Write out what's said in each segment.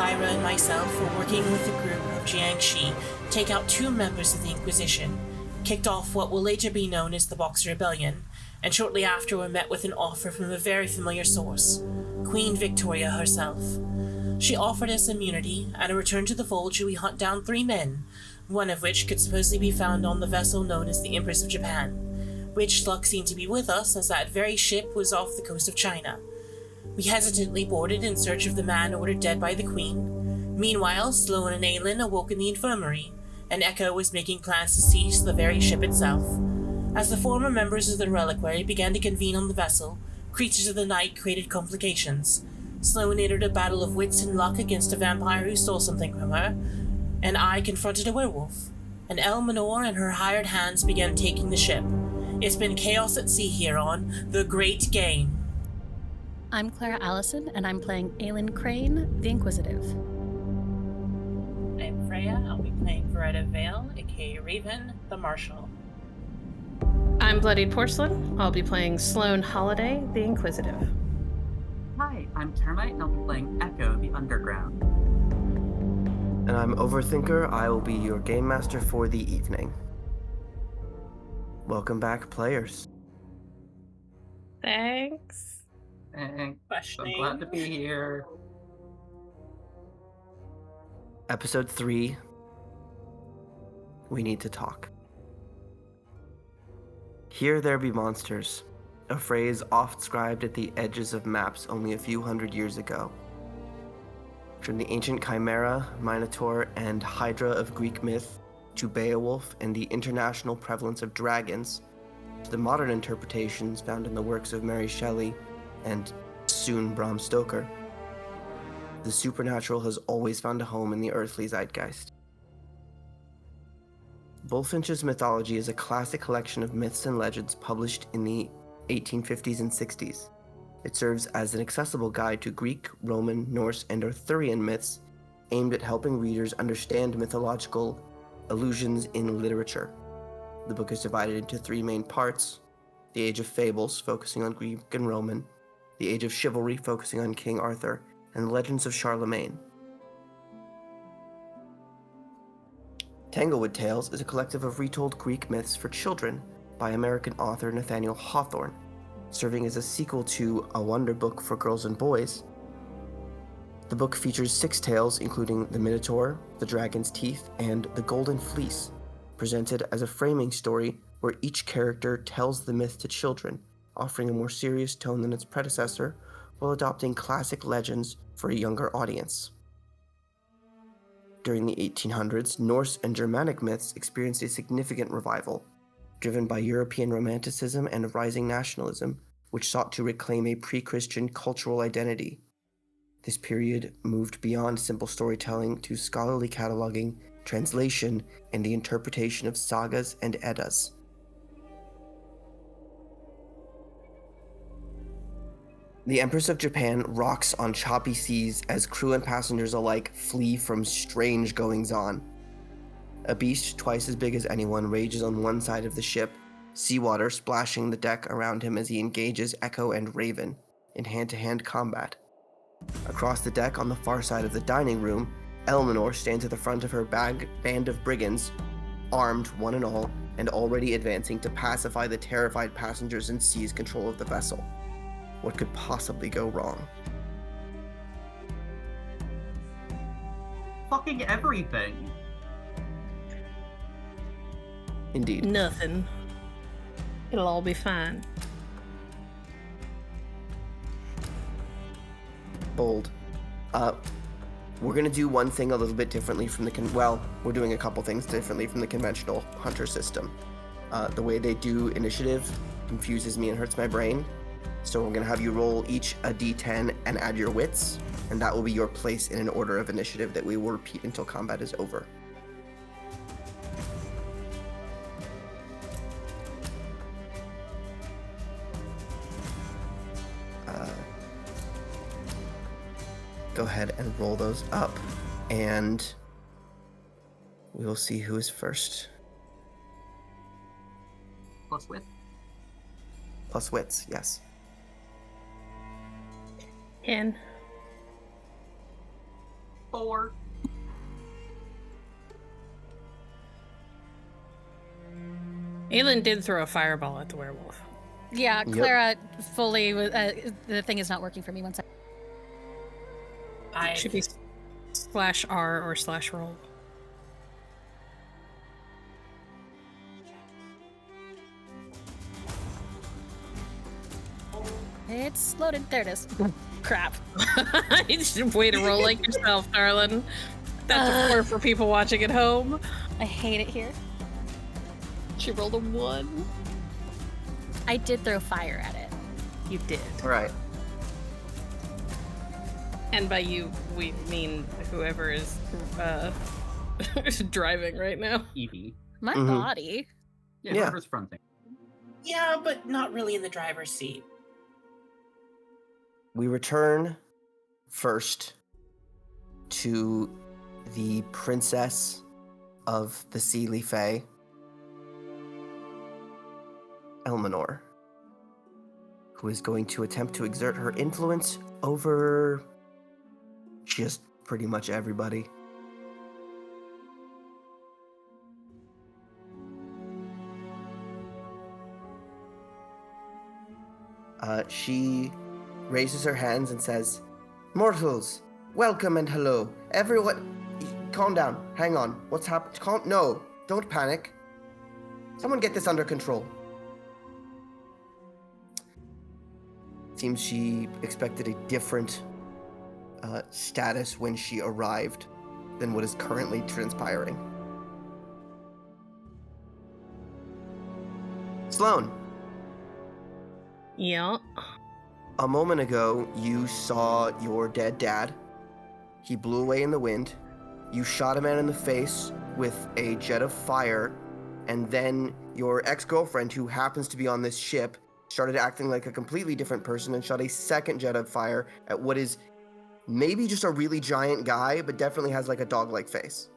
Lyra and myself were working with a group of Jiangxi to take out 2 members of the Inquisition, kicked off what will later be known as the Boxer Rebellion, and shortly after were met with an offer from a very familiar source, Queen Victoria herself. She offered us immunity and a return to the Fold should we hunt down 3 men, one of which could supposedly be found on the vessel known as the Empress of Japan, which luck seemed to be with us as that very ship was off the coast of China. We hesitantly boarded in search of the man ordered dead by the Queen. Meanwhile, Sloane and Aelin awoke in the infirmary, and Echo was making plans to seize the very ship itself. As the former members of the Reliquary began to convene on the vessel, creatures of the night created complications. Sloane entered a battle of wits and luck against a vampire who stole something from her, and I confronted a werewolf. And Elminor and her hired hands began taking the ship. It's been chaos at sea here on The Great Game. I'm Clara Allison, and I'm playing Aelin Crane, the Inquisitive. I'm Freya. I'll be playing Veretta Vale, aka Raven, the Marshal. I'm Bloodied Porcelain. I'll be playing Sloane Holiday, the Inquisitive. Hi, I'm Termite, and I'll be playing Echo, the Underground. And I'm Overthinker. I will be your game master for the evening. Welcome back, players. Thanks. Thanks. I'm glad to be here. Episode 3. We need to talk. Here there be monsters, a phrase oft scribed at the edges of maps only a few hundred years ago. From the ancient Chimera, Minotaur, and Hydra of Greek myth, to Beowulf and the international prevalence of dragons, to the modern interpretations found in the works of Mary Shelley and soon Bram Stoker, the supernatural has always found a home in the earthly zeitgeist. Bulfinch's mythology is a classic collection of myths and legends published in the 1850s and 60s. It serves as an accessible guide to Greek, Roman, Norse, and Arthurian myths aimed at helping readers understand mythological allusions in literature. The book is divided into 3 main parts: the Age of Fables, focusing on Greek and Roman, the Age of Chivalry, focusing on King Arthur, and the Legends of Charlemagne. Tanglewood Tales is a collective of retold Greek myths for children by American author Nathaniel Hawthorne, serving as a sequel to A Wonder Book for Girls and Boys. The book features 6 tales, including The Minotaur, The Dragon's Teeth, and The Golden Fleece, presented as a framing story where each character tells the myth to children, offering a more serious tone than its predecessor, while adopting classic legends for a younger audience. During the 1800s, Norse and Germanic myths experienced a significant revival, driven by European Romanticism and rising nationalism, which sought to reclaim a pre-Christian cultural identity. This period moved beyond simple storytelling to scholarly cataloging, translation, and the interpretation of sagas and eddas. The Empress of Japan rocks on choppy seas as crew and passengers alike flee from strange goings-on. A beast twice as big as anyone rages on one side of the ship, seawater splashing the deck around him as he engages Echo and Raven in hand-to-hand combat. Across the deck on the far side of the dining room, Elminor stands at the front of her band of brigands, armed one and all, and already advancing to pacify the terrified passengers and seize control of the vessel. What could possibly go wrong? Fucking everything. Indeed. Nothing. It'll all be fine. Bold. We're gonna do one thing a little bit differently from we're doing a couple things differently from the conventional hunter system. The way they do initiative confuses me and hurts my brain. So we're gonna have you roll each a d10 and add your wits, and that will be your place in an order of initiative that we will repeat until combat is over. Go ahead and roll those up, and we will see who is first. Plus wit. Plus wits, yes. 10. 4. Aelin did throw a fireball at the werewolf. Yeah, Yep. Clara fully. The thing is not working for me. One second. I Should be /R or /roll. It's loaded. There it is. Crap. You just way to roll like yourself, darling. That's a 4 for people watching at home. I hate it here. She rolled a 1. I did throw fire at it. You did. All right. And by you, we mean whoever is driving right now. Evie. My Mhm. body. Yeah, Yeah. whoever's fronting. yeah, but not really in the driver's seat. We return first to the princess of the Sealy Fae, Elminor, who is going to attempt to exert her influence over just pretty much everybody. She raises her hands and says, "Mortals, welcome and hello. Everyone, calm down. Hang on. What's happened? No, don't panic. Someone get this under control." Seems she expected a different status when she arrived than what is currently transpiring. Sloane, Yeah. a moment ago, you saw your dead dad. He blew away in the wind. You shot a man in the face with a jet of fire, and then your ex-girlfriend, who happens to be on this ship, started acting like a completely different person and shot a second jet of fire at what is maybe just a really giant guy, but definitely has like a dog-like face.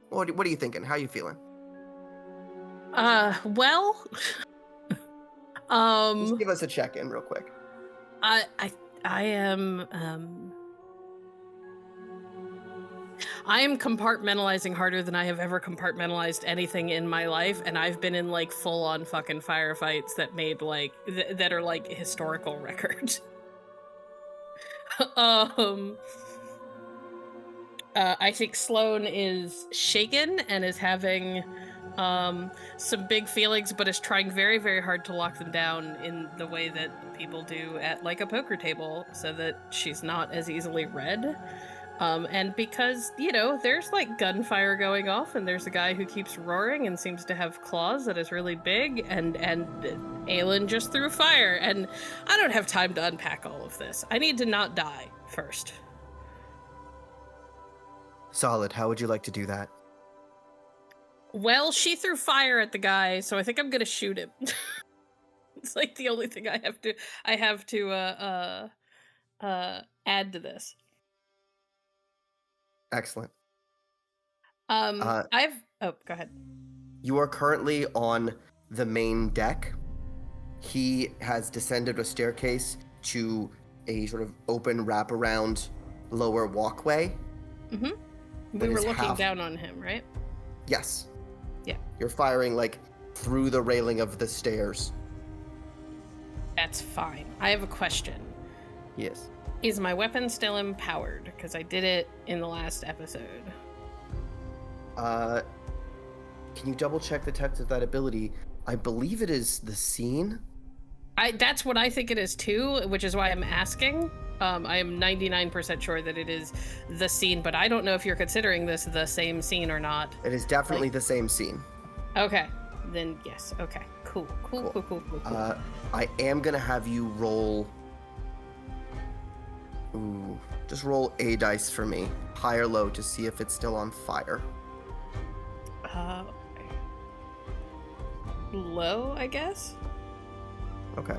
What are you thinking? How are you feeling? Well, Just give us a check-in real quick. I am I am compartmentalizing harder than I have ever compartmentalized anything in my life, and I've been in like full-on fucking firefights that made like that are like historical records. I think Sloane is shaken and is having some big feelings, but is trying very, very hard to lock them down in the way that people do at like a poker table, so that she's not as easily read. And because, you know, there's like gunfire going off, and there's a guy who keeps roaring and seems to have claws that is really big, and Aelin just threw fire, and I don't have time to unpack all of this. I need to not die first. Solid. How would you like to do that? Well, she threw fire at the guy, so I think I'm gonna shoot him. It's like the only thing I have to add to this. Excellent. Oh, go ahead. You are currently on the main deck. He has descended a staircase to a sort of open wraparound lower walkway. Mm-hmm. That We were is looking half- down on him, right? Yes. Yeah. You're firing like through the railing of the stairs. That's fine. I have a question. Yes. Is my weapon still empowered? Because I did it in the last episode. Can you double check the text of that ability? I believe it is the scene. That's what I think it is too, which is why I'm asking. I am 99% sure that it is the scene, but I don't know if you're considering this the same scene or not. It is definitely the same scene. Okay, then yes. Okay, cool. I am gonna have you roll. Ooh, just roll a dice for me, high or low, to see if it's still on fire. Low, I guess. Okay.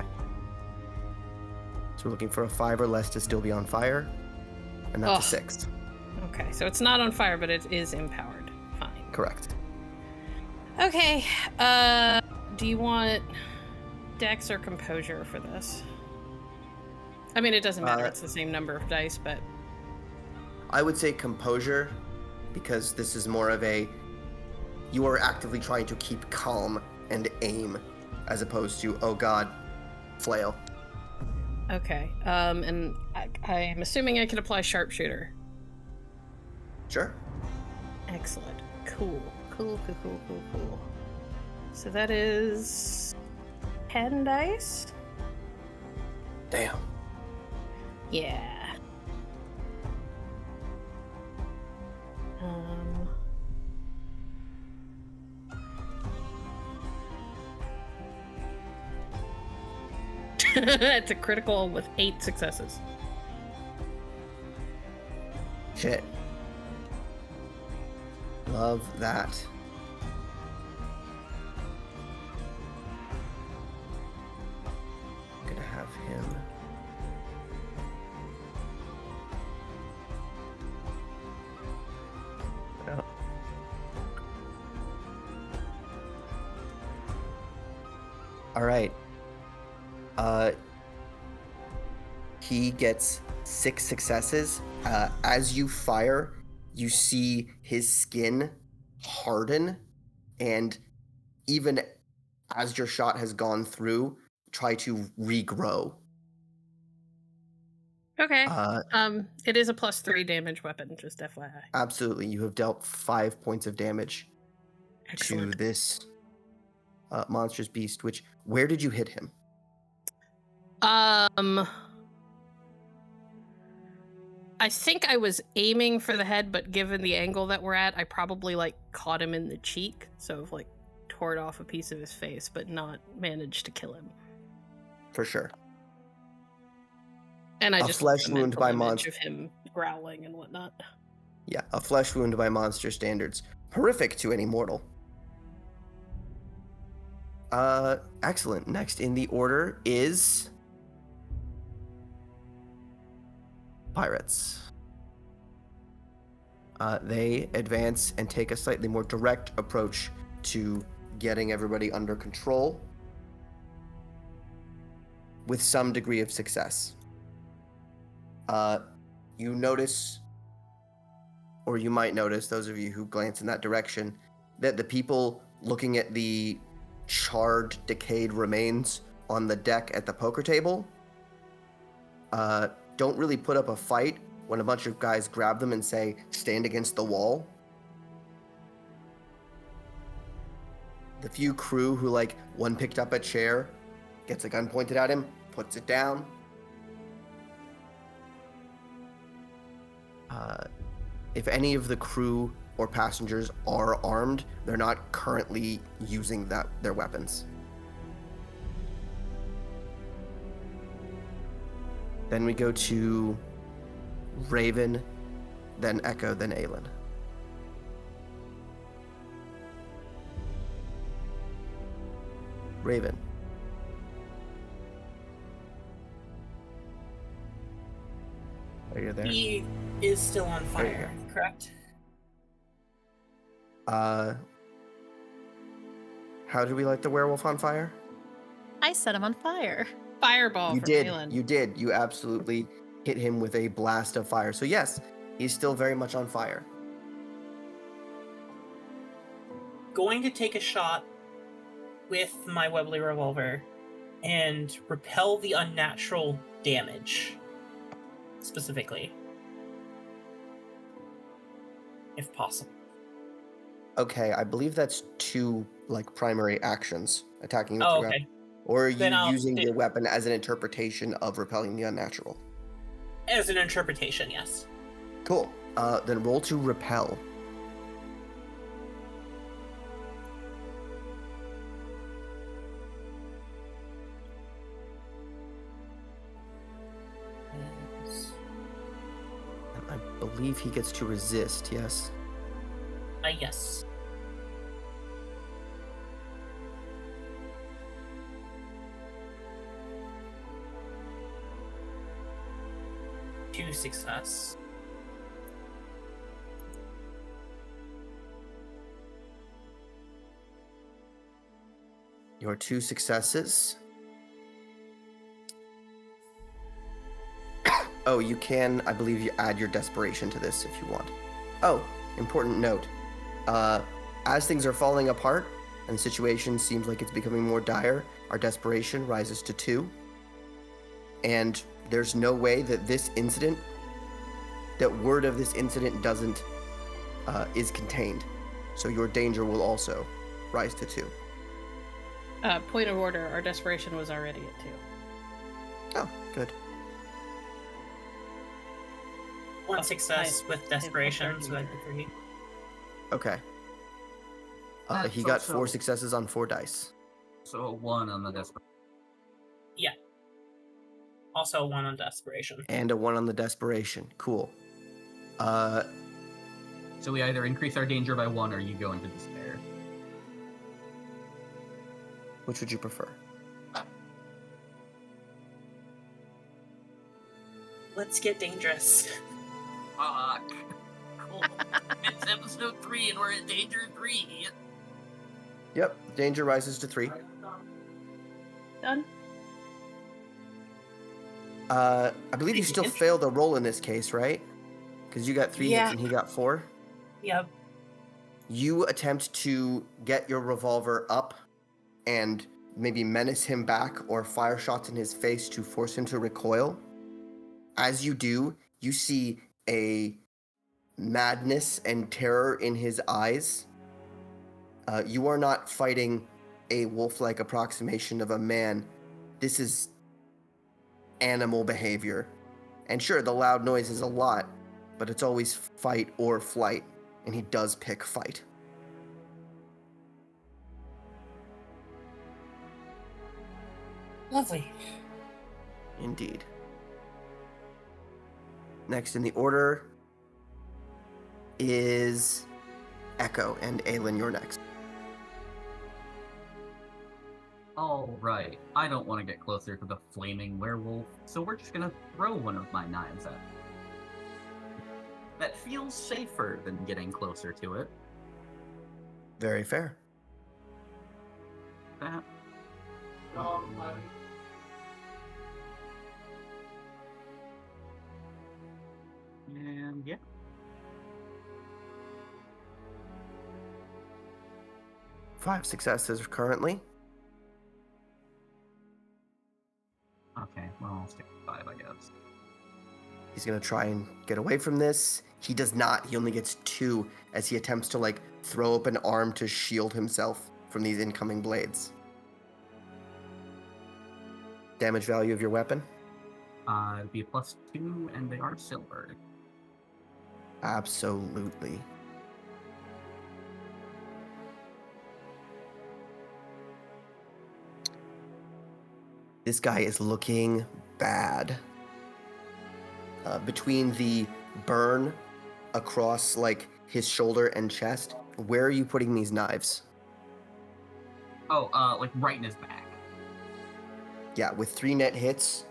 So we're looking for a 5 or less to still be on fire, and that's Ugh. a 6. Okay, so it's not on fire, but it is empowered. Fine. Correct. Okay. Do you want Dex or Composure for this? I mean, it doesn't matter. It's the same number of dice, but I would say composure, because this is more of a, you are actively trying to keep calm and aim, as opposed to, oh god, flail. Okay. And I'm assuming I can apply sharpshooter. Sure. Excellent. Cool. Cool. So that is 10 dice? Damn. Yeah. It's a critical with 8 successes. Shit. Love that. Gonna have him. Oh. All right. He gets 6 successes. As you fire, you see his skin harden, and even as your shot has gone through, try to regrow. Okay. It is a +3 damage weapon, just FYI. Absolutely. You have dealt 5 points of damage Excellent. to this monstrous beast, where did you hit him? I think I was aiming for the head, but given the angle that we're at, I probably caught him in the cheek, so I've tore off a piece of his face, but not managed to kill him. For sure. And I A just flesh wound by monster of him growling and whatnot. Yeah, a flesh wound by monster standards. Horrific to any mortal. Excellent. Next in the order is pirates. They advance and take a slightly more direct approach to getting everybody under control with some degree of success. You notice, or you might notice, those of you who glance in that direction, that the people looking at the charred, decayed remains on the deck at the poker table don't really put up a fight when a bunch of guys grab them and say, stand against the wall. The few crew who, one picked up a chair, gets a gun pointed at him, puts it down. If any of the crew or passengers are armed, they're not currently using their weapons. Then we go to Raven, then Echo, then Aelin. Raven. Are you there? He is still on fire, correct? How do we light the werewolf on fire? I set him on fire. Fireball You from did. Aelin. You did. You absolutely hit him with a blast of fire. So yes, he's still very much on fire. Going to take a shot with my Webley revolver and repel the unnatural damage, specifically, if possible. Okay, I believe that's 2 primary actions, attacking with Oh, your okay. weapon. Or are Then you I'll using do- your weapon as an interpretation of repelling the unnatural? As an interpretation, yes. Cool. Then roll to repel. And I believe he gets to resist, yes? Yes. Two success. Your 2 successes. Oh, you can, I believe, you add your desperation to this if you want. Oh, important note. As things are falling apart and the situation seems like it's becoming more dire, our desperation rises to 2. And there's no way that that word of this incident is contained. So your danger will also rise to 2. Point of order, our desperation was already at 2. Oh, good. 1 success with desperation, so that'd be 3. Okay. That's He got also- 4 successes on 4 dice. So a 1 on the desperate. Yeah. Also 1 on desperation. And a 1 on the desperation. Cool. So we either increase our danger by 1 or you go into despair. Which would you prefer? Let's get dangerous. Fuck. Cool. It's episode 3 and we're at danger 3. Yep, danger rises to 3. Done. I believe you still failed a roll in this case, right? Because you got 3 Yeah. hits and he got 4. Yep. You attempt to get your revolver up and maybe menace him back or fire shots in his face to force him to recoil. As you do, you see a madness and terror in his eyes. You are not fighting a wolf-like approximation of a man. This is animal behavior. And sure, the loud noise is a lot, but it's always fight or flight, and he does pick fight. Lovely. Indeed. Next in the order is Echo, and Aelin, you're next. Alright, I don't want to get closer to the flaming werewolf, so we're just gonna throw one of my knives at it. That feels safer than getting closer to it. Very fair. That. And yeah. Five successes currently. Okay, well, I'll stick with 5, I guess. He's gonna try and get away from this. He does not. He only gets 2 as he attempts to throw up an arm to shield himself from these incoming blades. Damage value of your weapon? It'd be a +2, and they are silver. Absolutely. This guy is looking bad. Between the burn across his shoulder and chest, where are you putting these knives? Oh, right in his back. Yeah, with 3 net hits,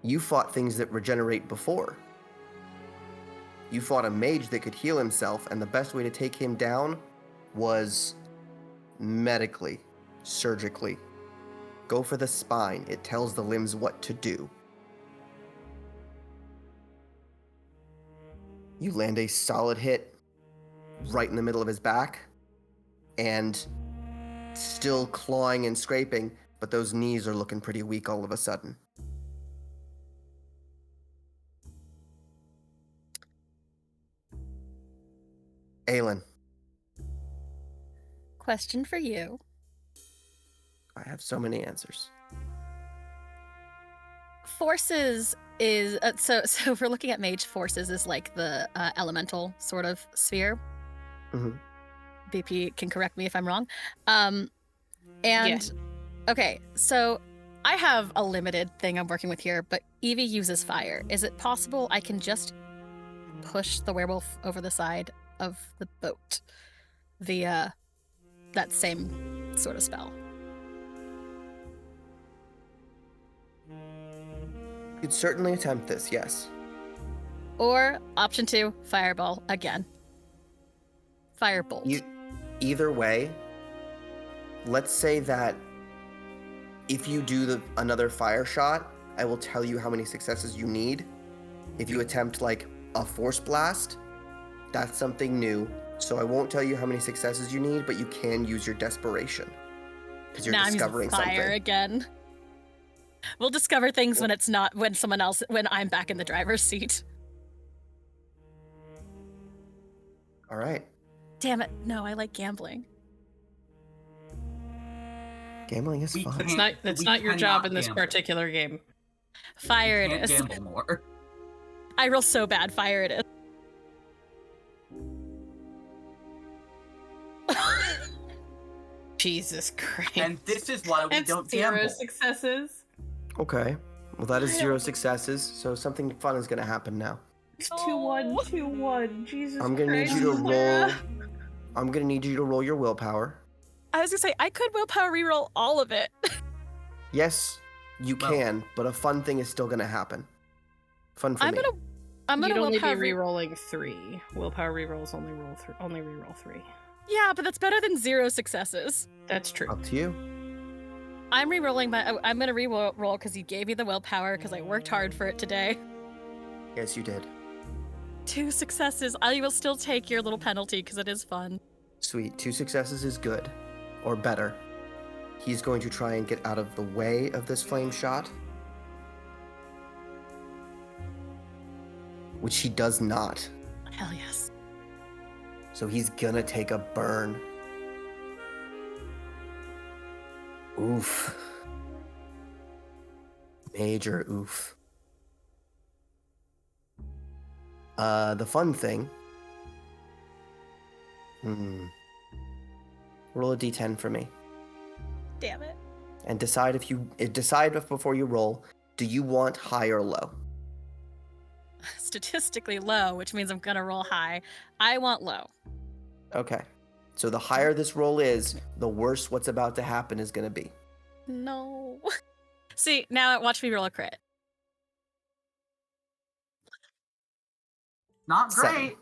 you fought things that regenerate before. You fought a mage that could heal himself, and the best way to take him down was medically, surgically. Go for the spine. It tells the limbs what to do. You land a solid hit right in the middle of his back, and still clawing and scraping, but those knees are looking pretty weak all of a sudden. Aelin, Question for you. I have so many answers. Forces is so if we're looking at mage, forces is like the elemental sort of sphere. Mhm. BP can correct me if I'm wrong. Okay, so I have a limited thing I'm working with here, but Evie uses fire. Is it possible I can just push the werewolf over the side of the boat via that same sort of spell? You could certainly attempt this, yes. Or option 2, fireball again. Firebolt. Either way, let's say that if you do another fire shot, I will tell you how many successes you need. If you attempt like a force blast, that's something new. So I won't tell you how many successes you need, but you can use your desperation because you're Now I'm discovering using fire something. again. We'll discover things when it's not when I'm back in the driver's seat. All right. Damn it! No, I like gambling. Gambling is We fun. can't- That's we not your job cannot in this gamble. particular game. Fire You it can't is. gamble more. I roll so bad. Fire it is. Jesus Christ. And this is why we And don't zero gamble. successes. Okay. Well, that is 0 successes, so something fun is going to happen now. It's 2-1, 2-1. Jesus I'm going to need Christ, you to Clara. roll. I'm going to need you to roll your willpower. I was gonna say I could willpower reroll all of it. Yes, you Well- can, but a fun thing is still going to happen. Fun for I'm me. gonna You'd only be willpower. re-rolling 3. Willpower rerolls only reroll 3. Yeah, but that's better than 0 successes. That's true. Up to you. I'm re-rolling my. I'm gonna re-roll because you gave me the willpower because I worked hard for it today. Yes, you did. 2 successes. I will still take your little penalty because it is fun. Sweet. 2 successes is good. Or better. He's going to try and get out of the way of this flame shot. Which he does not. Hell yes. So he's gonna take a burn. Oof. Major oof. The fun thing. Roll a d10 for me. Damn it. And decide before you roll, do you want high or low? Statistically low, which means I'm gonna roll high. I want low. Okay. So the higher this roll is, the worse what's about to happen is gonna be. No. See, now watch me roll a crit. Not 7. great.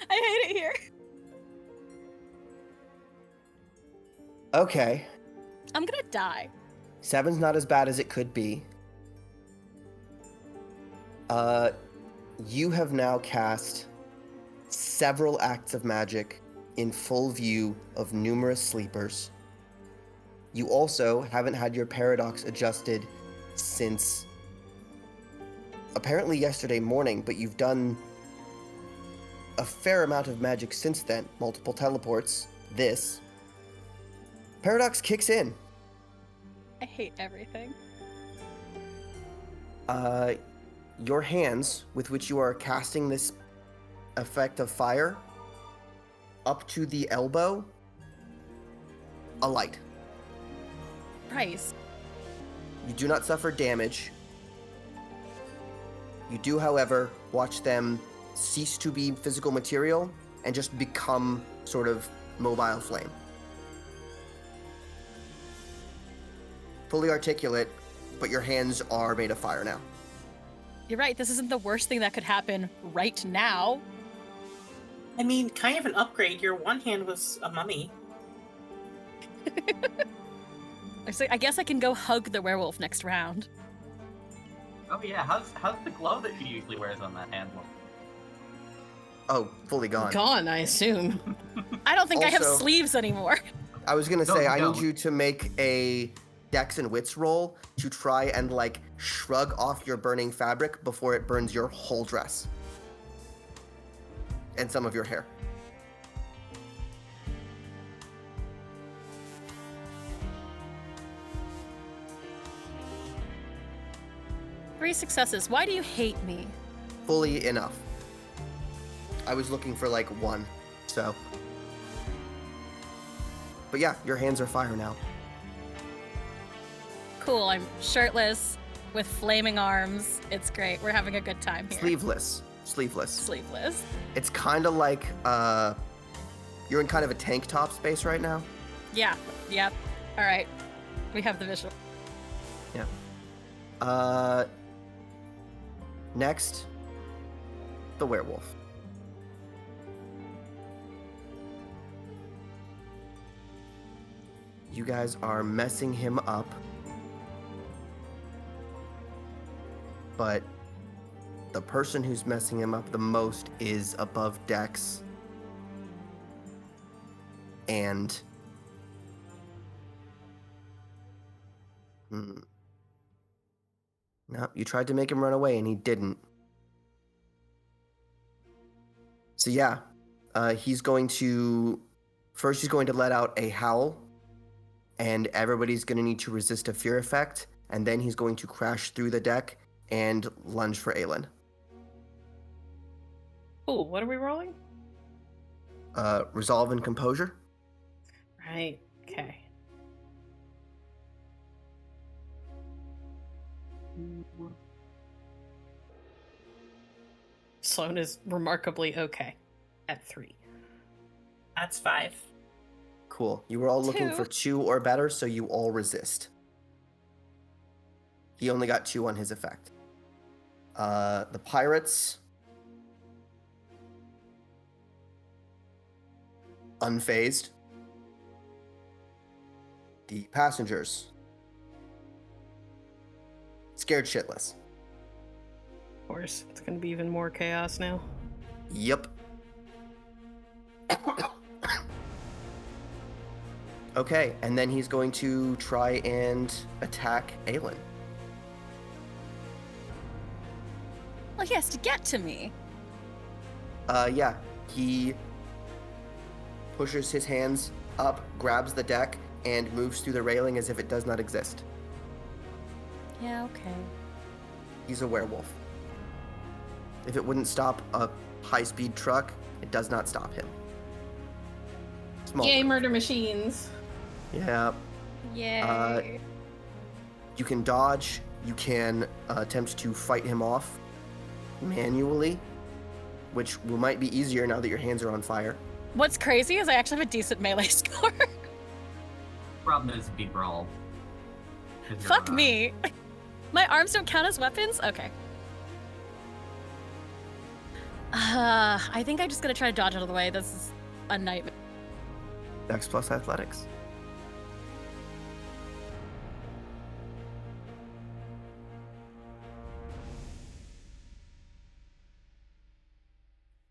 I hate it here. Okay. I'm gonna die. 7's not as bad as it could be. You have now cast several acts of magic in full view of numerous sleepers. You also haven't had your paradox adjusted since apparently yesterday morning, but you've done a fair amount of magic since then. Multiple teleports. This. Paradox kicks in. I hate everything. Your hands, with which you are casting this effect of fire, up to the elbow, alight. Price. You do not suffer damage. You do, however, watch them cease to be physical material and just become sort of mobile flame. Fully articulate, but your hands are made of fire now. You're right, this isn't the worst thing that could happen right now. I mean, kind of an upgrade. Your one hand was a mummy. I guess I can go hug the werewolf next round. Oh yeah, how's the glove that she usually wears on that hand look? Oh, fully gone. Gone, I assume. I don't think I have Also- sleeves anymore. I was gonna No, say, you I don't. need you to make a Dex and Wits roll to try and like shrug off your burning fabric before it burns your whole dress and some of your hair. Three successes. Why do you hate me? Fully enough. I was looking for like 1, so. But yeah, your hands are fire now. Cool, I'm shirtless with flaming arms. It's great. We're having a good time here. Sleeveless. Sleeveless. It's kind of like you're in kind of a tank top space right now. Yeah. Yep. All right. We have the visual. Next, the werewolf. You guys are messing him up. But the person who's messing him up the most is above Dex. And no, you tried to make him run away and he didn't. So yeah, he's going to let out a howl, and everybody's going to need to resist a fear effect, and then he's going to crash through the deck and lunge for Aelin. Oh, what are we rolling? Resolve and composure. Right. Okay. Sloane is remarkably okay at 3. That's 5. Cool. You were all looking 2. for 2 or better, so you all resist. He only got 2 on his effect. The pirates. Unfazed. The passengers. Scared shitless. Of course, it's going to be even more chaos now. Yep. Okay, and then he's going to try and attack Aelin. Well, he has to get to me. Yeah, he pushes his hands up, grabs the deck, and moves through the railing as if it does not exist. Yeah, okay. He's a werewolf. If it wouldn't stop a high-speed truck, it does not stop him. Small. Yay, murder machines. Yeah. Yay. You can dodge. You can attempt to fight him off manually, which might be easier now that your hands are on fire. What's crazy is I actually have a decent melee score. Problem is, be brawl. 'Cause you're Fuck unarmed. me. My arms don't count as weapons? Okay. I think I'm just gonna try to dodge out of the way. This is a nightmare. Dex plus athletics.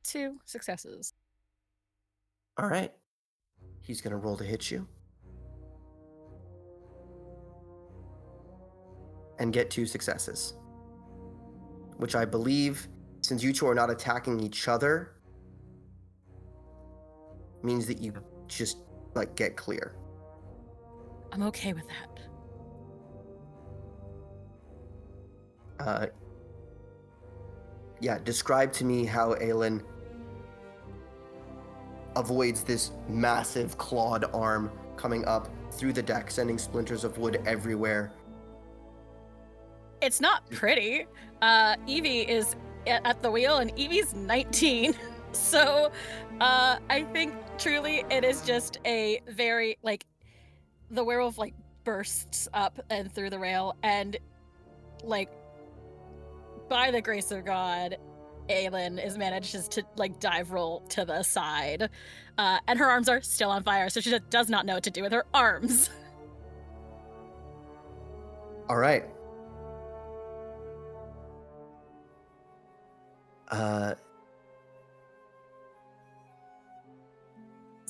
Two successes. All right. He's going to roll to hit you. And get 2 successes. Which I believe, since you two are not attacking each other, means that you just, like, get clear. I'm okay with that. Yeah, describe to me how Aelin avoids this massive clawed arm coming up through the deck, sending splinters of wood everywhere. It's not pretty. Evie is at the wheel, and Evie's 19. So I think truly it is just a very, like, the werewolf, like, bursts up and through the rail, and, like, by the grace of God, Aelin manages to, like, dive roll to the side. And her arms are still on fire, so she just does not know what to do with her arms. All right.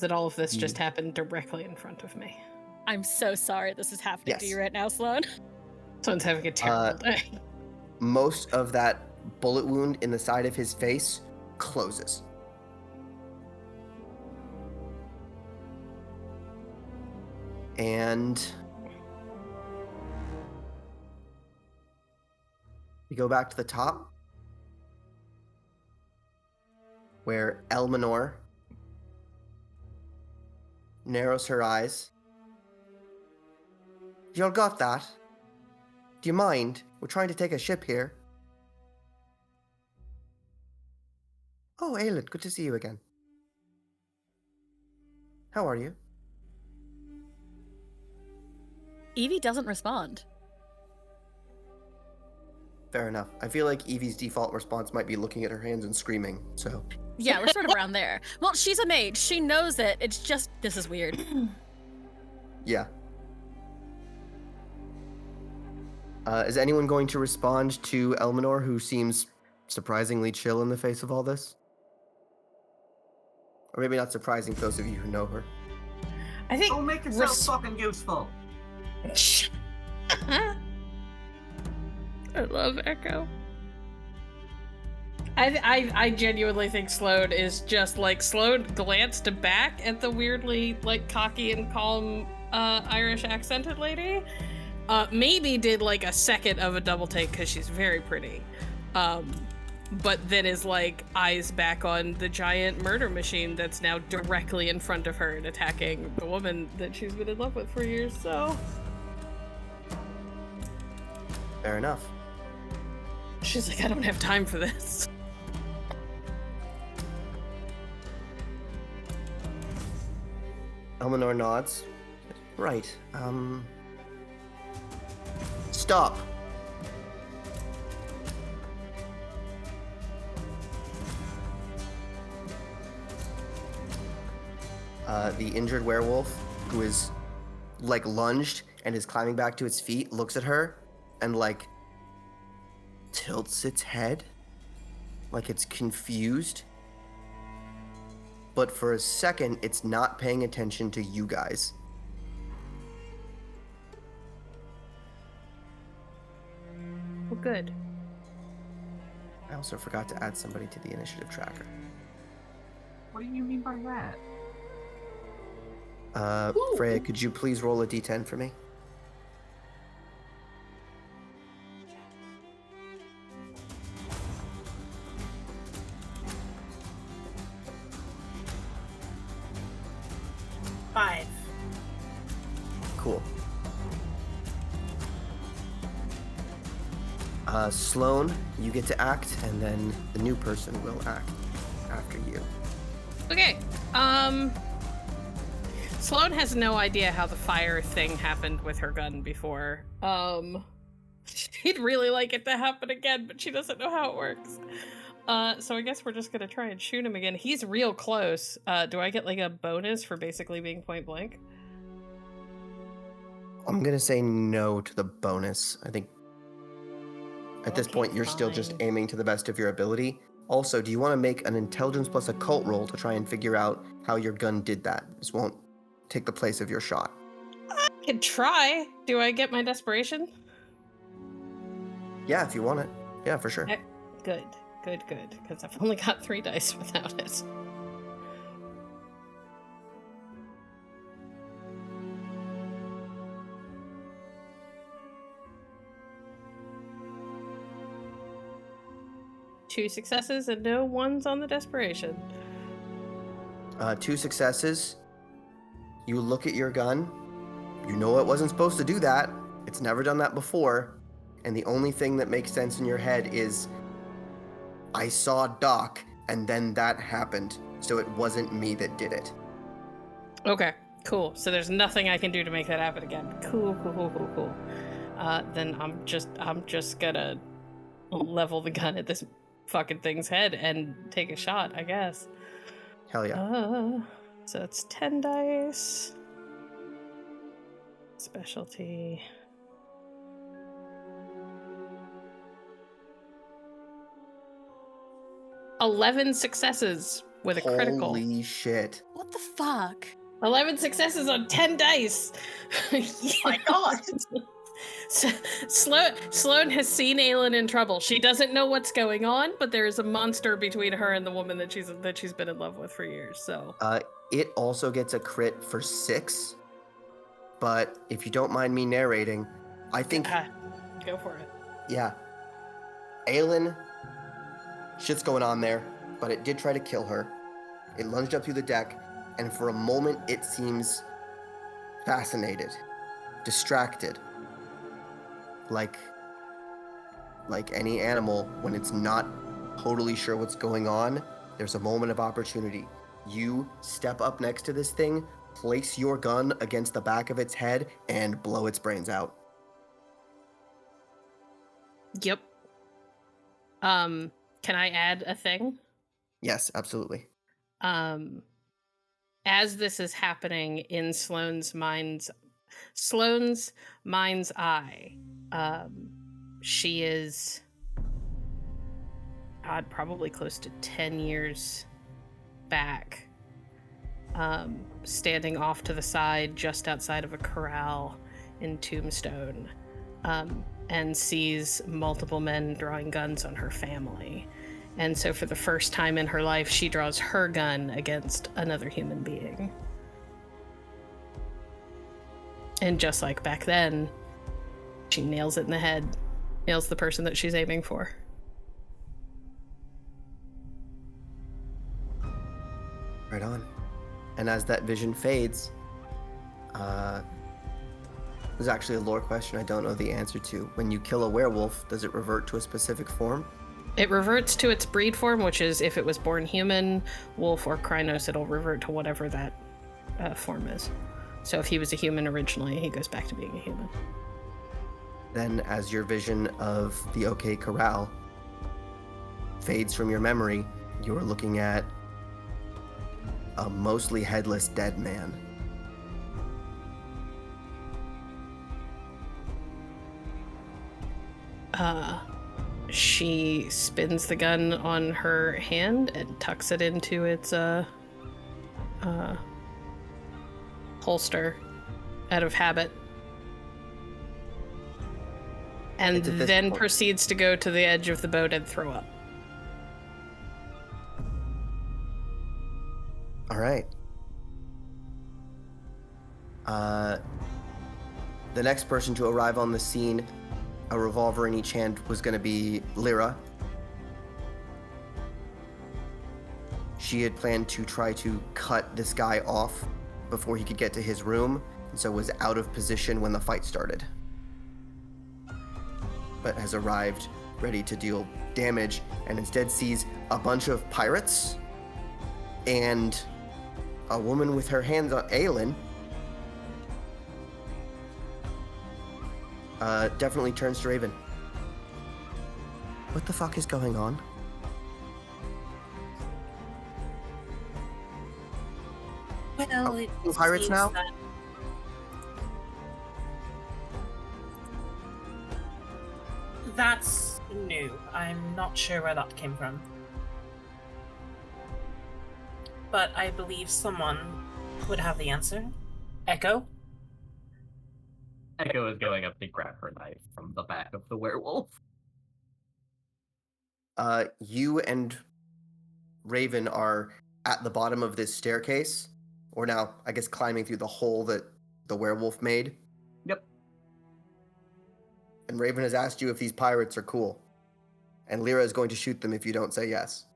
That all of this just happened directly in front of me. I'm so sorry this is happening to Yes. you right now, Sloane. Someone's having a terrible day. Most of that bullet wound in the side of his face closes. And we go back to the top, where Elminor narrows her eyes. Y'all got that? Do you mind? We're trying to take a ship here. Oh, Aelin, good to see you again. How are you? Evie doesn't respond. Fair enough. I feel like Evie's default response might be looking at her hands and screaming, so... Yeah, we're sort of around there. Well, she's a mage. She knows it. It's just, this is weird. Yeah. Is anyone going to respond to Elminor, who seems surprisingly chill in the face of all this? Or maybe not surprising for those of you who know her. I think Don't make yourself fucking useful. I love Echo. I genuinely think Sloane is just like Sloane glanced back at the weirdly like cocky and calm Irish accented lady. Maybe did like a second of a double take because she's very pretty. But then is like eyes back on the giant murder machine that's now directly in front of her and attacking the woman that she's been in love with for years. So Fair enough. she's like, I don't have time for this. Elminor nods. Right. Stop. The injured werewolf, who is like lunged and is climbing back to its feet, looks at her and like tilts its head like it's confused. But for a second, it's not paying attention to you guys. Well, good. I also forgot to add somebody to the initiative tracker. What do you mean by that? Freya, could you please roll a d10 for me? Five. Cool. Sloane, you get to act, and then the new person will act after you. Okay. Sloane has no idea how the fire thing happened with her gun before. She'd really like it to happen again, but she doesn't know how it works. So I guess we're just gonna try and shoot him again. He's real close. Do I get like a bonus for basically being point blank? I'm gonna say no to the bonus. I think at this Okay, point you're still just fine. aiming to the best of your ability. Also, do you want to make an intelligence plus occult roll to try and figure out how your gun did that? This won't take the place of your shot. I could try. Do I get my desperation? Yeah, if you want it. Yeah, for sure. Good. Because I've only got 3 dice without it. Two successes and no ones on the desperation. 2 successes. You look at your gun. You know it wasn't supposed to do that. It's never done that before. And the only thing that makes sense in your head is, I saw Doc, and then that happened. So it wasn't me that did it. Okay, cool. So there's nothing I can do to make that happen again. Cool. Then I'm just gonna level the gun at this fucking thing's head and take a shot, I guess. Hell yeah. So it's 10 dice. Specialty. $11 successes with a critical. Holy shit. What the fuck? 11 successes on 10 dice. My God. Sloane has seen Aelin in trouble. She doesn't know what's going on, but there is a monster between her and the woman that she's been in love with for years. So It also gets a crit for 6. But if you don't mind me narrating, I think, go for it. yeah, Aelin, shit's going on there, but it did try to kill her. It lunged up through the deck, and for a moment it seems fascinated, distracted. Like any animal, when it's not totally sure what's going on, there's a moment of opportunity. You step up next to this thing, place your gun against the back of its head, and blow its brains out. Yep. Can I add a thing? Yes, absolutely. As this is happening in Sloane's mind's eye, She is, God, probably close to 10 years back, standing off to the side just outside of a corral in Tombstone, and sees multiple men drawing guns on her family. And so for the first time in her life, she draws her gun against another human being. And just like back then, she nails it in the head, nails the person that she's aiming for. Right on. And as that vision fades, there's actually a lore question I don't know the answer to. When you kill a werewolf, does it revert to a specific form? It reverts to its breed form, which is if it was born human, wolf, or Krynos, it'll revert to whatever that form is. So if he was a human originally, he goes back to being a human. Then, as your vision of the OK Corral fades from your memory, you're looking at a mostly headless dead man. She spins the gun on her hand and tucks it into its holster out of habit. And It's at this then point. proceeds to go to the edge of the boat and throw up. All right. The next person to arrive on the scene, a revolver in each hand, was going to be Lyra. She had planned to try to cut this guy off before he could get to his room, and so was out of position when the fight started. But has arrived ready to deal damage, and instead sees a bunch of pirates and a woman with her hands on Aelin. Definitely turns to Raven. What the fuck is going on? Well, it pirates seems now? that- That's new. I'm not sure where that came from. But I believe someone would have the answer. Echo? Echo is going up to grab her knife from the back of the werewolf. You and Raven are at the bottom of this staircase, or now, I guess, climbing through the hole that the werewolf made. Yep. And Raven has asked you if these pirates are cool. And Lyra is going to shoot them if you don't say yes.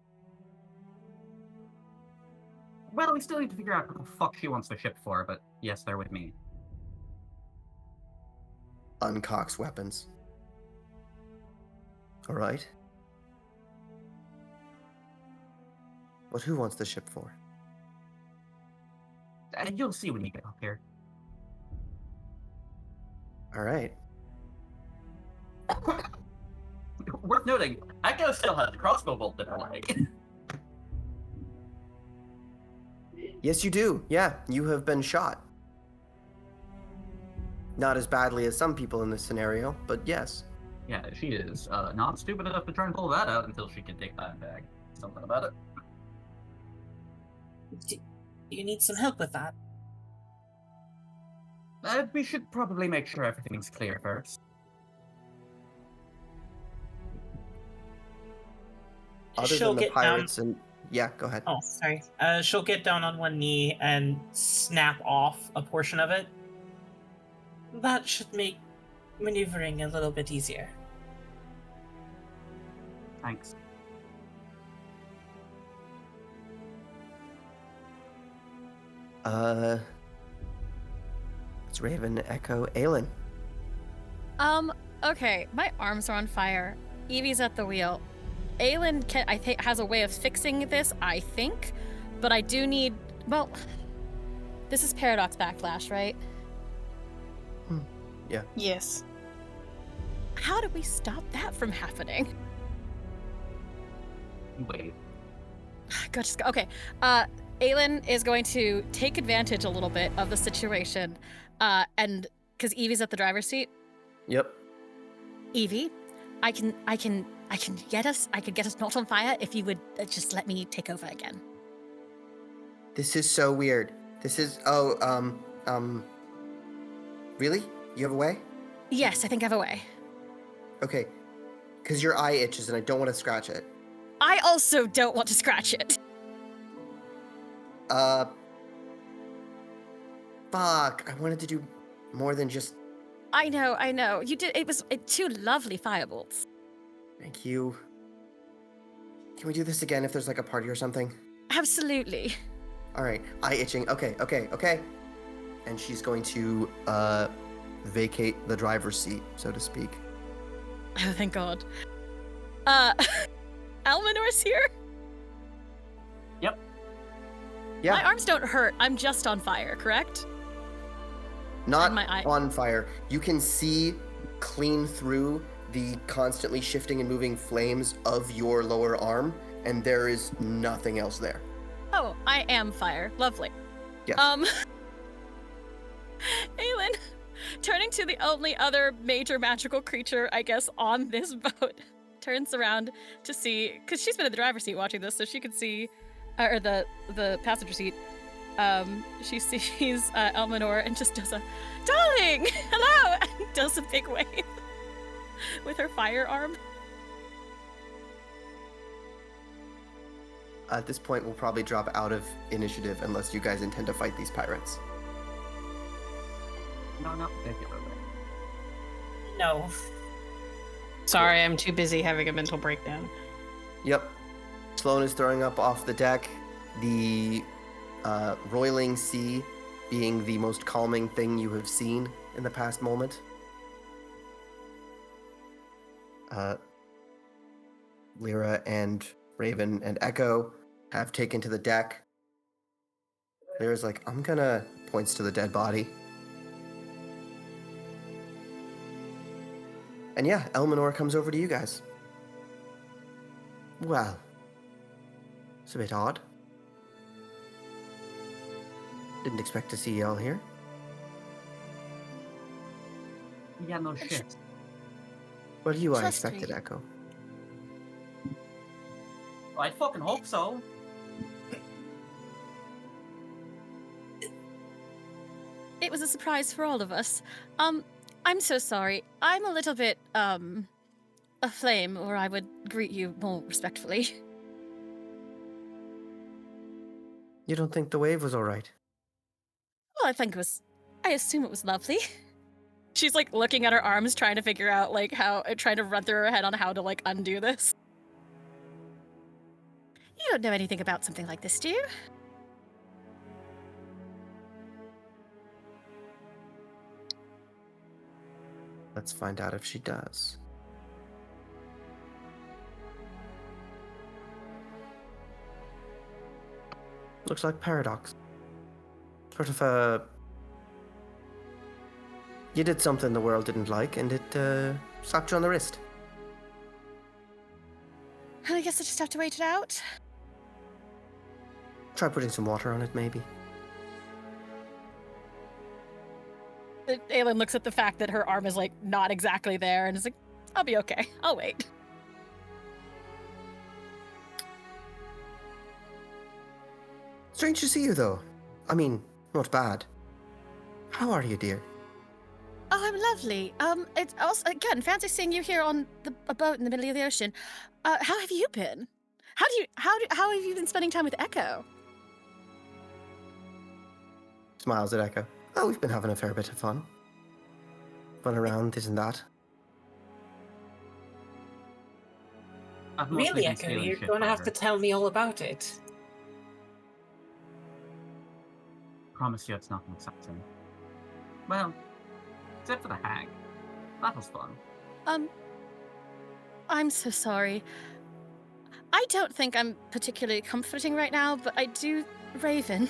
Well, we still need to figure out what the fuck she wants the ship for, but yes, they're with me. Uncocks weapons. All right. But who wants the ship for? And you'll see when you get up here. All right. Worth noting, Echo still has the crossbow bolt in her leg. Yes, you do. Yeah, you have been shot. Not as badly as some people in this scenario, but yes. Yeah, she is not stupid enough to try and pull that out until she can take that back. Something about it. Do you need some help with that? We should probably make sure everything's clear first. Other She'll than the get down. pirates and... Yeah, go ahead. Oh, sorry. She'll get down on one knee and snap off a portion of it. That should make maneuvering a little bit easier. Thanks. It's Raven, Echo, Aelin. Okay, my arms are on fire. Evie's at the wheel. Aelin has a way of fixing this, I think, but I do need, well, this is Paradox Backlash, right? Yeah. Yes. How do we stop that from happening? Wait. Okay. Aelin is going to take advantage a little bit of the situation, and because Evie's at the driver's seat, Yep. Evie, I can get us. I could get us not on fire if you would just let me take over again. This is so weird. This is really? You have a way? Yes, I think I have a way. Okay. Because your eye itches and I don't want to scratch it. I also don't want to scratch it. Fuck. I wanted to do more than just... I know. You did. It was 2 lovely firebolts. Thank you. Can we do this again if there's like a party or something? Absolutely. All right. Eye itching. Okay. And she's going to vacate the driver's seat, so to speak. Oh, thank God. Almanor's here? Yep. Yeah. My arms don't hurt. I'm just on fire, correct? Not my eye. on fire. You can see clean through the constantly shifting and moving flames of your lower arm, and there is nothing else there. Oh, I am fire. Lovely. Yes. Aelin, turning to the only other major magical creature, I guess, on this boat, turns around to see, because she's been in the driver's seat watching this, so she could see, or the passenger seat. She sees Elminor and just does a, "Darling, hello," and does a big wave with her firearm. At this point, we'll probably drop out of initiative unless you guys intend to fight these pirates. No, not particularly. No. Sorry, I'm too busy having a mental breakdown. Yep. Sloane is throwing up off the deck. The roiling sea being the most calming thing you have seen in the past moment. Lyra and Raven and Echo have taken to the deck. Lyra's like, I'm gonna... points to the dead body. And yeah, Elminor comes over to you guys. Well, it's a bit odd. Didn't expect to see y'all here. Yeah, no shit. What do you Trust expected, me. Echo? I fucking hope so. It was a surprise for all of us. I'm so sorry. I'm a little bit, aflame, or I would greet you more respectfully. You don't think the wave was alright? Well, I assume it was lovely. She's like looking at her arms, trying to figure out like trying to run through her head on how to like undo this. You don't know anything about something like this, do you? Let's find out if she does. Looks like Paradox. Sort of you did something the world didn't like, and it slapped you on the wrist. I guess I just have to wait it out. Try putting some water on it, maybe. Aelin looks at the fact that her arm is like not exactly there and is like, I'll be okay. I'll wait. Strange to see you, though. I mean, not bad. How are you, dear? Oh, I'm lovely. It's also, again, fancy seeing you here on a boat in the middle of the ocean. How have you been? How have you been spending time with Echo? Smiles at Echo. Oh, we've been having a fair bit of fun. Run around, this and that. I've mostly Really, been Echo? stealing You're shit going to from have her. to tell me all about it. Promise you it's nothing exciting. Well, except for the hag. That was fun. I'm so sorry. I don't think I'm particularly comforting right now, but I do... Raven,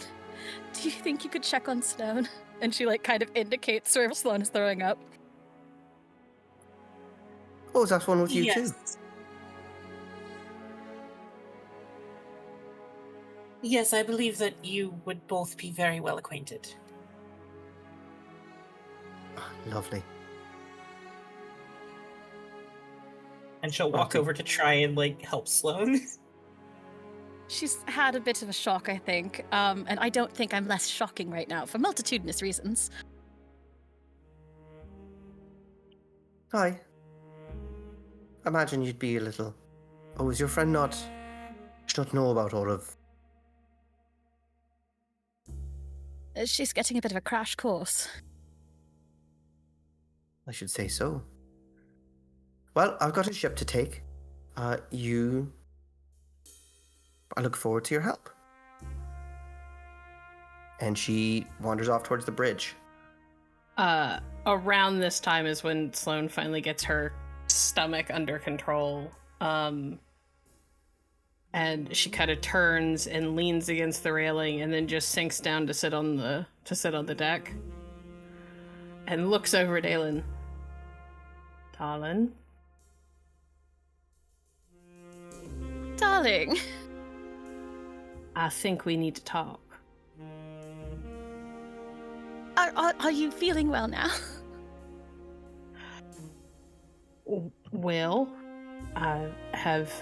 do you think you could check on Sloane? And she, like, kind of indicates where Sloane is throwing up. Oh, is that one with you, too? Yes. Yes, I believe that you would both be very well acquainted. Lovely. And she'll walk Okay. over to try and, like, help Sloane. She's had a bit of a shock, I think. And I don't think I'm less shocking right now for multitudinous reasons. Hi. Imagine you'd be a little. Oh, is your friend not? She don't know about all of. She's getting a bit of a crash course. I should say so. Well, I've got a ship to take. I look forward to your help. And she wanders off towards the bridge. Around this time is when Sloane finally gets her stomach under control. And she kind of turns and leans against the railing and then just sinks down to sit on the deck. And looks over at Aelin. Darling. I think we need to talk. Are you feeling well now? Well, I have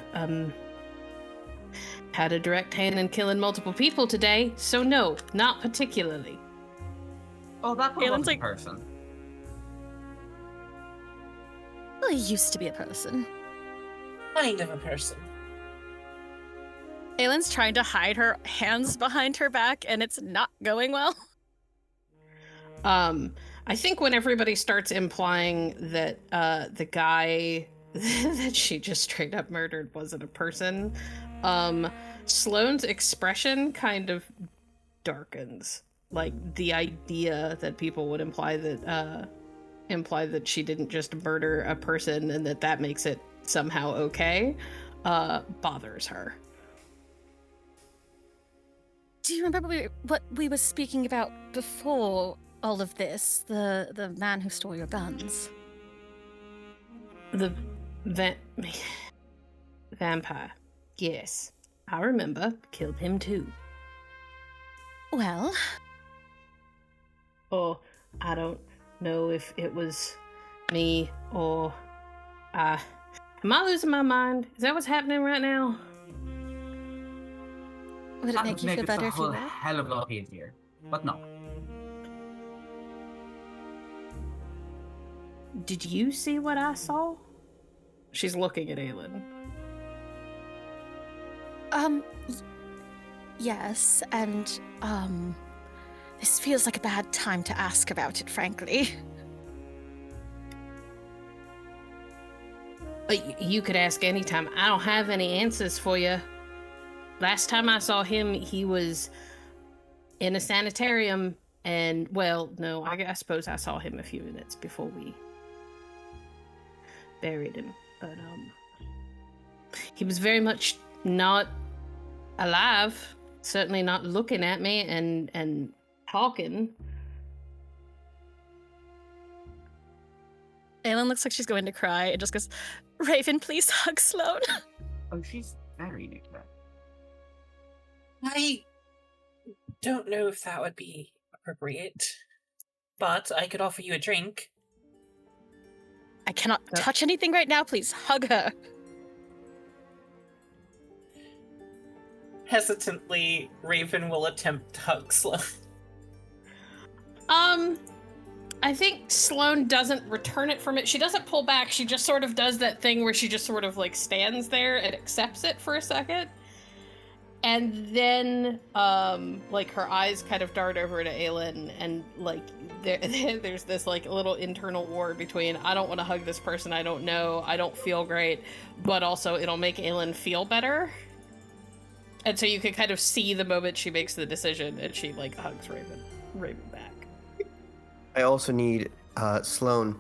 had a direct hand in killing multiple people today, so no, not particularly. Oh, that Aelin's was a like- person. Well, he used to be a person. Kind of a person. Aelin's trying to hide her hands behind her back, and it's not going well. I think when everybody starts implying that the guy that she just straight up murdered wasn't a person, Sloane's expression kind of darkens. Like the idea that people would imply that she didn't just murder a person and that makes it somehow okay, bothers her. Do you remember what we were speaking about before all of this? The man who stole your guns. The vampire. Yes, I remember. Killed him too. Well, Or I don't know if it was me or am I losing my mind? Is that what's happening right now? would it That make would you make feel it better a if you whole were? hell of a lot easier. But no. Did you see what I saw? She's looking at Aelin. Yes, and, this feels like a bad time to ask about it, frankly. You could ask anytime. I don't have any answers for you. Last time I saw him, he was in a sanitarium, and, well, no, I suppose I saw him a few minutes before we buried him. But, he was very much not alive. Certainly not looking at me and talking. Aelin looks like she's going to cry and just goes, Raven, please hug Sloane. Oh, she's very new to that. I don't know if that would be appropriate, but I could offer you a drink. I cannot touch anything right now. Please hug her. Hesitantly, Raven will attempt to hug Sloane. I think Sloane doesn't return it from it. She doesn't pull back. She just sort of does that thing where she just sort of like stands there and accepts it for a second. And then, like her eyes kind of dart over to Aelin, and like there's this like little internal war between I don't want to hug this person I don't know, I don't feel great, but also it'll make Aelin feel better. And so you can kind of see the moment she makes the decision, and she like hugs Raven back. I also need Sloane.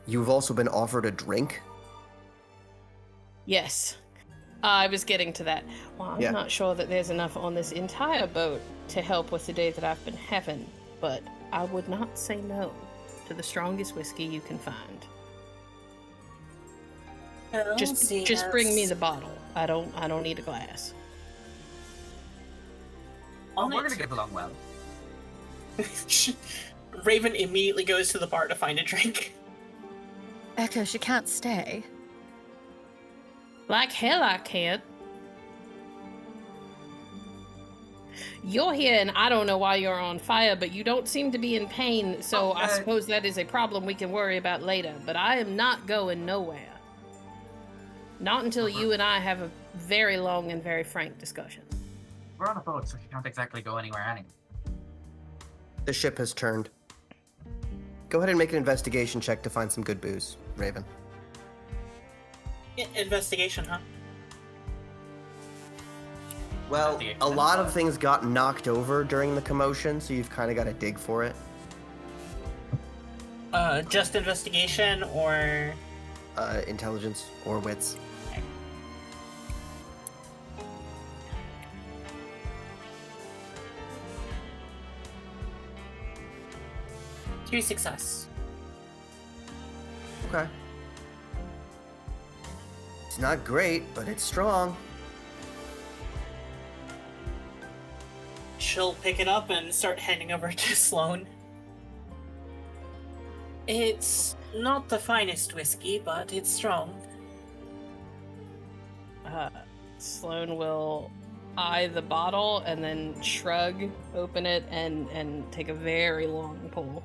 You've also been offered a drink. Yes. I was getting to that. Well, I'm Yeah. not sure that there's enough on this entire boat to help with the day that I've been having, but I would not say no to the strongest whiskey you can find. Just bring me the bottle. I don't need a glass. Oh, we're gonna get along well. Raven immediately goes to the bar to find a drink. Echo, she can't stay. Like hell I can't. You're here and I don't know why you're on fire, but you don't seem to be in pain, so I suppose that is a problem we can worry about later. But I am not going nowhere. Not until you and I have a very long and very frank discussion. We're on a boat, so she can't exactly go anywhere anyway. The ship has turned. Go ahead and make an investigation check to find some good booze, Raven. Investigation, huh? Well, a lot of things got knocked over during the commotion, so you've kind of got to dig for it. Just investigation or... Intelligence or wits. Okay. Two success. Okay. It's not great, but it's strong. She'll pick it up and start handing over to Sloane. It's not the finest whiskey, but it's strong. Sloane will eye the bottle and then shrug, open it, and take a very long pull.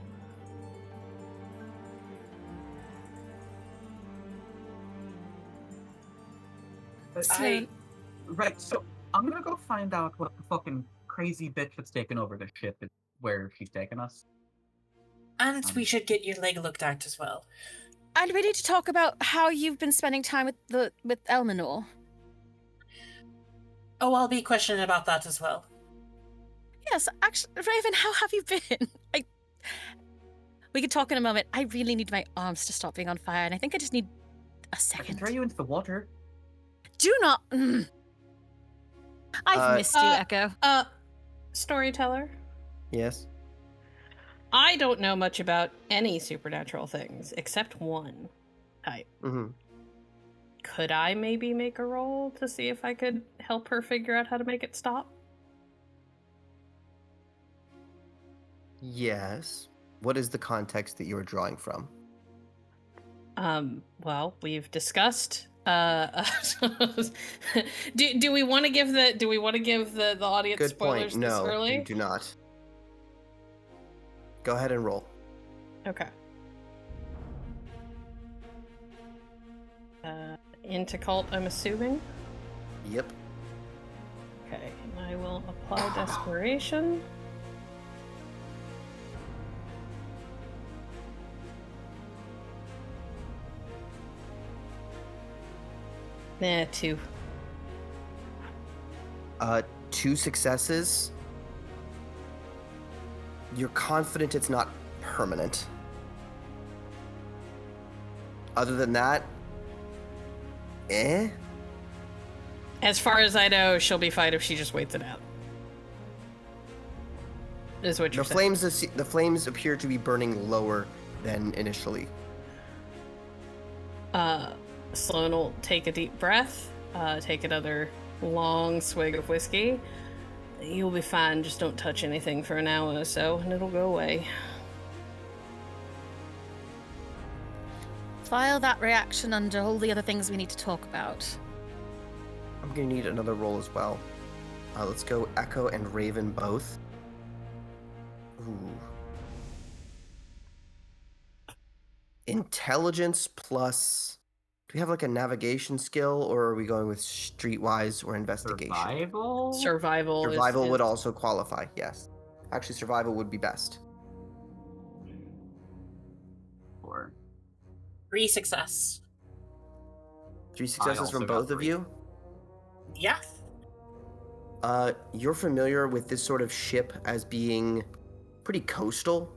Right, so I'm gonna go find out what the fucking crazy bitch that's taken over the ship is, where she's taken us. And we should get your leg looked at as well. And we need to talk about how you've been spending time with Elminor. Oh, I'll be questioned about that as well. Yes, actually, Raven, how have you been? We could talk in a moment. I really need my arms to stop being on fire, and I think I just need a I can second. throw you into the water. Do not. I've missed you, Echo. Storyteller, Yes. I don't know much about any supernatural things except one type. Mm-hmm. Could I maybe make a roll to see if I could help her figure out how to make it stop? Yes. What is the context that you are drawing from? Well, we've discussed do we want to give the audience Good spoilers point. No, this early? you do not. Go ahead and roll. Okay. Into cult, I'm assuming. Yep. Okay, and I will apply desperation. Nah, 2. 2 successes. You're confident it's not permanent. Other than that, As far as I know, she'll be fine if she just waits it out. Is what you're saying. The flames appear to be burning lower than initially. Sloane will take a deep breath, take another long swig of whiskey. You'll be fine, just don't touch anything for an hour or so, and it'll go away. File that reaction under all the other things we need to talk about. I'm gonna need another roll as well. Let's go Echo and Raven both. Ooh. Intelligence plus... Do we have like a navigation skill, or are we going with streetwise or investigation? Survival? Survival Would also qualify, yes. Actually, survival would be best. Or 3 success. 3 successes also from got both of 3. you? Yeah. You're familiar with this sort of ship as being pretty coastal.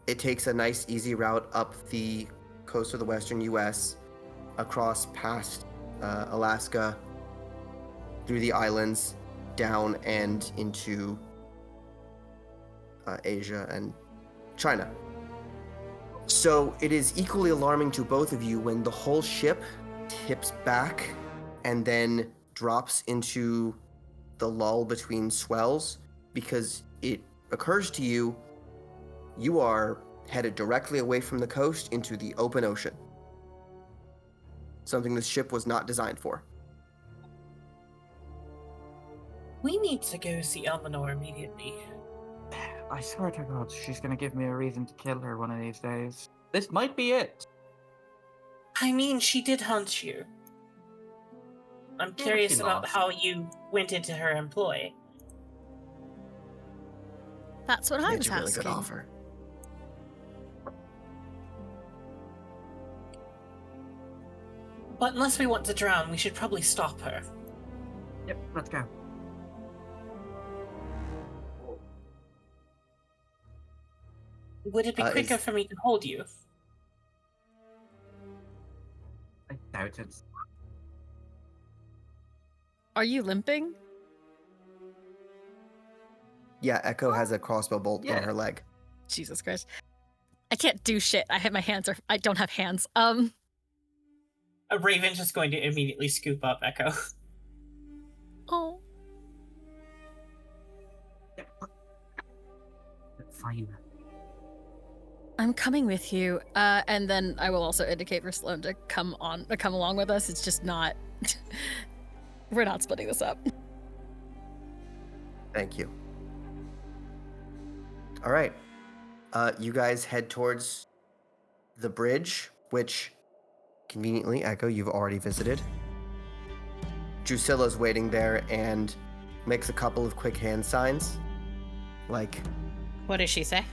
It takes a nice, easy route up the coast of the western U.S., across past Alaska, through the islands, down and into Asia and China. So it is equally alarming to both of you when the whole ship tips back and then drops into the lull between swells, because it occurs to you you are headed directly away from the coast into the open ocean. something the ship was not designed for. We need to go see Eleanor immediately. I swear to God, she's gonna give me a reason to kill her one of these days. This might be it. I mean, she did hunt you. I'm Yeah, curious she about lost. how you went into her employ. That's what I It's was a really good asking. offer. But unless we want to drown, we should probably stop her. Yep, let's go. Would it be Is- quicker for me to hold you? I doubt it. Are you limping? Yeah, Echo has a crossbow bolt Yeah. on her leg. Jesus Christ. I can't do shit. I don't have hands. A Raven's just going to immediately scoop up Echo. Oh. Yep. Fine. I'm coming with you. And then I will also indicate for Sloane to come along with us. It's just not we're not splitting this up. Thank you. All right. You guys head towards the bridge, which conveniently, Echo, you've already visited. Drusilla's waiting there and makes a couple of quick hand signs. Like, What does she say?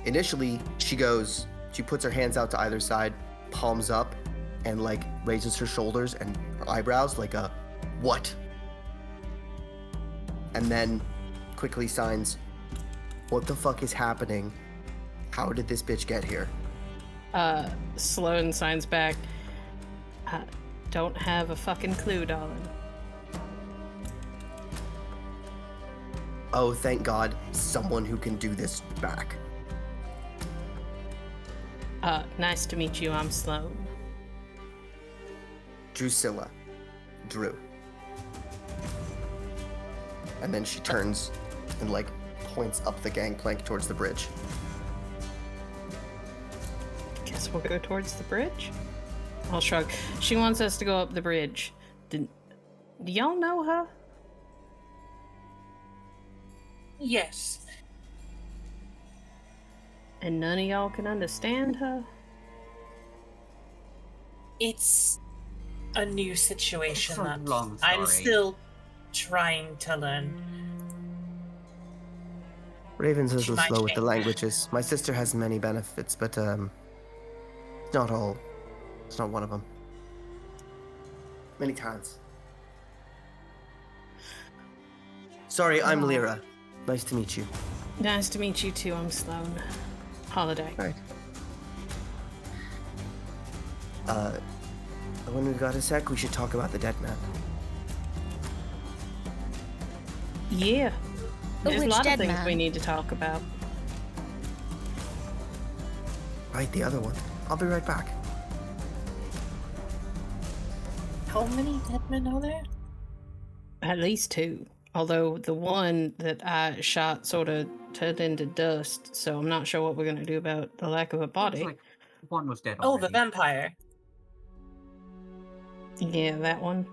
initially, she puts her hands out to either side, palms up, and like raises her shoulders and her eyebrows like a what? And then quickly signs, what the fuck is happening? How did this bitch get here? Sloane signs back. Don't have a fucking clue, darling. Oh, thank God, someone who can do this back. Nice to meet you. I'm Sloane. Drusilla. Drew. And then she turns and like points up the gangplank towards the bridge. Guess we'll go towards the bridge. I'll shrug. She wants us to go up the bridge. Do y'all know her? Yes. And none of y'all can understand her? It's a new situation It's a that long I'm story. still trying to learn. Raven's a She little might slow with the change. languages. My sister has many benefits, but it's not all. It's not one of them. Many talents. Sorry, I'm Lyra. Nice to meet you. Nice to meet you too. I'm Sloane. Holiday. Right. When we've got a sec, we should talk about the dead man. Yeah. There's a which lot of dead things man? we need to talk about. Right, the other one. I'll be right back. How many dead men are there? At least two. Although the one that I shot sort of turned into dust, so I'm not sure what we're going to do about the lack of a It's body. like one was dead Oh, already. the vampire. Yeah, that one.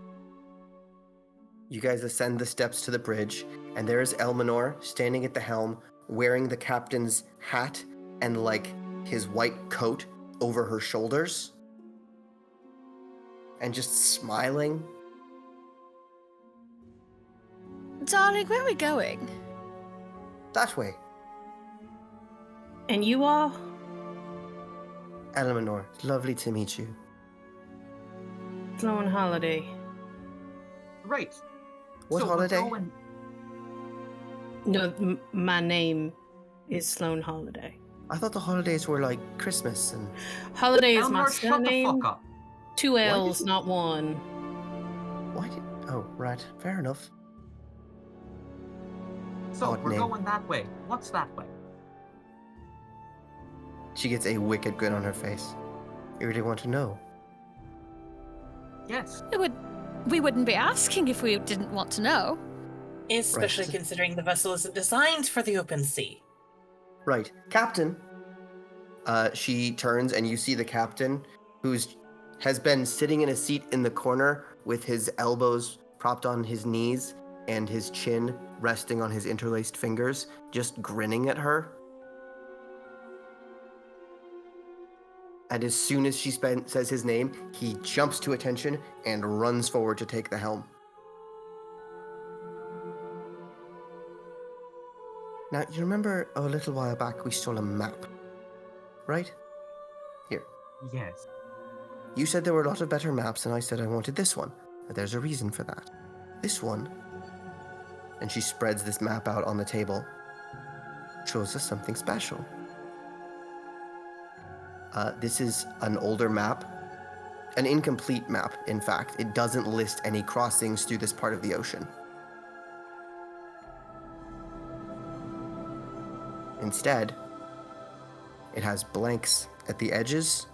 You guys ascend the steps to the bridge, and there is Elminor standing at the helm, wearing the captain's hat and like his white coat over her shoulders, and just smiling. Darling, where are we going? That way, And you are? Elminor. Lovely to meet you. Sloane Holiday. Right. What So we're holiday? going- No, my name is Sloane Holiday. I thought the holidays were like Christmas and. Holiday is my Elmer, shut the surname. fuck up. Two did L's, you- not one. Why did? Oh, right. Fair enough. So Odd we're name. going that way. What's that way? She gets a wicked grin on her face. You really want to know? Yes. We wouldn't be asking if we didn't want to know. Especially Right. considering the vessel isn't designed for the open sea. Right, Captain. She turns and you see the captain, has been sitting in a seat in the corner with his elbows propped on his knees and his chin resting on his interlaced fingers, just grinning at her. And as soon as she says his name, he jumps to attention and runs forward to take the helm. Now, you remember a little while back we stole a map, right? Here. Yes. You said there were a lot of better maps, and I said I wanted this one. But there's a reason for that. This one, and she spreads this map out on the table, shows us something special. This is an older map, an incomplete map, in fact. It doesn't list any crossings through this part of the ocean. Instead, it has blanks at the edges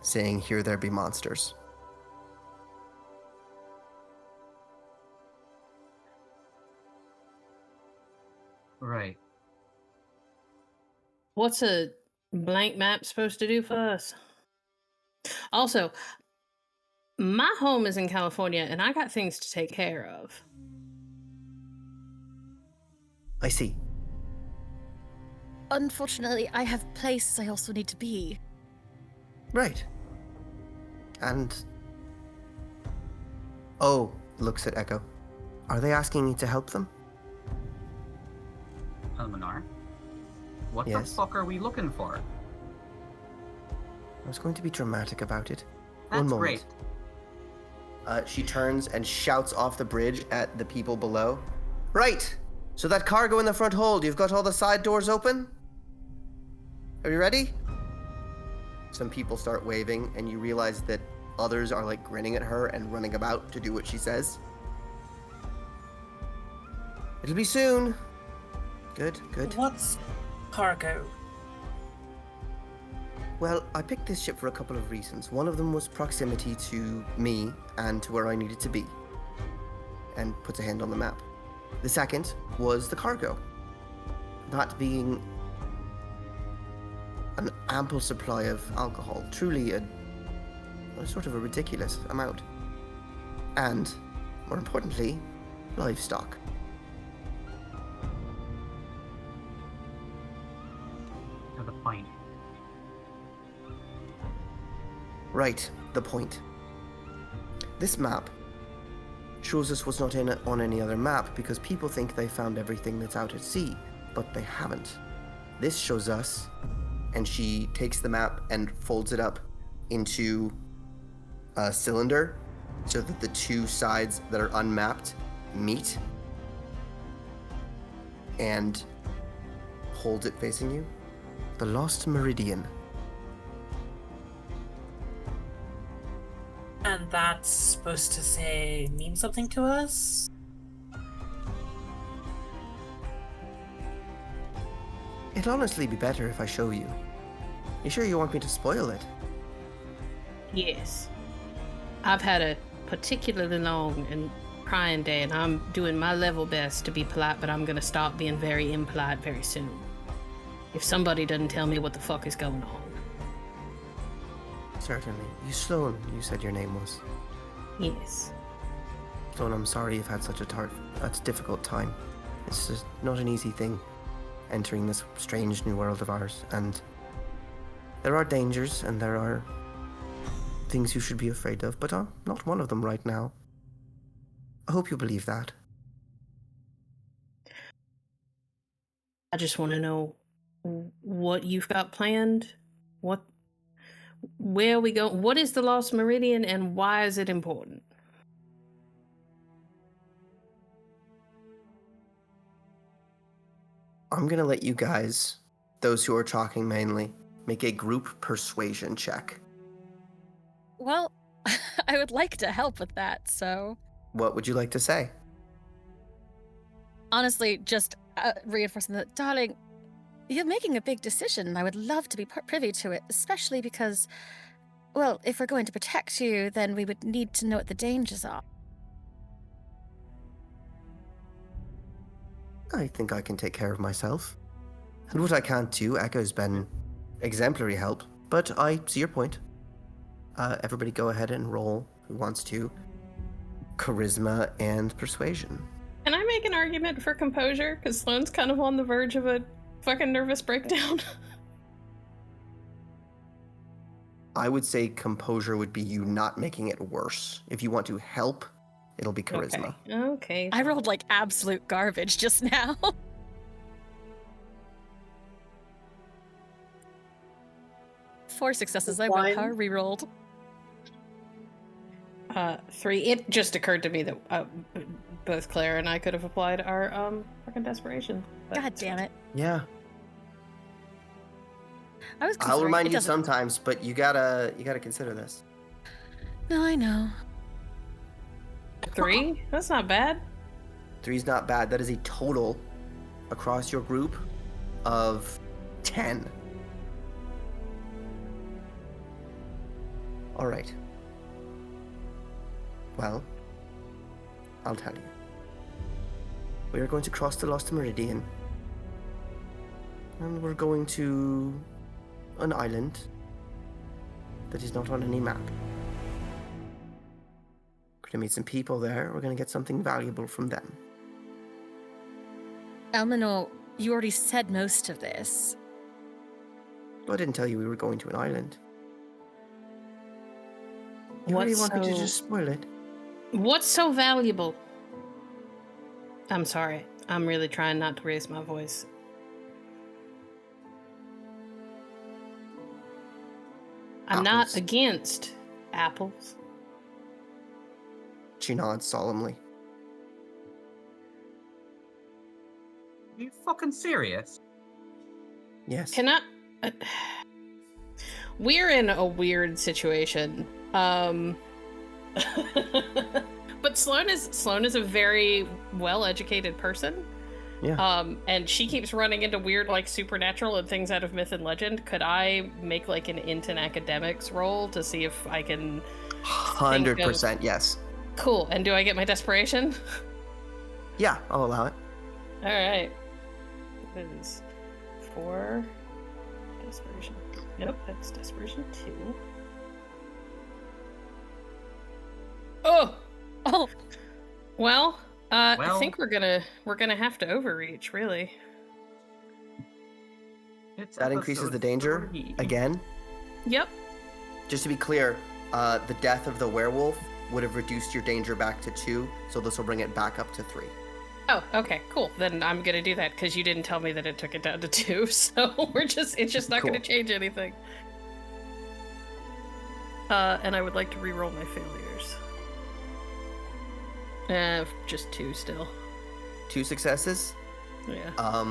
saying, "Here there be monsters." Right. What's a blank map supposed to do for us? Also, my home is in California and I got things to take care of. I see. Unfortunately, I have places I also need to be. Right. And... Oh, looks at Echo. Are they asking me to help them? Elminar? What Yes? the fuck are we looking for? I was going to be dramatic about it. That's One moment. great. She turns and shouts off the bridge at the people below. Right! So that cargo in the front hold, you've got all the side doors open? Are you ready? Some people start waving, and you realize that others are like grinning at her and running about to do what she says. It'll be soon. Good, good. What's cargo? Well, I picked this ship for a couple of reasons. One of them was proximity to me and to where I needed to be, and puts a hand on the map. The second was the cargo. That being an ample supply of alcohol, truly a sort of a ridiculous amount. And, more importantly, livestock. To the point. Right, the point. This map shows us what's not on any other map because people think they found everything that's out at sea, but they haven't. This shows us, and she takes the map and folds it up into a cylinder so that the two sides that are unmapped meet and holds it facing you. The Lost Meridian. And that's supposed to mean something to us? It'd honestly be better if I show you. You sure you want me to spoil it? Yes. I've had a particularly long and crying day, and I'm doing my level best to be polite, but I'm gonna stop being very impolite very soon. If somebody doesn't tell me what the fuck is going on. Certainly. Sloan, you said your name was. Yes. Sloan, I'm sorry you've had such a difficult time. It's just not an easy thing, entering this strange new world of ours, and there are dangers and there are things you should be afraid of, but I'm not one of them right now. I hope you believe that. I just want to know what you've got planned, where we go, what is the Lost Meridian, and why is it important? I'm gonna let you guys, those who are talking mainly, make a group persuasion check. Well, I would like to help with that, so... What would you like to say? Honestly, just reinforcing that, darling, you're making a big decision, and I would love to be privy to it, especially because, well, if we're going to protect you, then we would need to know what the dangers are. I think I can take care of myself. And what I can't do, Echo's been exemplary help, but I see your point. Everybody go ahead and roll who wants to. Charisma and persuasion. Can I make an argument for composure? Because Sloane's kind of on the verge of a fucking nervous breakdown. I would say composure would be you not making it worse. If you want to help, it'll be charisma. Okay. I rolled like absolute garbage just now. 4 successes. I One. re-rolled. 3. It just occurred to me that both Claire and I could have applied our fucking desperation. but- God damn it. Yeah. I was I'll considering- remind it you doesn't- sometimes, but you gotta consider this. No, I know. 3? That's not bad. 3's not bad. That is a total across your group of 10. All right. Well, I'll tell you. We are going to cross the Lost Meridian. And we're going to an island that is not on any map. We're gonna meet some people there. We're gonna get something valuable from them. Elminor, you already said most of this. But I didn't tell you we were going to an island. You really want me to just spoil it? What's so valuable? I'm sorry. I'm really trying not to raise my voice. I'm not Apples. against apples. She nods solemnly. Are you fucking serious? Yes. Can I? We're in a weird situation. But Sloane is a very well-educated person. Yeah. And she keeps running into weird, like, supernatural and things out of myth and legend. Could I make, like, an int in academics roll to see if I can... 100% yes. Cool. And do I get my desperation? Yeah, I'll allow it. Alright. It is 4 desperation. Nope, that's desperation 2. Oh! Oh, Well, I Well- think we're gonna have to overreach, really. It's That increases episode the danger 3. again. Yep. Just to be clear, the death of the werewolf would have reduced your danger back to 2, so this will bring it back up to 3. Oh, okay, cool. Then I'm gonna do that because you didn't tell me that it took it down to 2, so it's just not gonna Cool. change anything. And I would like to re-roll my failures. Just 2 still. 2 successes? Yeah.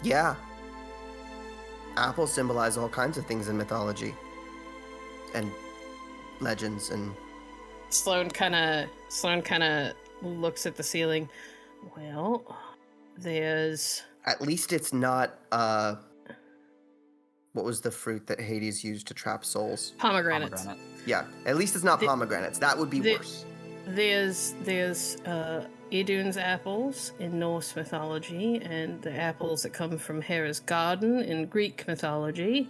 Yeah. Apples symbolize all kinds of things in mythology. And legends and... Sloane kind of looks at the ceiling. Well, there's At least it's not, what was the fruit that Hades used to trap souls? pomegranates. Pomegranate. Yeah, at least it's not The- pomegranates. That would be the- worse. There's Idun's apples in Norse mythology, and the apples that come from Hera's garden in Greek mythology.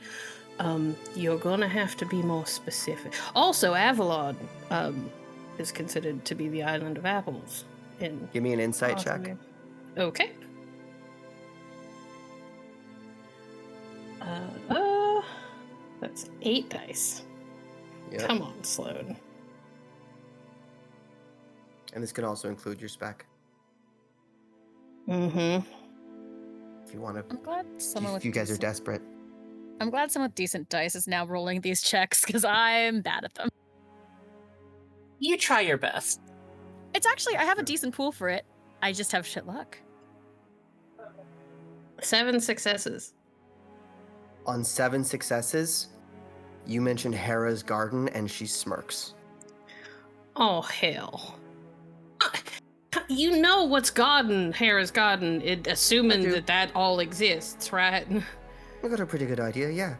You're gonna have to be more specific. Also, Avalon is considered to be the island of apples. In Give me an insight check. Okay. That's 8 dice. Yep. Come on, Sloane. And this can also include your spec. Mm-hmm. If you want to... I'm glad someone with If you guys are decent- desperate. I'm glad someone with decent dice is now rolling these checks because I'm bad at them. You try your best. It's actually I have a decent pool for it. I just have shit luck. 7 successes. On 7 successes, you mentioned Hera's garden and she smirks. Oh, hell. You know what's garden, Hera's garden, I assuming do. that all exists, right? I got a pretty good idea, yeah.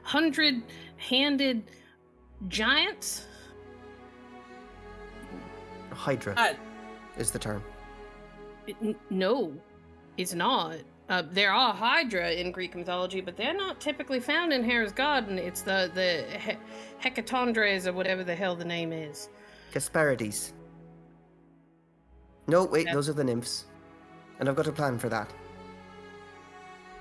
100-handed giants? Hydra Uh, is the term. No, it's not. There are Hydra in Greek mythology, but they're not typically found in Hera's Garden. It's the Hecatondres or whatever the hell the name is. Hesperides. No, wait, Yeah. those are the nymphs. And I've got a plan for that.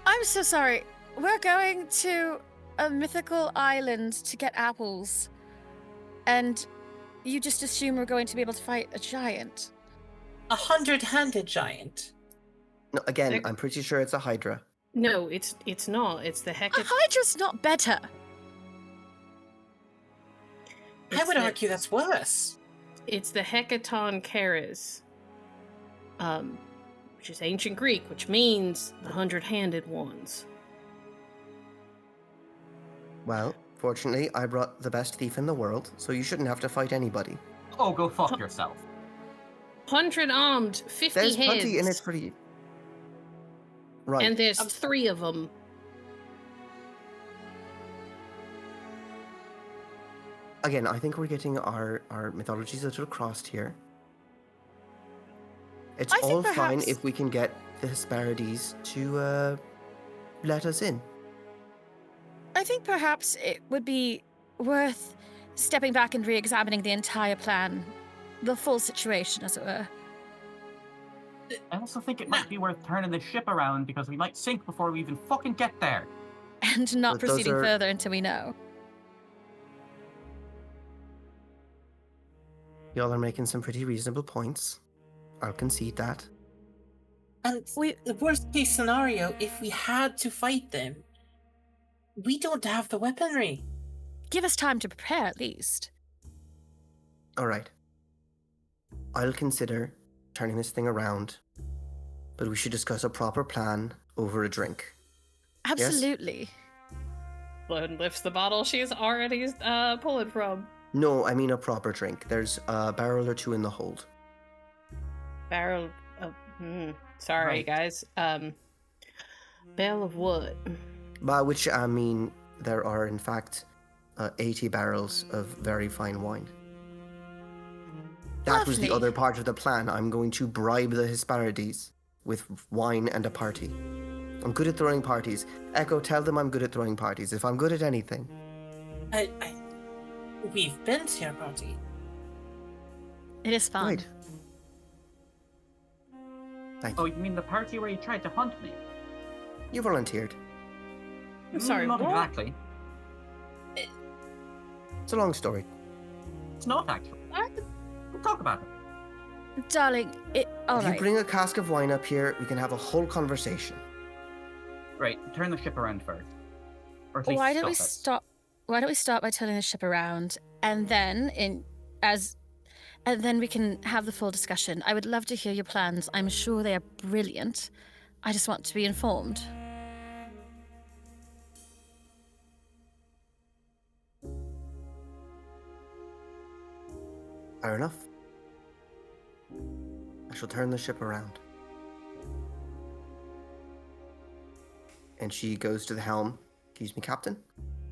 I'm so sorry. We're going to a mythical island to get apples. And you just assume we're going to be able to fight a giant. 100-handed giant. No, again, They're- I'm pretty sure it's a Hydra. No, it's not. It's the A Hecat. Hydra's not better. I would argue that's worse. It's the Hecaton Keres, which is ancient Greek, which means the 100-handed ones. Well, fortunately, I brought the best thief in the world, so you shouldn't have to fight anybody. Oh, go fuck yourself. 100 armed, 50 There's heads, plenty in it for you. Right. and there's 3 of them. Again, I think we're getting our mythologies a little crossed here. It's I think all fine perhaps- if we can get the Hesperides to let us in. I think perhaps it would be worth stepping back and re-examining the entire plan. The full situation, as it were. I also think it might be worth turning the ship around because we might sink before we even fucking get there. And not But those proceeding are- further until we know. Y'all are making some pretty reasonable points. I'll concede that. And the worst case scenario, if we had to fight them, we don't have the weaponry. Give us time to prepare, at least. Alright. I'll consider turning this thing around, but we should discuss a proper plan over a drink. Absolutely. Sloan lifts the bottle she's already pulling from. No, I mean a proper drink. There's a barrel or two in the hold. Barrel of... sorry, Right. guys. Barrel of what? By which I mean there are, in fact, 80 barrels of very fine wine. That was the Lovely. other part of the plan. I'm going to bribe the Hesperides with wine and a party. I'm good at throwing parties. Echo, tell them I'm good at throwing parties. If I'm good at anything. We've been to your party. It is fun. Right. Thank Oh, you. you mean the party where you tried to hunt me? You volunteered. I'm sorry, Not what? exactly. It's a long story. It's not actually. What? We'll talk about it. Darling, If alright. you bring a cask of wine up here, we can have a whole conversation. Right, turn the ship around first. Or at least Why don't we stop us. stop? Why don't we start by turning the ship around, and then and then we can have the full discussion. I would love to hear your plans. I'm sure they are brilliant. I just want to be informed. Fair enough. I shall turn the ship around. And she goes to the helm, excuse me, Captain,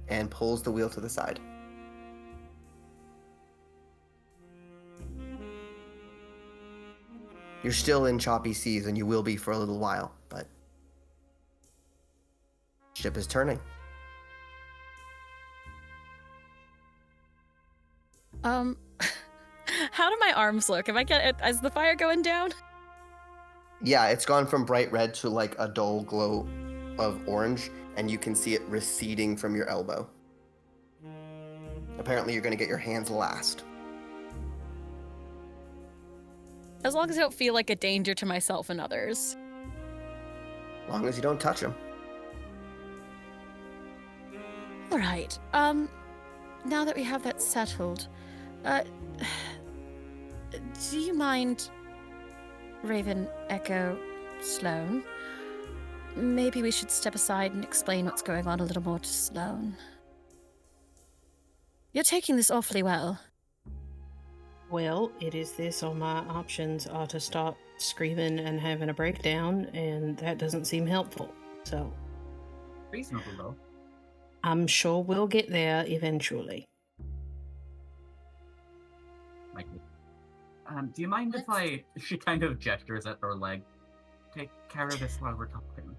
and pulls the wheel to the side. You're still in choppy seas, and you will be for a little while, but ship is turning. How do my arms look? Is the fire going down? Yeah, it's gone from bright red to like a dull glow of orange, and you can see it receding from your elbow. Apparently, you're gonna get your hands last. As long as I don't feel like a danger to myself and others. As long as you don't touch them. All right. Now that we have that settled, do you mind, Raven, Echo, Sloan? Maybe we should step aside and explain what's going on a little more to Sloan. You're taking this awfully well. Well, it is this or my options are to start screaming and having a breakdown, and that doesn't seem helpful. So, Reasonable though. I'm sure we'll get there eventually. Likely. Do you mind if she kind of gestures at her leg? Take care of this while we're talking.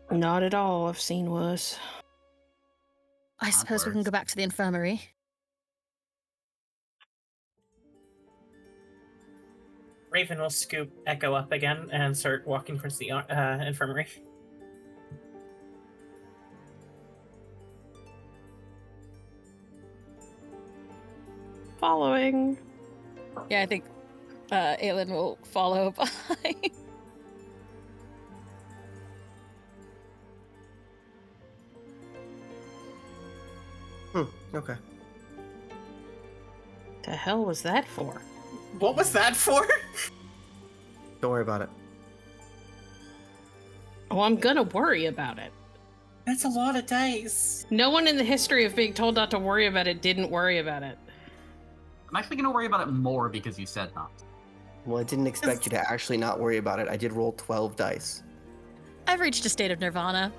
Not at all. I've seen worse. I suppose we can worse. go back to the infirmary. Raven will scoop Echo up again and start walking towards the infirmary. Following. Yeah, I think Aelin will follow behind. Okay. The hell was that for? What was that for? Don't worry about it. Oh, I'm gonna worry about it. That's a lot of dice. No one in the history of being told not to worry about it didn't worry about it. I'm actually gonna worry about it more because you said not. Well, I didn't expect you to actually not worry about it. I did roll 12 dice. I've reached a state of nirvana.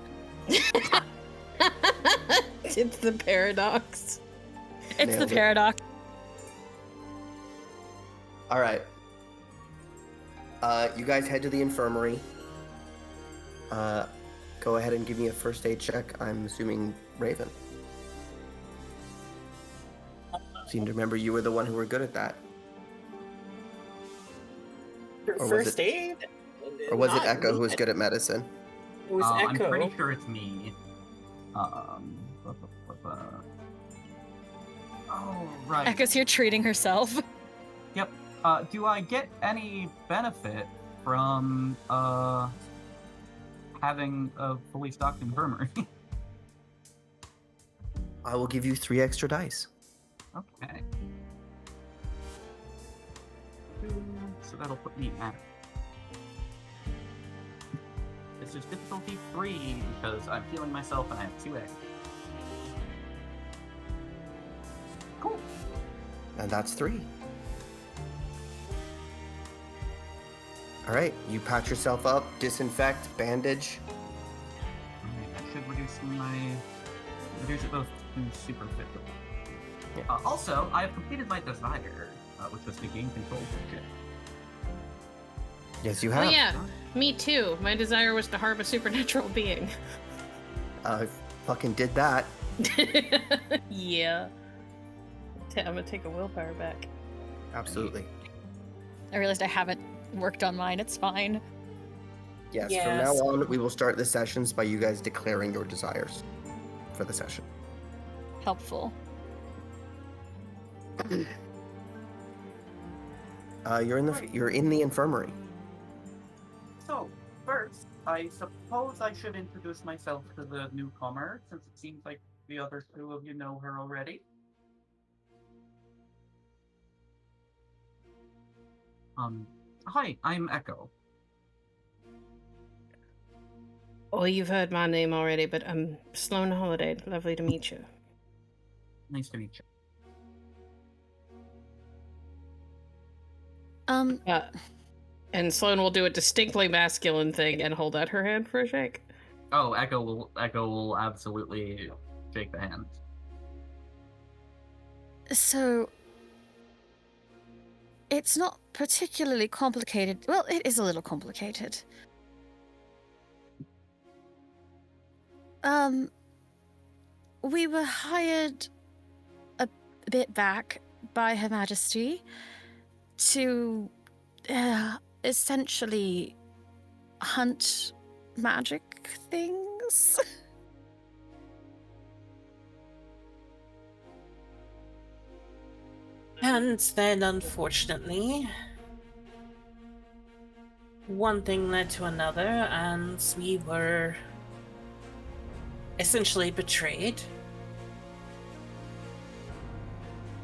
It's the paradox. It's the Nailed it. paradox. All right. You guys head to the infirmary. Go ahead and give me a first aid check. I'm assuming Raven. Seem to remember you were the one who were good at that. Or was First it- aid? Or was it Not Echo who was me. good at medicine? It was I'm Echo. pretty sure it's me. Oh, right. Echo's here treating herself. Yep. Do I get any benefit from having a fully stocked infirmary? I will give you 3 extra dice. Okay. So that'll put me at. This is difficulty 3 because I'm healing myself and I have 2 eggs. Cool. And that's 3. All right, you patch yourself up, disinfect, bandage. Alright, that should reduce it both to super fit. Yeah. Also, I have completed my desire, which was to gain control of shit. Yes, you Oh have. yeah, me too. My desire was to harm a supernatural being. Fucking did that. Yeah. I'm gonna take a willpower back. Absolutely. I realized I haven't worked on mine. It's fine. Yes, from Yes. now on, we will start the sessions by you guys declaring your desires for the session. Helpful. You're in the infirmary. So, first, I suppose I should introduce myself to the newcomer, since it seems like the other 2 of you know her already. Hi, I'm Echo. Oh, you've heard my name already, but I'm Sloan Holiday. Lovely to meet you. Nice to meet you. And Sloan will do a distinctly masculine thing and hold out her hand for a shake. Oh, Echo will absolutely shake the hand. So, it's not particularly complicated. Well, it is a little complicated. We were hired a bit back by Her Majesty to essentially hunt magic things. And then, unfortunately, one thing led to another, and we were essentially betrayed.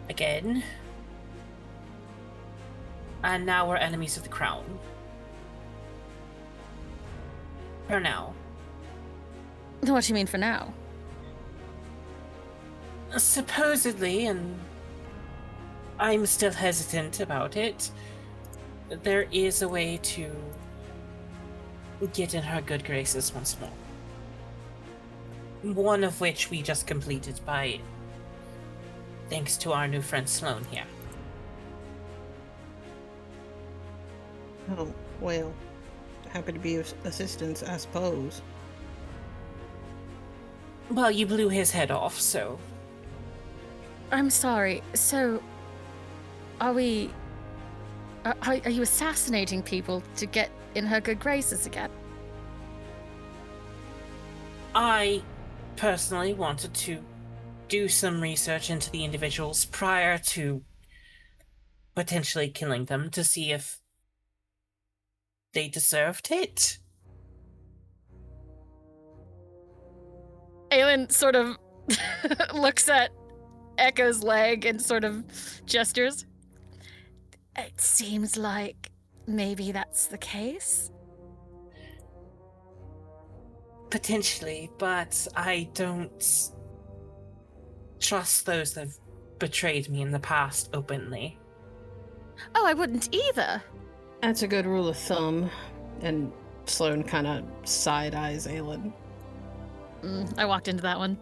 Again. And now we're enemies of the crown. For now. What do you mean for now? Supposedly, and I'm still hesitant about it, there is a way to get in her good graces once more. One of which we just completed by thanks to our new friend Sloan here. Oh, well, happy to be of assistance, I suppose. Well, you blew his head off, so... I'm sorry. So, are we... Are you assassinating people to get in her good graces again? I personally wanted to do some research into the individuals prior to potentially killing them to see if they deserved it. Aelin sort of looks at Echo's leg and sort of gestures. It seems like maybe that's the case. Potentially, but I don't trust those that have betrayed me in the past openly. Oh, I wouldn't either. That's a good rule of thumb. And Sloane kind of side-eyes Aelin. I walked into that one.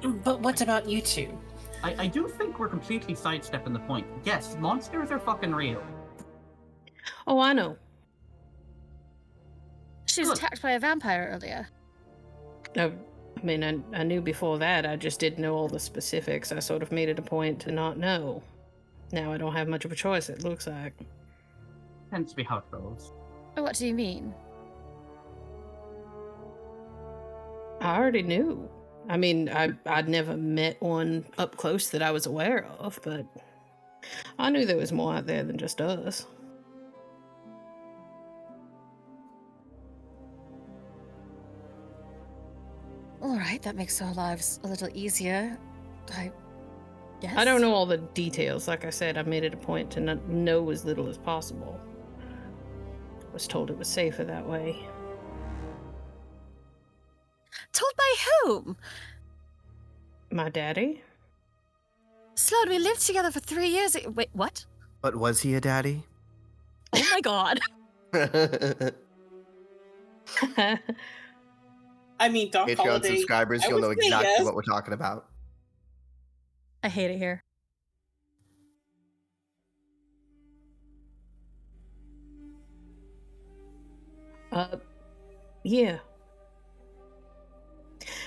But what about you two? I do think we're completely sidestepping the point. Yes, monsters are fucking real. Oh, I know. She was Look. attacked by a vampire earlier. I mean, I knew before that. I just didn't know all the specifics. I sort of made it a point to not know. Now I don't have much of a choice, it looks like. Tends to be how it goes. What do you mean? I already knew. I mean, I'd never met one up close that I was aware of, but I knew there was more out there than just us. All right, that makes our lives a little easier. I guess. I don't know all the details. Like I said, I made it a point to know as little as possible. I was told it was safer that way. Told by whom? My daddy? Sloan, we lived together for 3 years. Wait, what? But was he a daddy? Oh my god. I mean, Dark Patreon Holiday. subscribers, I you'll would know say exactly yes. what we're talking about. I hate it here. Yeah.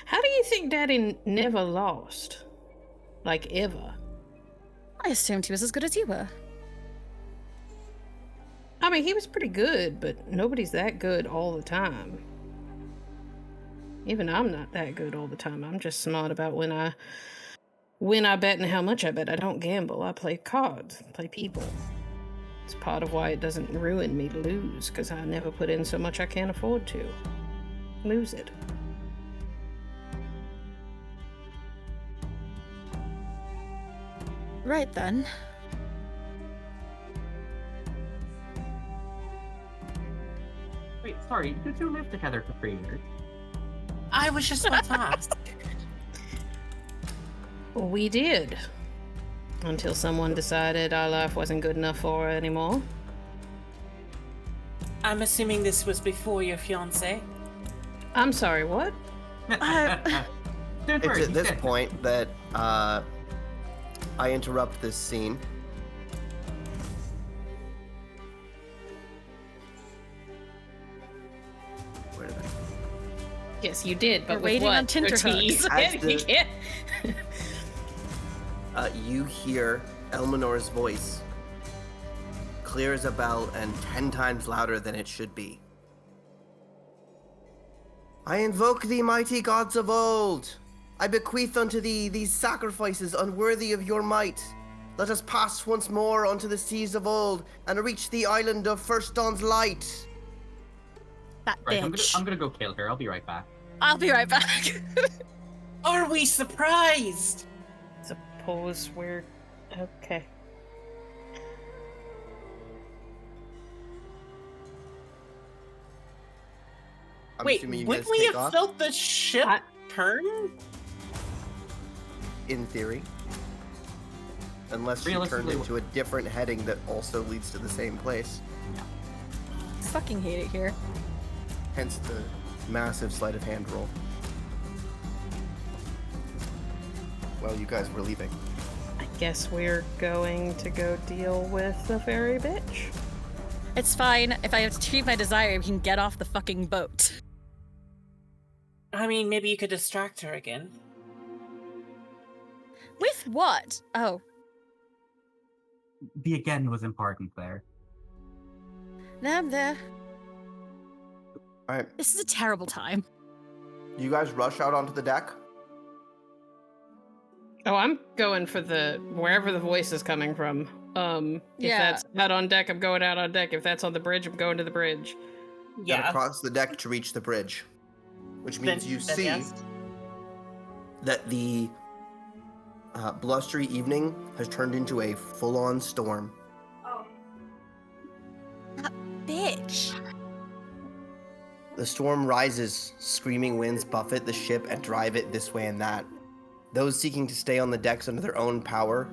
How do you think Daddy never lost? Like, ever? I assumed he was as good as you were. I mean, he was pretty good, but nobody's that good all the time. Even I'm not that good all the time. I'm just smart about when I bet and how much I bet. I don't gamble. I play cards, play people. It's part of why it doesn't ruin me to lose, because I never put in so much I can't afford to lose it. Right then. Wait, sorry, you two lived together for 3 years. I was just about to ask. We did. Until someone decided our life wasn't good enough for her anymore. I'm assuming this was before your fiancé. I'm sorry, what? Don't It's worry, at he this said- point that I interrupt this scene. Where did I? Yes, you did, but We're with waiting what? on tenterhooks. As the- You can't- You hear Elminor's voice, clear as a bell and 10 times louder than it should be. I invoke thee, mighty gods of old. I bequeath unto thee these sacrifices unworthy of your might. Let us pass once more unto the seas of old and reach the island of First Dawn's light. That Right, bitch. I'm gonna go kill her. I'll be right back. I'll be right back. Are we surprised? Suppose we're okay. I'm Wait, assuming you would guys we take have off, felt the ship I- turn? in theory. Unless she turned Realistically, into a different heading that also leads to the same place. Fucking hate it here. Hence the massive sleight of hand roll. Well, you guys were leaving. I guess we're going to go deal with the fairy bitch. It's fine. If I have to achieve my desire, we can get off the fucking boat. I mean, maybe you could distract her again. With what? Oh, The again was important there. I'm there. All right, This is a terrible time. you guys rush out onto the deck. Oh, I'm going for the wherever the voice is coming from. If Yeah. that's out on deck, I'm going out on deck. If that's on the bridge, I'm going to the bridge. Gotta Yeah. cross the deck to reach the bridge, which means you Then see yes. that the blustery evening has turned into a full-on storm. Bitch. The storm rises, screaming winds buffet the ship and drive it this way and that. Those seeking to stay on the decks under their own power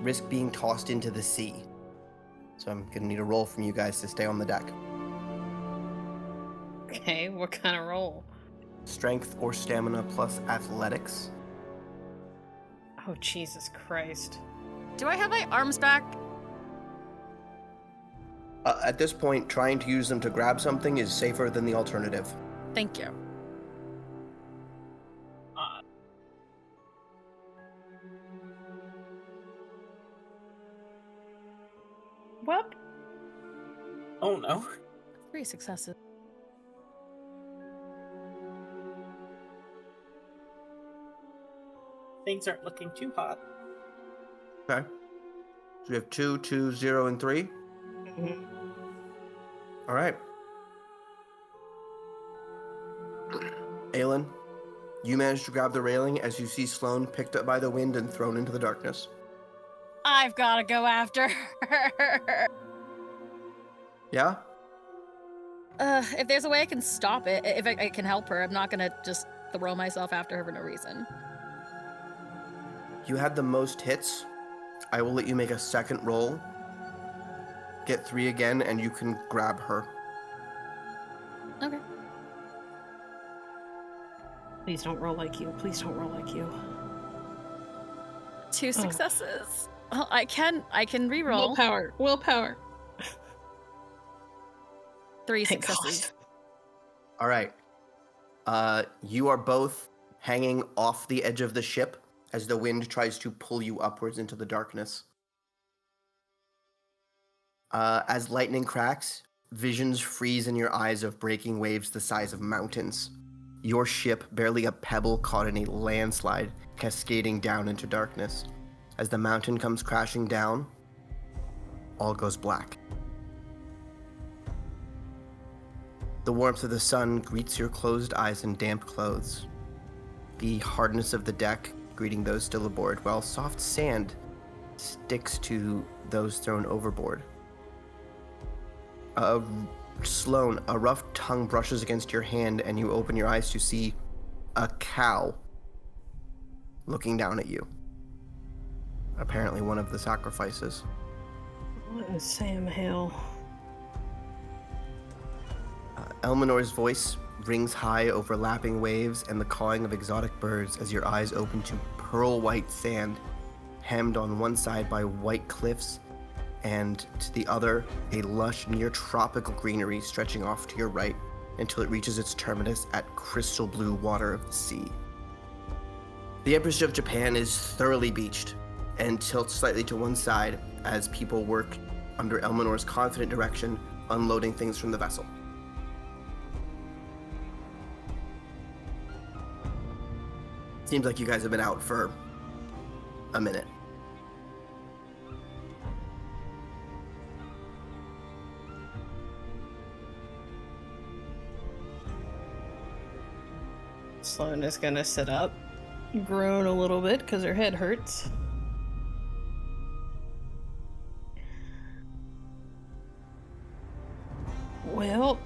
risk being tossed into the sea. So I'm gonna need a roll from you guys to stay on the deck. Okay, what kind of roll? Strength or stamina plus athletics. Oh, Jesus Christ. Do I have my arms back? At this point, trying to use them to grab something is safer than the alternative. Thank you. What? Oh no. 3 successes. Things aren't looking too hot. Okay. So we have 2, 2, 0, and 3. Mhm. All right. Aelin, you manage to grab the railing as you see Sloane picked up by the wind and thrown into the darkness. I've got to go after her. Yeah? If there's a way I can stop it, if I can help her, I'm not gonna just throw myself after her for no reason. You had the most hits. I will let you make a second roll. Get 3 again, and you can grab her. Okay. Please don't roll like you. Please don't roll like you. 2 successes. Well, I can re-roll. Willpower. Willpower. 3 Thank God. successes. All right. You are both hanging off the edge of the ship as the wind tries to pull you upwards into the darkness. As lightning cracks, visions freeze in your eyes of breaking waves the size of mountains. Your ship, barely a pebble caught in a landslide, cascading down into darkness. As the mountain comes crashing down, all goes black. The warmth of the sun greets your closed eyes and damp clothes. The hardness of the deck greeting those still aboard, while soft sand sticks to those thrown overboard. Sloane, a rough tongue brushes against your hand, and you open your eyes to see a cow looking down at you. Apparently one of the sacrifices. What in Sam Hill? Elminor's voice rings high over lapping waves and the cawing of exotic birds as your eyes open to pearl white sand, hemmed on one side by white cliffs, and to the other, a lush near tropical greenery stretching off to your right until it reaches its terminus at crystal blue water of the sea. The Empress of Japan is thoroughly beached and tilts slightly to one side as people work under Elminor's confident direction, unloading things from the vessel. Seems like you guys have been out for a minute. Sloane is gonna sit up, groan a little bit because her head hurts. Well,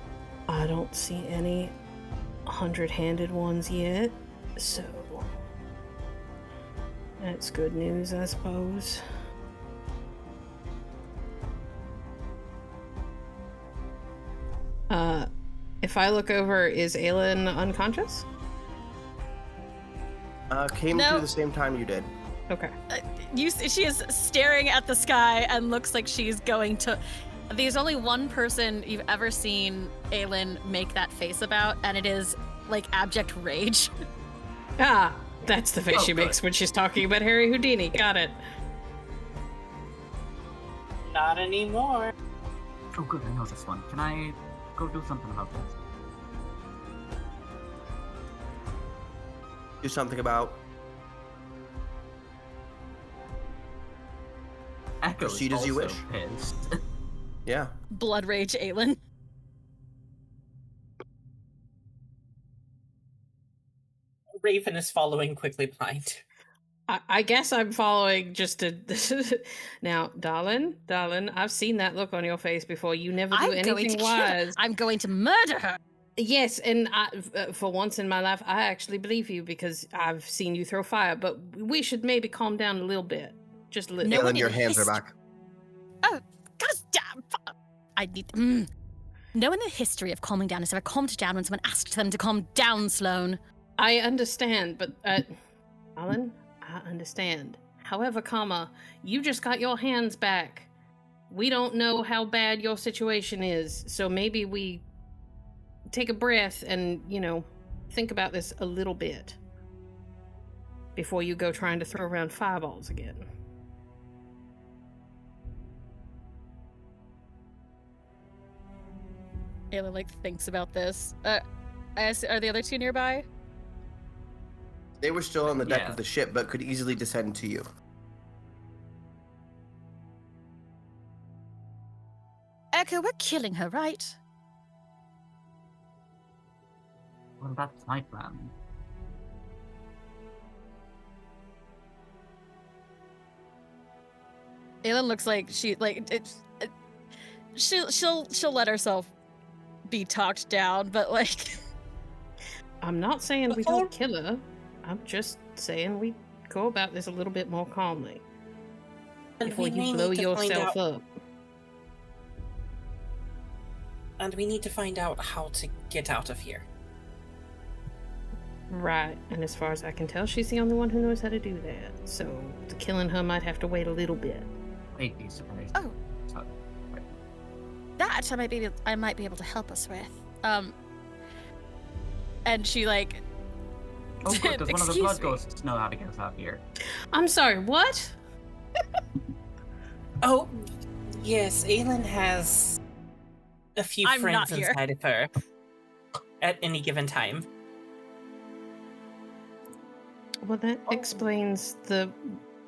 I don't see any 100-handed ones yet, so that's good news, I suppose. If I look over, is Aelin unconscious? Came No. through the same time you did. Okay. She is staring at the sky and looks like she's going to. There's only one person you've ever seen Aelin make that face about, and it is like abject rage. Ah, that's the face Oh, she good. makes when she's talking about Harry Houdini. Got it. Not anymore. Oh, good, I know this one. Can I go do something about this? Do something about. Echo is Proceed as you also wish. pissed. Yeah. Blood rage Aelin. Raven is following quickly behind. I guess I'm following just to. Now, darling, I've seen that look on your face before. You never do I'm going to anything kill her. wise. I'm going to murder her. Yes, and for once in my life, I actually believe you because I've seen you throw fire. But we should maybe calm down a little bit, just a little. No one Aelin, your in hands are history- back. Oh, goddamn! I need. No one in the history of calming down has ever calmed down when someone asked them to calm down, Sloane. I understand, but Alan, I understand. However, you just got your hands back. We don't know how bad your situation is, so maybe we take a breath and, think about this a little bit before you go trying to throw around fireballs again. Aelin thinks about this. Are the other two nearby? They were still on the deck Yeah. of the ship, but could easily descend to you. Echo, we're killing her, right? Well, that's my plan. Aelin looks like she'll let herself be talked down, but I'm not saying we don't kill her. I'm just saying we go about this a little bit more calmly before we may you blow need to find yourself out- up. And we need to find out how to get out of here. Right, and as far as I can tell, she's the only one who knows how to do that. So killing her might have to wait a little bit. I'd be surprised. Oh. So, that I might be able to help us with. And she oh, good, does one of the Excuse blood me. ghosts know how to get us out of here? I'm sorry, what? Oh, yes, Aelin has a few I'm friends not here. inside of her at any given time. Well, that Oh. explains the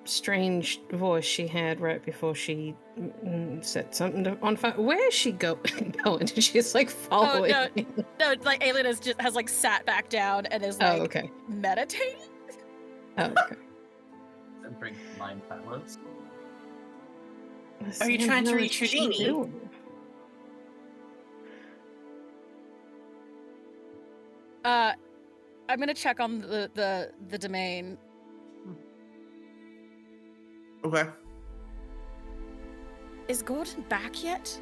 strange voice she had right before she set something on fire. Where is she going? She's following. no. me. No, Aelin has sat back down and is Oh, okay. meditating. Oh, okay. And drink mind palace. Are you Sam, trying to what is reach she Houdini? doing? I'm gonna check on the domain. Okay. Is Gordon back yet?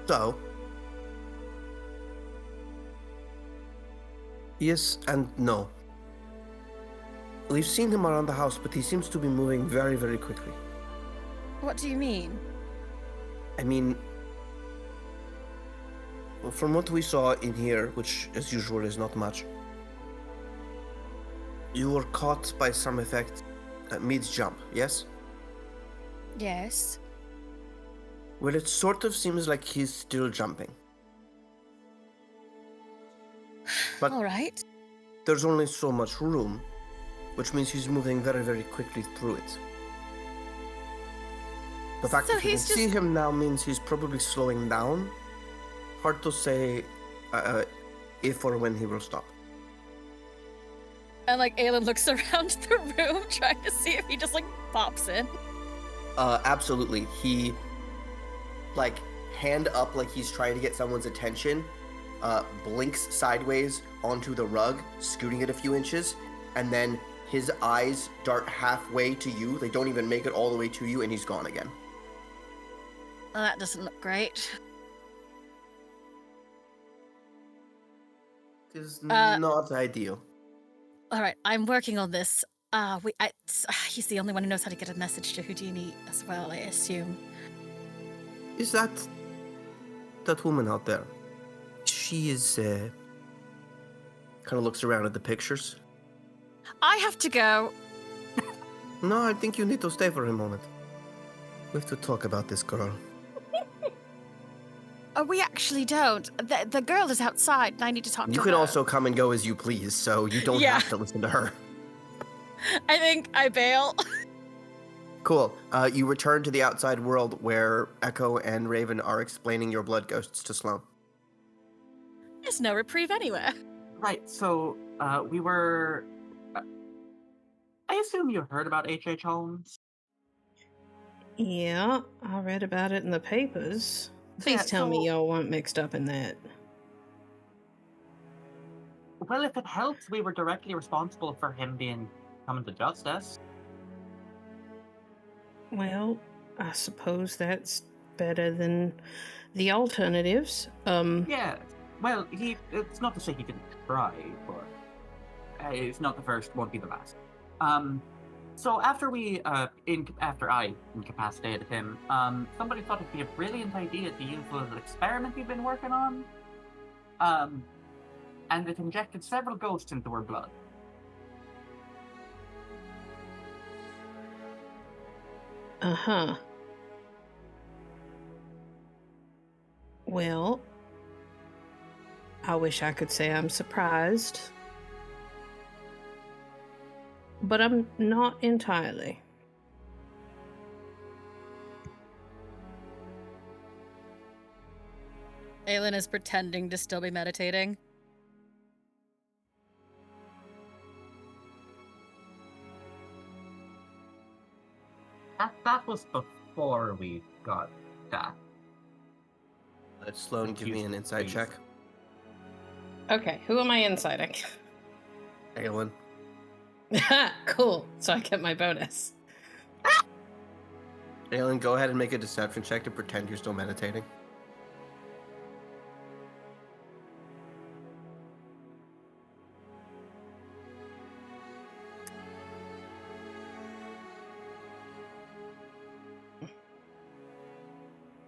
So. Yes and no. We've seen him around the house, but he seems to be moving very, very quickly. What do you mean? I mean, well, from what we saw in here, which as usual is not much, you were caught by some effect mid-jump, yes? Yes. Well, it sort of seems like he's still jumping. But All right. there's only so much room, which means he's moving very, very quickly through it. The fact So that you can he's see just- him now means he's probably slowing down. Hard to say if or when he will stop. And Aelin looks around the room trying to see if he just pops in. Absolutely. He, hand up like he's trying to get someone's attention, blinks sideways onto the rug, scooting it a few inches, and then his eyes dart halfway to you. They don't even make it all the way to you, and he's gone again. Well, that doesn't look great. It is not ideal. All right, I'm working on this. He's the only one who knows how to get a message to Houdini as well, I assume. Is that woman out there? She is kind of looks around at the pictures. I have to go. No, I think you need to stay for a moment. We have to talk about this girl. We actually don't. The girl is outside, and I need to talk to her. You can also come and go as you please, so you don't Yeah. have to listen to her. I think I bail. Cool. You return to the outside world where Echo and Raven are explaining your blood ghosts to Sloane. There's no reprieve anywhere. Right, so we were. I assume you heard about H.H. Holmes? Yeah, I read about it in the papers. Please Yeah, tell me so- y'all weren't mixed up in that. Well, if it helps, we were directly responsible for him being coming to justice. Well, I suppose that's better than the alternatives. Yeah. Well, it's not to say he didn't try, but it's not the first, won't be the last. So after after I incapacitated him, somebody thought it'd be a brilliant idea to use the experiment we've been working on. And it injected several ghosts into her blood. Uh-huh. Well, I wish I could say I'm surprised. But I'm not entirely. Aelin is pretending to still be meditating. That was before we got that. Let Sloane give me an insight Please. check. Okay, who am I inciting? Aelin. Cool. So I get my bonus. Aelin, go ahead and make a deception check to pretend you're still meditating.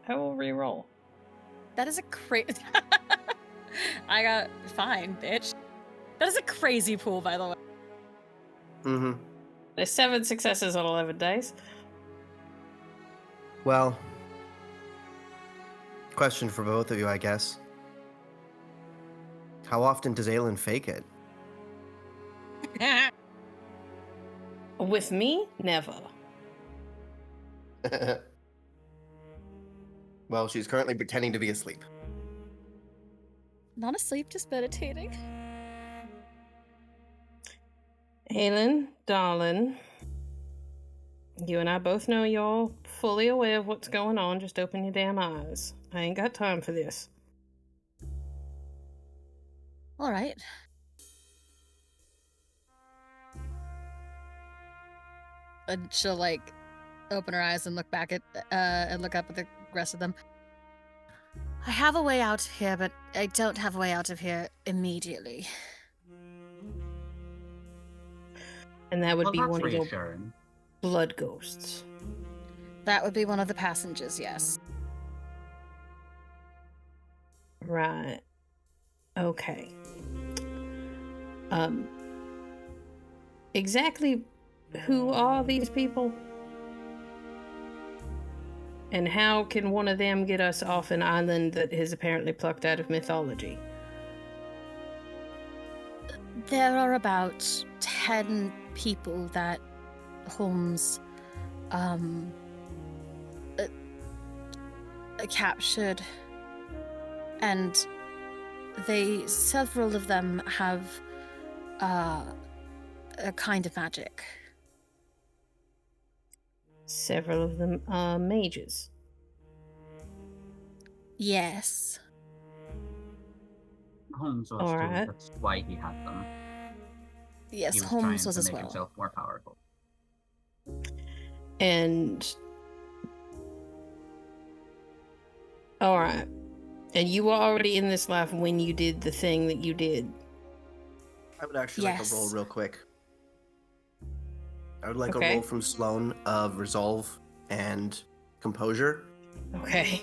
I will re-roll. That is a crazy. I got fine, bitch. That is a crazy pool, by the way. Mm-hmm. There's 7 successes on 11 days. Well, question for both of you, I guess. How often does Aelin fake it? With me, never. Well, she's currently pretending to be asleep. Not asleep, just meditating. Aelin, darling, you and I both know you're fully aware of what's going on. Just open your damn eyes. I ain't got time for this. All right. And she'll like open her eyes and look back at and look up at the rest of them. I have a way out of here, but I don't have a way out of here immediately. And that would Well, be that's one of your reassuring. blood ghosts. That would be one of the passengers, yes. Right. Okay. Exactly who are these people? And how can one of them get us off an island that is apparently plucked out of mythology? There are about 10 people that Holmes captured, and several of them have a kind of magic. Several of them are mages. Yes. Holmes was All too. right. That's why he had them. Yes, He was Holmes trying was to as make well. himself more powerful. And all right. And you were already in this life when you did the thing that you did. I would actually like to roll Yes. real quick. I would like a Okay. roll from Sloane of resolve and composure, Okay.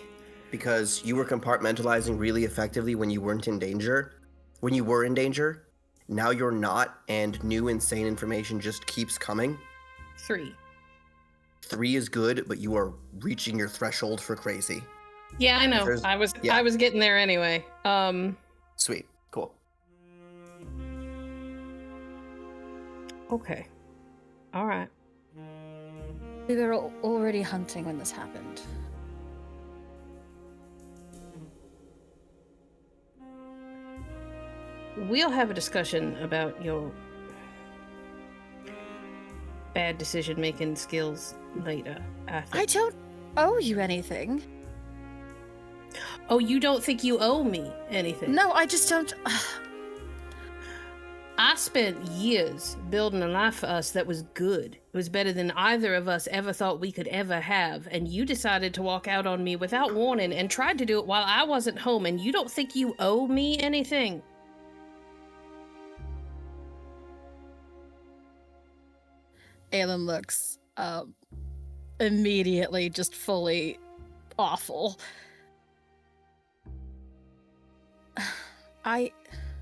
because you were compartmentalizing really effectively when you weren't in danger. When you were in danger, now you're not, and new insane information just keeps coming. 3. 3 is good, but you are reaching your threshold for crazy. Yeah, I know. There's- I was yeah. I was getting there anyway. Sweet. Cool. Okay. All right. We were already hunting when this happened. We'll have a discussion about your bad decision-making skills later, I think. I don't owe you anything. Oh, you don't think you owe me anything? No, I just don't. I spent years building a life for us that was good. It was better than either of us ever thought we could ever have, and you decided to walk out on me without warning and tried to do it while I wasn't home, and you don't think you owe me anything? Aelin looks immediately just fully awful.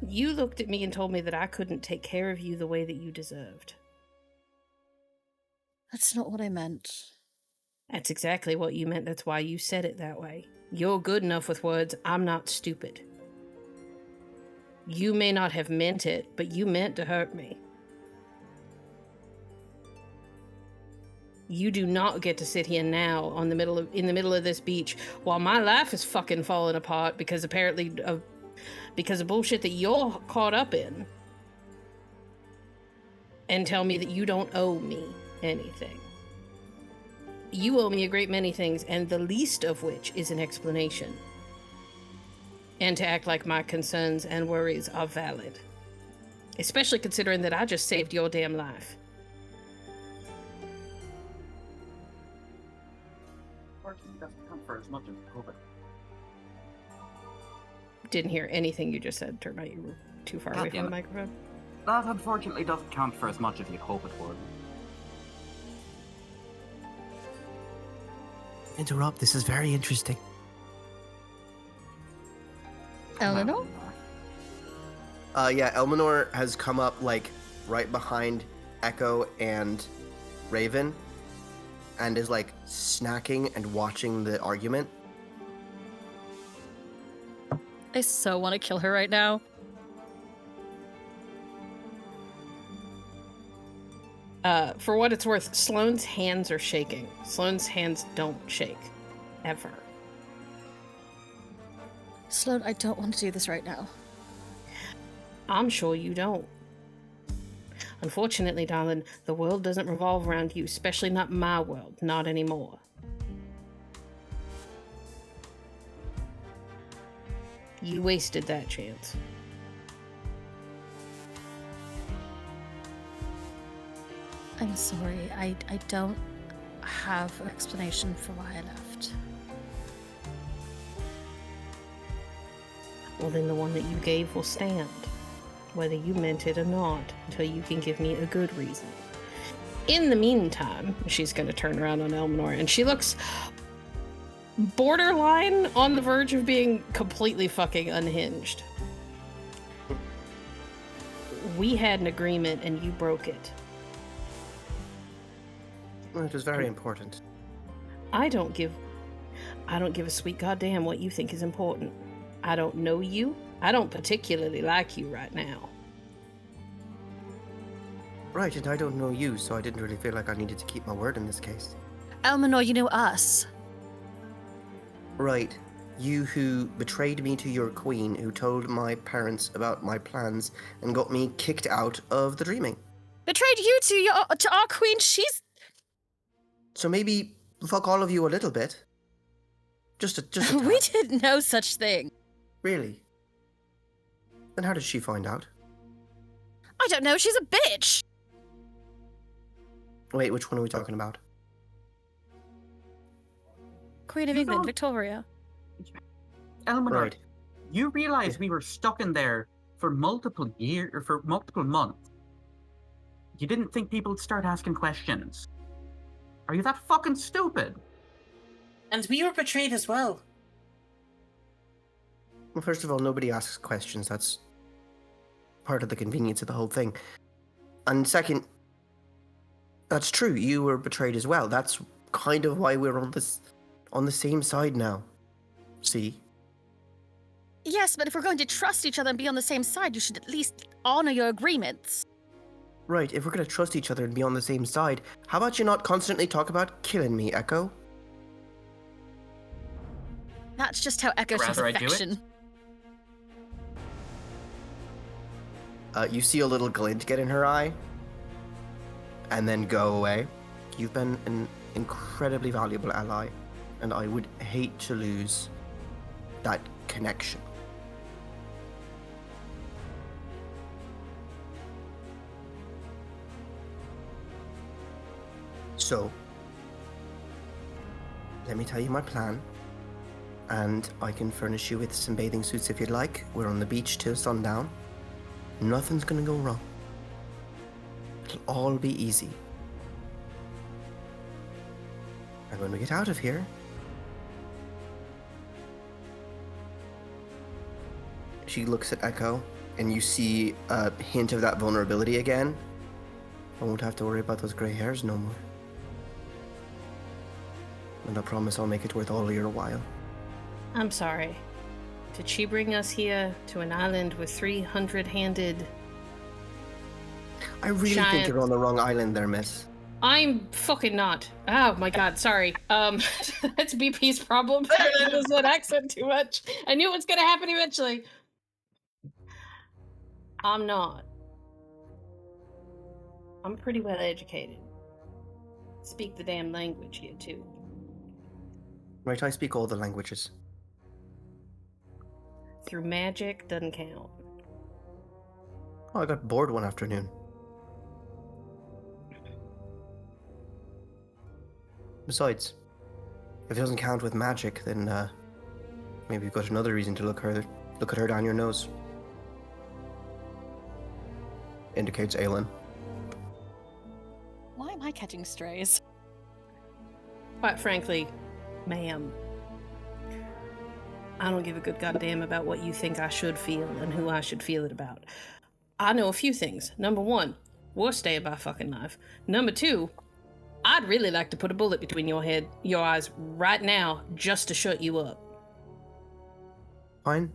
You looked at me and told me that I couldn't take care of you the way that you deserved. That's not what I meant. That's exactly what you meant. That's why you said it that way. You're good enough with words. I'm not stupid. You may not have meant it, but you meant to hurt me. You do not get to sit here now in the middle of this beach while my life is fucking falling apart because of bullshit that you're caught up in, and tell me that you don't owe me anything. You owe me a great many things, and the least of which is an explanation. And to act like my concerns and worries are valid. Especially considering that I just saved your damn life. Unfortunately, doesn't count for as much as COVID. Didn't hear anything you just said. Turned out you were too far away from Goddamn the it. microphone. That unfortunately doesn't count for as much as you'd hope it would. Interrupt. This is very interesting. Eleanor? Yeah, Elminor has come up, like, right behind Echo and Raven, and is, like, snacking and watching the argument. I so want to kill her right now. For what it's worth, Sloane's hands are shaking. Sloane's hands don't shake. Ever. Sloane, I don't want to do this right now. I'm sure you don't. Unfortunately, darling, the world doesn't revolve around you, especially not my world. Not anymore. You wasted that chance. I'm sorry. I don't have an explanation for why I left. Well, then the one that you gave will stand, whether you meant it or not, until you can give me a good reason. In the meantime, she's going to turn around on Elminor, and she looks borderline on the verge of being completely fucking unhinged. We had an agreement, and you broke it. Well, it was very important. I don't give a sweet goddamn what you think is important. I don't know you. I don't particularly like you right now. Right, and I don't know you, so I didn't really feel like I needed to keep my word in this case. Elminor, you know us. Right. You who betrayed me to your queen, who told my parents about my plans and got me kicked out of the dreaming. Betrayed you to our queen. She's... So maybe fuck all of you a little bit. Just a tad. We didn't know such thing. Really? Then how did she find out? I don't know. She's a bitch. Wait, which one are we talking about? Queen of You England, don't- Victoria. Elminor, Right. you realize Yeah. we were stuck in there for multiple years, or for multiple months. You didn't think people would start asking questions. Are you that fucking stupid? And we were betrayed as well. Well, first of all, nobody asks questions. That's part of the convenience of the whole thing. And second, that's true. You were betrayed as well. That's kind of why we're on the same side now. See? Yes, but if we're going to trust each other and be on the same side, you should at least honor your agreements. Right, if we're going to trust each other and be on the same side, how about you not constantly talk about killing me, Echo? That's just how Echo shows Rather I do it? affection. You see a little glint get in her eye, and then go away. You've been an incredibly valuable ally, and I would hate to lose that connection. So, let me tell you my plan, and I can furnish you with some bathing suits if you'd like. We're on the beach till sundown. Nothing's gonna go wrong. It'll all be easy. And when we get out of here, she looks at Echo, and you see a hint of that vulnerability again. I won't have to worry about those gray hairs no more. And I promise I'll make it worth all of your while. I'm sorry. Did she bring us here to an island with 300-handed... I really think you're on the wrong island there, miss. I'm fucking not. Oh my god, sorry. That's BP's problem. That was that accent too much. I knew it was gonna happen eventually. I'm not. I'm pretty well educated. Speak the damn language here too. Right, I speak all the languages. Through magic doesn't count. Oh, I got bored one afternoon. Besides, if it doesn't count with magic, then maybe you've got another reason to look at her down your nose. Indicates Aelin. Why am I catching strays? Quite frankly, ma'am, I don't give a good goddamn about what you think I should feel and who I should feel it about. I know a few things. Number one, we're staying by fucking life. Number two, I'd really like to put a bullet between your eyes right now just to shut you up. Fine.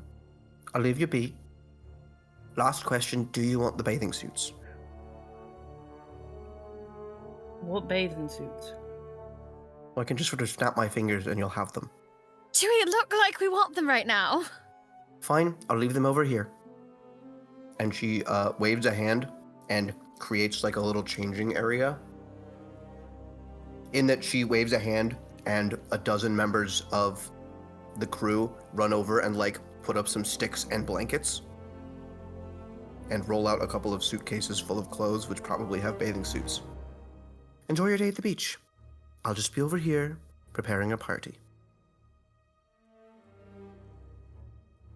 I'll leave you be. Last question, do you want the bathing suits? What bathing suits? Well, I can just sort of snap my fingers and you'll have them. Do we look like we want them right now? Fine, I'll leave them over here. And she waves a hand and creates like a little changing area. In that she waves a hand and a dozen members of the crew run over and like put up some sticks and blankets and roll out a couple of suitcases full of clothes which probably have bathing suits. Enjoy your day at the beach. I'll just be over here preparing a party.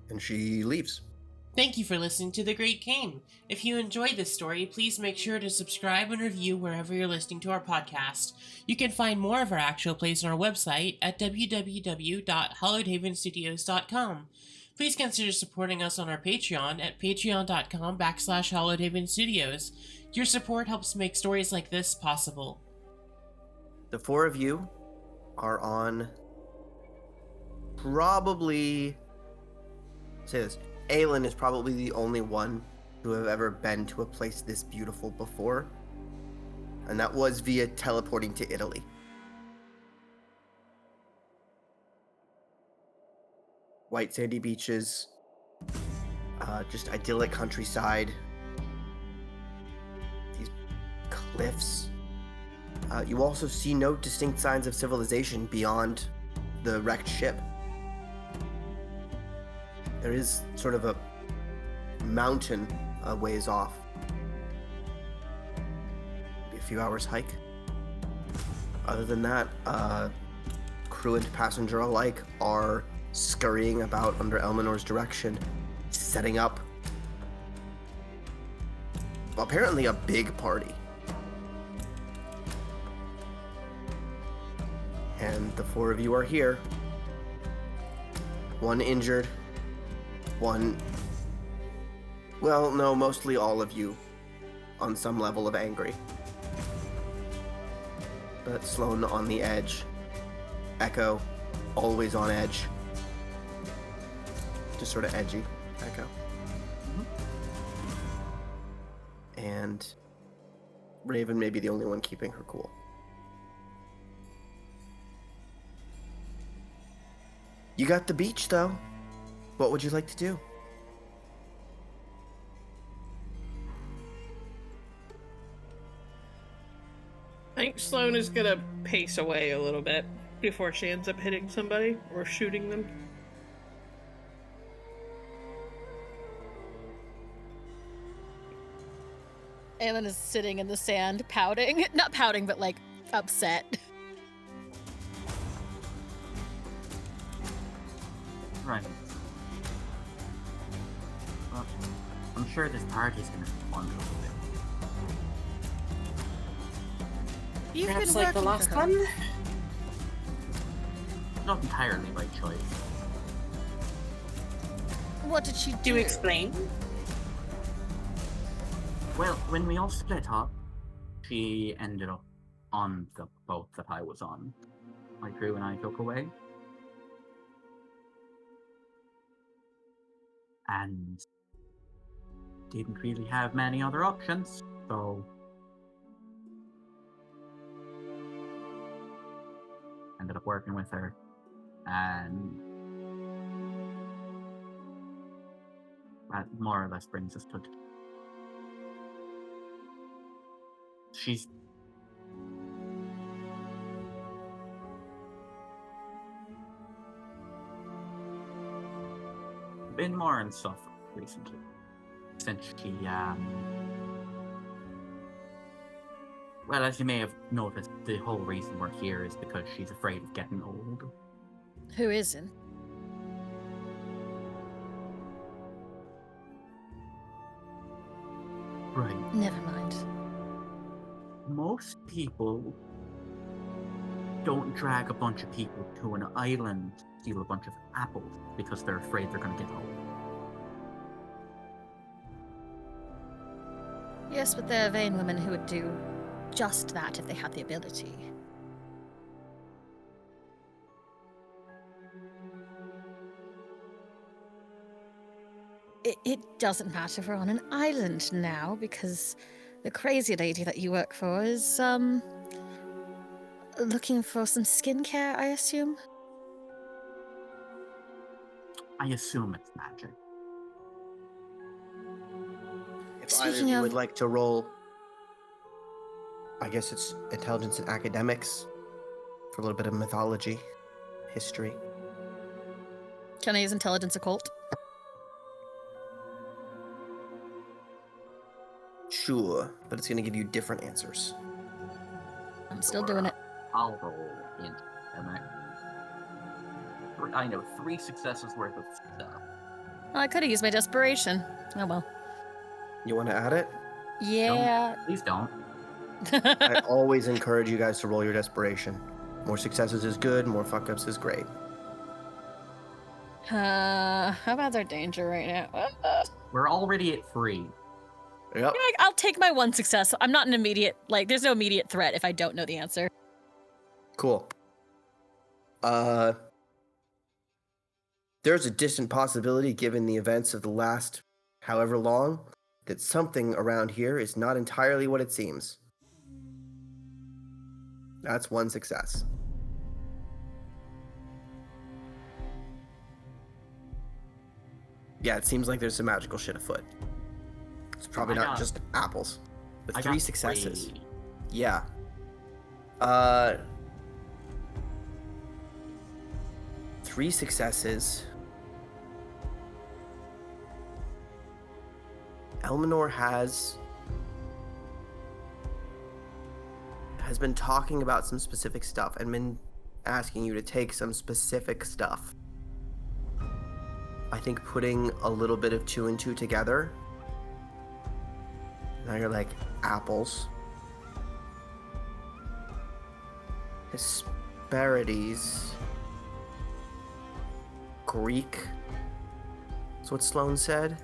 And she leaves. Thank you for listening to The Great Cane. If you enjoyed this story, please make sure to subscribe and review wherever you're listening to our podcast. You can find more of our actual plays on our website at www.hollowedhavenstudios.com. Please consider supporting us on our Patreon at patreon.com/hollowedhavenstudios. Your support helps make stories like this possible. The four of you are on probably... say this. Aelin is probably the only one who have ever been to a place this beautiful before. And that was via teleporting to Italy. White sandy beaches, just idyllic countryside, these cliffs. You also see no distinct signs of civilization beyond the wrecked ship. There is sort of a mountain a ways off. Maybe a few hours hike. Other than that, crew and passenger alike are scurrying about under Elminor's direction, setting up apparently a big party. And the 4 of you are here. 1 injured. 1... Well, no, mostly all of you on some level of angry. But Sloane on the edge. Echo, always on edge. Just sort of edgy, Echo. And Raven may be the only one keeping her cool. You got the beach, though. What would you like to do? I think Sloane is gonna pace away a little bit before she ends up hitting somebody or shooting them. Aelin is sitting in the sand, pouting. Not pouting, but like upset. Right. Well, I'm sure this party's gonna be fun a little bit. You've Perhaps been like the working last for her. one? Not entirely by choice. What did she Do do? explain. Well, when we all split up, she ended up on the boat that I was on. My crew and I took away. And didn't really have many other options, so ended up working with her, and that more or less brings us to she's been more in stuff recently since she well, as you may have noticed, the whole reason we're here is because she's afraid of getting old. Who isn't? Right. Never mind. Most people don't drag a bunch of people to an island to steal a bunch of apples because they're afraid they're going to get old. Yes, but there are vain women who would do just that if they had the ability. It doesn't matter. We're on an island now because the crazy lady that you work for is, looking for some skincare, I assume? I assume it's magic. If either of Speaking you of- would like to roll, I guess it's intelligence and academics for a little bit of mythology, history. Can I use intelligence occult? Sure, but it's going to give you different answers. I'm still doing it. I'll roll in. I know 3 successes worth of stuff. I could have used my desperation. Oh well. You want to add it? Yeah. Please don't. I always encourage you guys to roll your desperation. More successes is good, more fuck-ups is great. How bad's our danger right now? We're already at 3. Yep. I'll take my 1 success. I'm not an immediate, there's no immediate threat if I don't know the answer. Cool. There's a distant possibility, given the events of the last however long, that something around here is not entirely what it seems. That's 1 success. Yeah, it seems like there's some magical shit afoot. It's probably I not got- just apples. With I 3 got successes. 3. Yeah. 3 successes. Elminor has been talking about some specific stuff and been asking you to take some specific stuff. I think putting a little bit of 2 and 2 together. Now you're like apples. disparities. Greek. That's what Sloan said.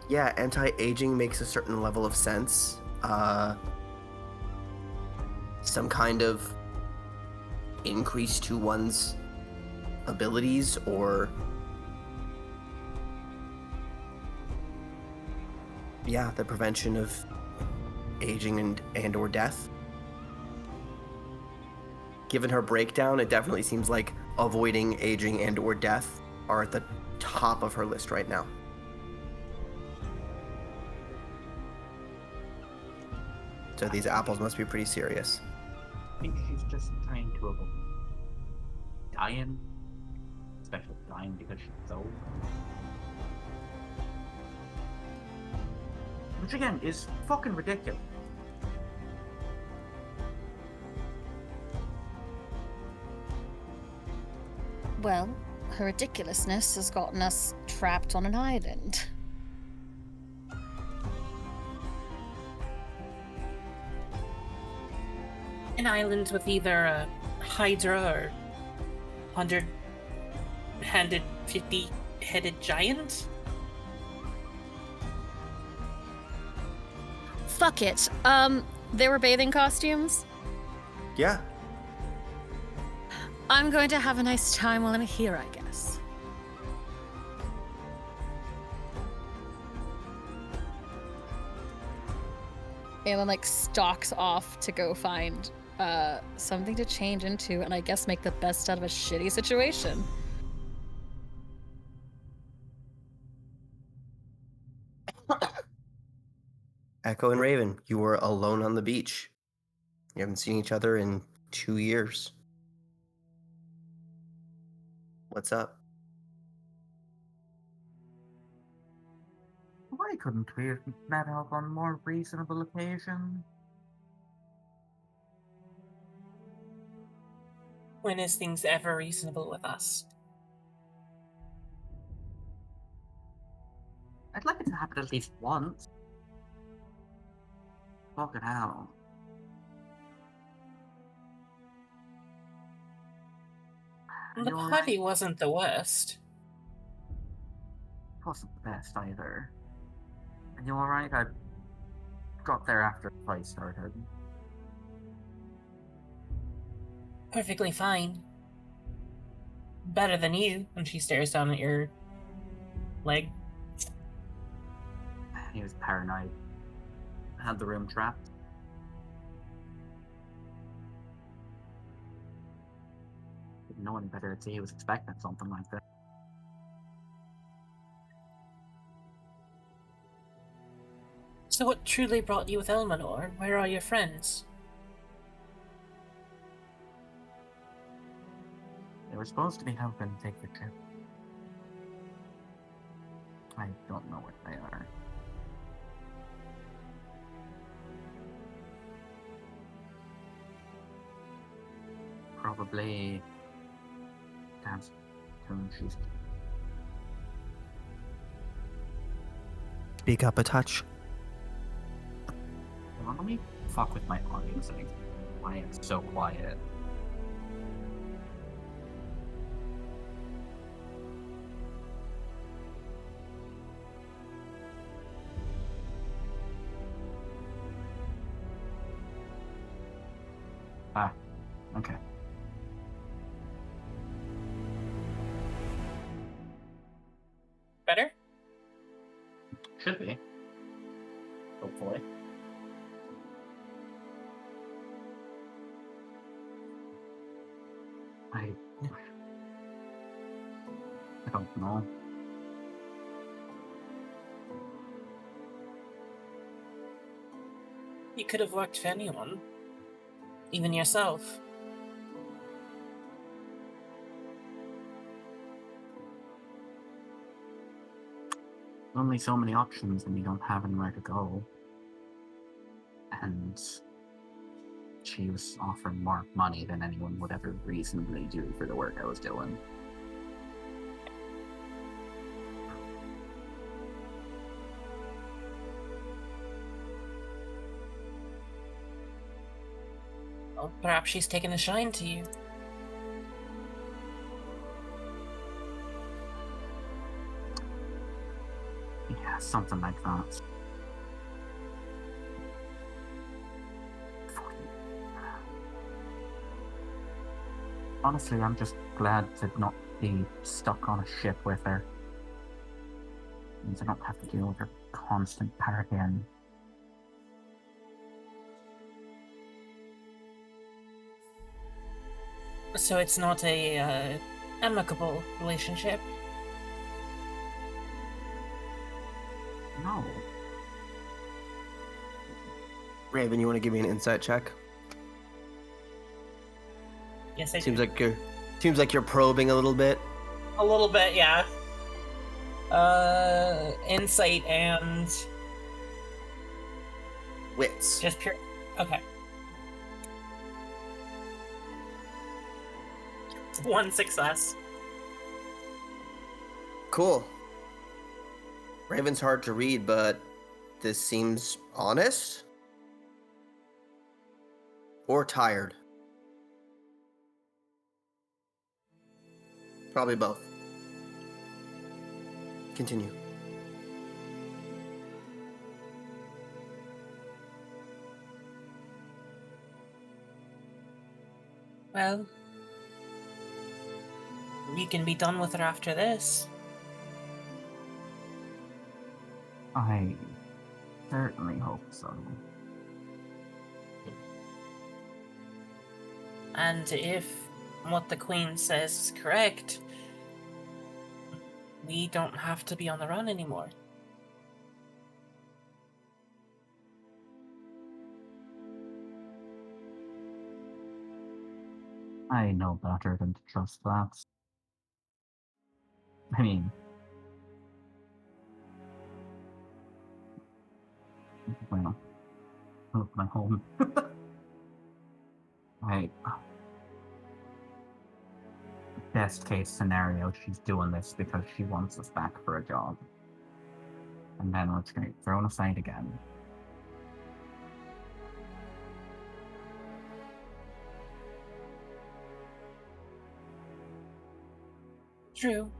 Yeah, anti-aging makes a certain level of sense. Some kind of increase to one's abilities, or yeah, the prevention of aging and or death. Given her breakdown, it definitely seems like avoiding aging and or death are at the top of her list right now. So these apples must be pretty serious. I think she's just trying to avoid dying. Especially dying because she's old. Which again is fucking ridiculous. Well, her ridiculousness has gotten us trapped on an island. An island with either a Hydra or 100-handed, 50-headed giant? Fuck it. There were bathing costumes. Yeah. I'm going to have a nice time while I'm here, I guess. Aelin, like, stalks off to go find something to change into, and I guess make the best out of a shitty situation. Echo and Raven, you were alone on the beach. You haven't seen each other in 2 years. What's up? Why couldn't we have met up on more reasonable occasion? When is things ever reasonable with us? I'd like it to happen at least once. Fucking hell. The You're party right. wasn't the worst. Wasn't the best either. And you alright? I got there after the fight started. Perfectly fine. Better than you. And she stares down at your leg. He was paranoid. Had the room trapped. Didn't know any better to say he was expecting something like that. So what truly brought you with Elmanor? Where are your friends? They were supposed to be helping take the trip. I don't know what they are. Probably dance tune she's Speak up a touch. let me fuck with my audio settings. Why it's so quiet. Ah, okay. Better? Should be. Hopefully. I don't know. You could have worked for anyone. Even yourself. Only so many options and you don't have anywhere to go. And she was offering more money than anyone would ever reasonably do for the work I was doing. Perhaps she's taken a shine to you. Yeah, something like that. Honestly, I'm just glad to not be stuck on a ship with her. Means I don't have to deal with her constant partying. So it's not a amicable relationship. No. Raven, you want to give me an insight check? Yes, I Seems do. like you're probing a little bit. A little bit, yeah. Insight and Wits. just pure. Okay. One success. Cool. Raven's hard to read, but this seems honest? Or tired? Probably both. Continue. Well, we can be done with her after this. I certainly hope so. And if what the Queen says is correct, we don't have to be on the run anymore. I know better than to trust that. I mean, well, look, my home. Best case scenario, she's doing this because she wants us back for a job. And then it's going to get thrown aside again. True.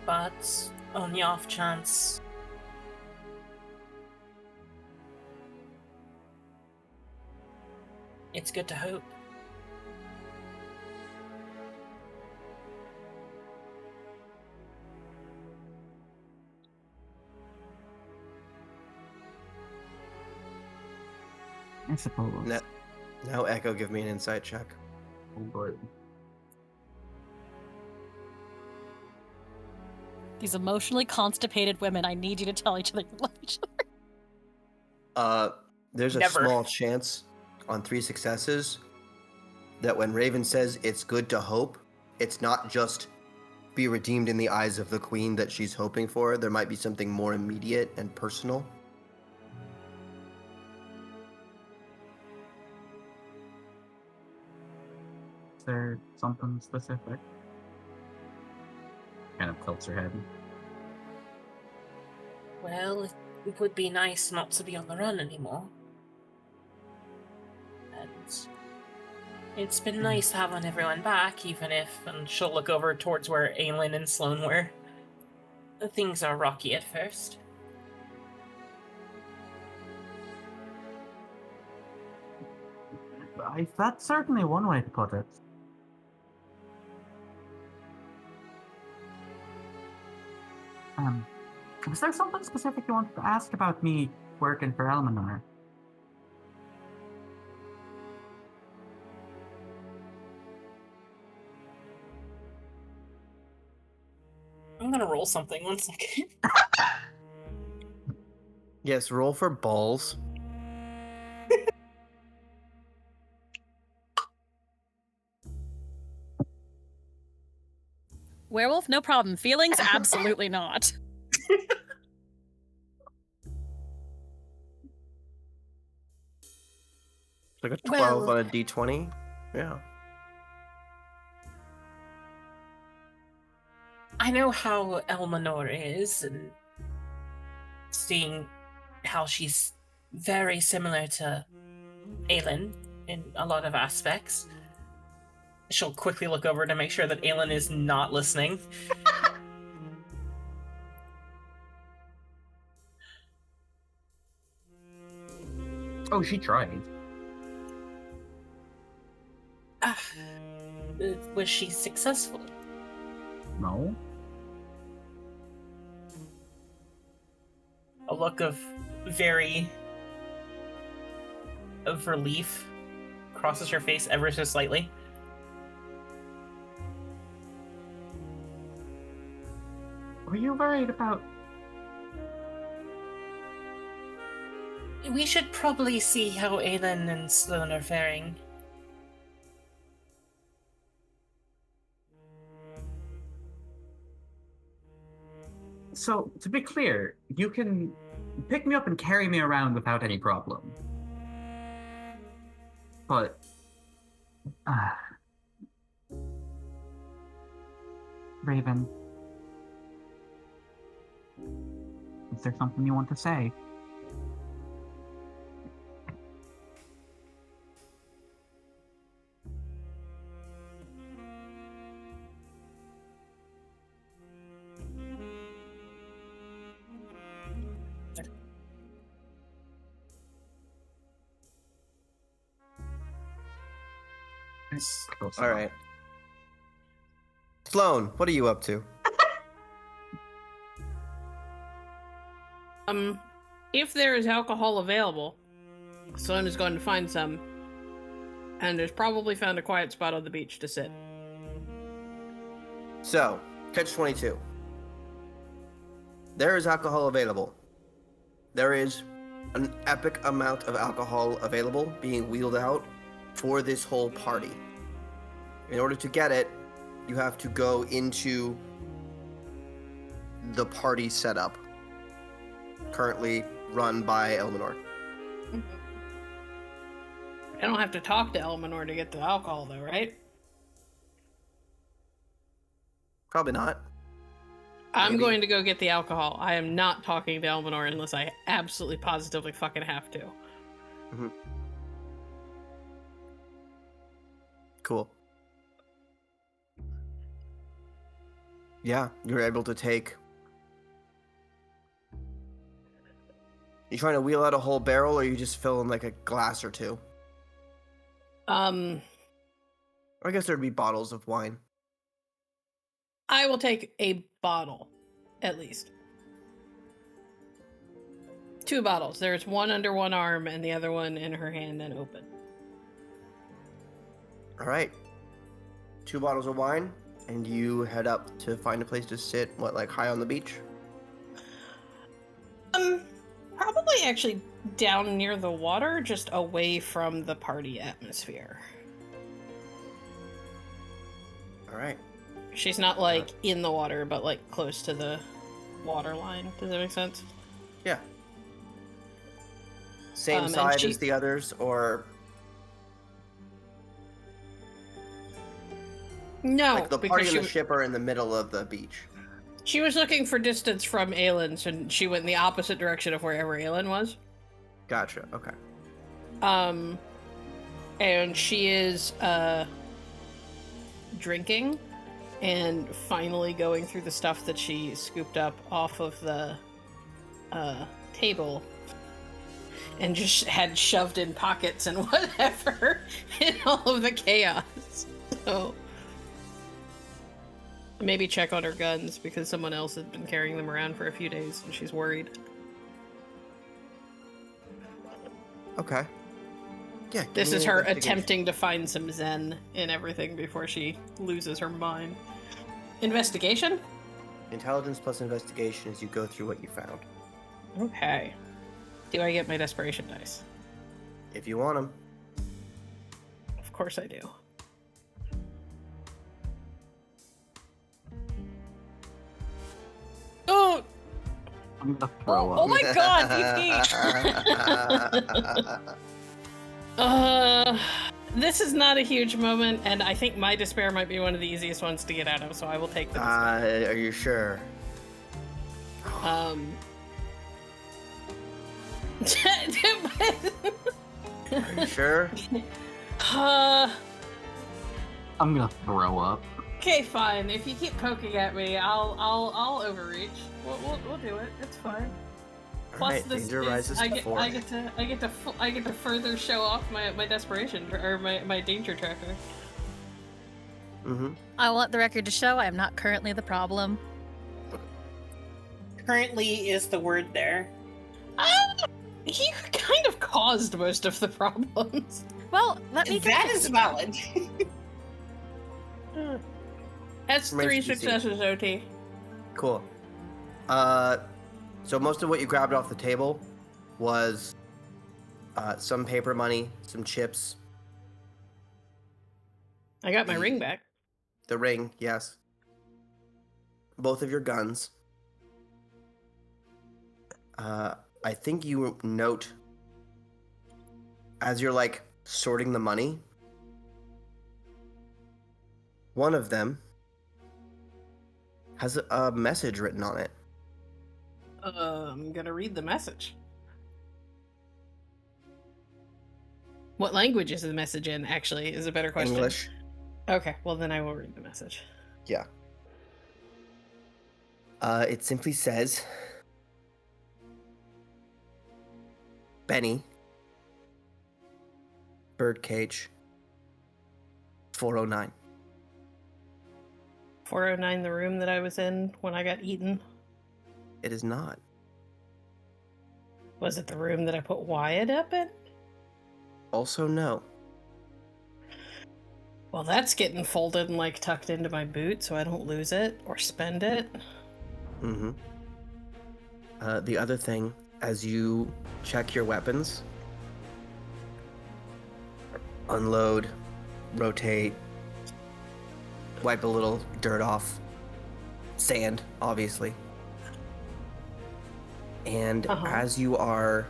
But on the off chance, it's good to hope. I suppose. Now Echo, give me an insight check. Oh boy. These emotionally constipated women, I need you to tell each other you love each other. There's a Never. small chance on 3 successes that when Raven says it's good to hope, it's not just be redeemed in the eyes of the Queen that she's hoping for. There might be something more immediate and personal. Is there something specific? Kind of tilts her head. Well, it would be nice not to be on the run anymore. And it's been nice having everyone back, even if, and she'll look over towards where Aelin and Sloane were. Things are rocky at first. That's certainly one way to put it. Was there something specific you wanted to ask about me working for Elminor? I'm gonna roll something, 1 second. Yes, roll for balls. Werewolf, no problem. Feelings, absolutely not. Like a 12 Well- on a d20. Yeah. I know how Elminor is, and seeing how she's very similar to Aelin in a lot of aspects. She'll quickly look over to make sure that Aelin is not listening. Oh, she tried. Was she successful? No. A look of relief crosses her face ever so slightly. Were you worried about... We should probably see how Aelin and Sloane are faring. So, to be clear, you can pick me up and carry me around without any problem. But... Raven... Is there something you want to say? All right. Sloane, what are you up to? If there is alcohol available, Sloane is going to find some, and has probably found a quiet spot on the beach to sit. So, catch-22. There is alcohol available. There is an epic amount of alcohol available being wheeled out for this whole party. In order to get it, you have to go into the party setup, currently run by Elminor. I don't have to talk to Elminor to get the alcohol, though, right? Probably not. I'm Maybe. going to go get the alcohol. I am not talking to Elminor unless I absolutely positively fucking have to. Mm-hmm. Cool. Yeah, you're able to take... You trying to wheel out a whole barrel, or you just fill in like a glass or two? Or I guess there'd be bottles of wine. I will take a bottle, at least. 2 bottles. There's one under one arm and the other one in her hand and open. All right. 2 bottles of wine, and you head up to find a place to sit, like high on the beach? Probably actually down near the water, just away from the party atmosphere. All right. She's not like in the water, but like close to the water line. Does that make sense? Yeah. Same and side she- as the others, or No, like the because party and the ship are in the middle of the beach? she was looking for distance from Aelin, so she went in the opposite direction of wherever Aelin was. Gotcha. Okay. And she is drinking and finally going through the stuff that she scooped up off of the table and just had shoved in pockets and whatever in all of the chaos. So maybe check on her guns, because someone else has been carrying them around for a few days and she's worried. Okay. Yeah. give This me is an her investigation. attempting to find some zen in everything before she loses her mind. Investigation? Intelligence plus investigation as you go through what you found. Okay. Do I get my desperation dice? If you want them. Of course I do. Oh! I'm gonna throw Oh up. my god, BP! This is not a huge moment, and I think my despair might be one of the easiest ones to get out of, so I will take the despair. Are you sure? Are you sure? I'm gonna throw up. Okay, fine. If you keep poking at me, I'll overreach. We'll do it. It's fine. Alright, danger rises to 4. I get to further show off my desperation or my danger tracker. Mm-hmm. I want the record to show I am not currently the problem. Currently is the word there. He kind of caused most of the problems. Well, let me That is valid. That's Remains 3 to be seen. successes, OT. Cool. So most of what you grabbed off the table was some paper money, some chips, I got my ring back. the ring, yes. Both of your guns. I think you note as you're like sorting the money, one of them has a message written on it. I'm gonna read the message. What language is the message in, actually, is a better question. English. Okay, well then I will read the message. Yeah. It simply says, Benny, Birdcage, 409. 409, the room that I was in when I got eaten. It is not. Was it the room that I put Wyatt up in? Also, no. Well, that's getting folded and like tucked into my boot so I don't lose it or spend it. Mm-hmm. The other thing, as you check your weapons, unload, rotate, wipe a little dirt off, sand, obviously. And Uh-huh. as you are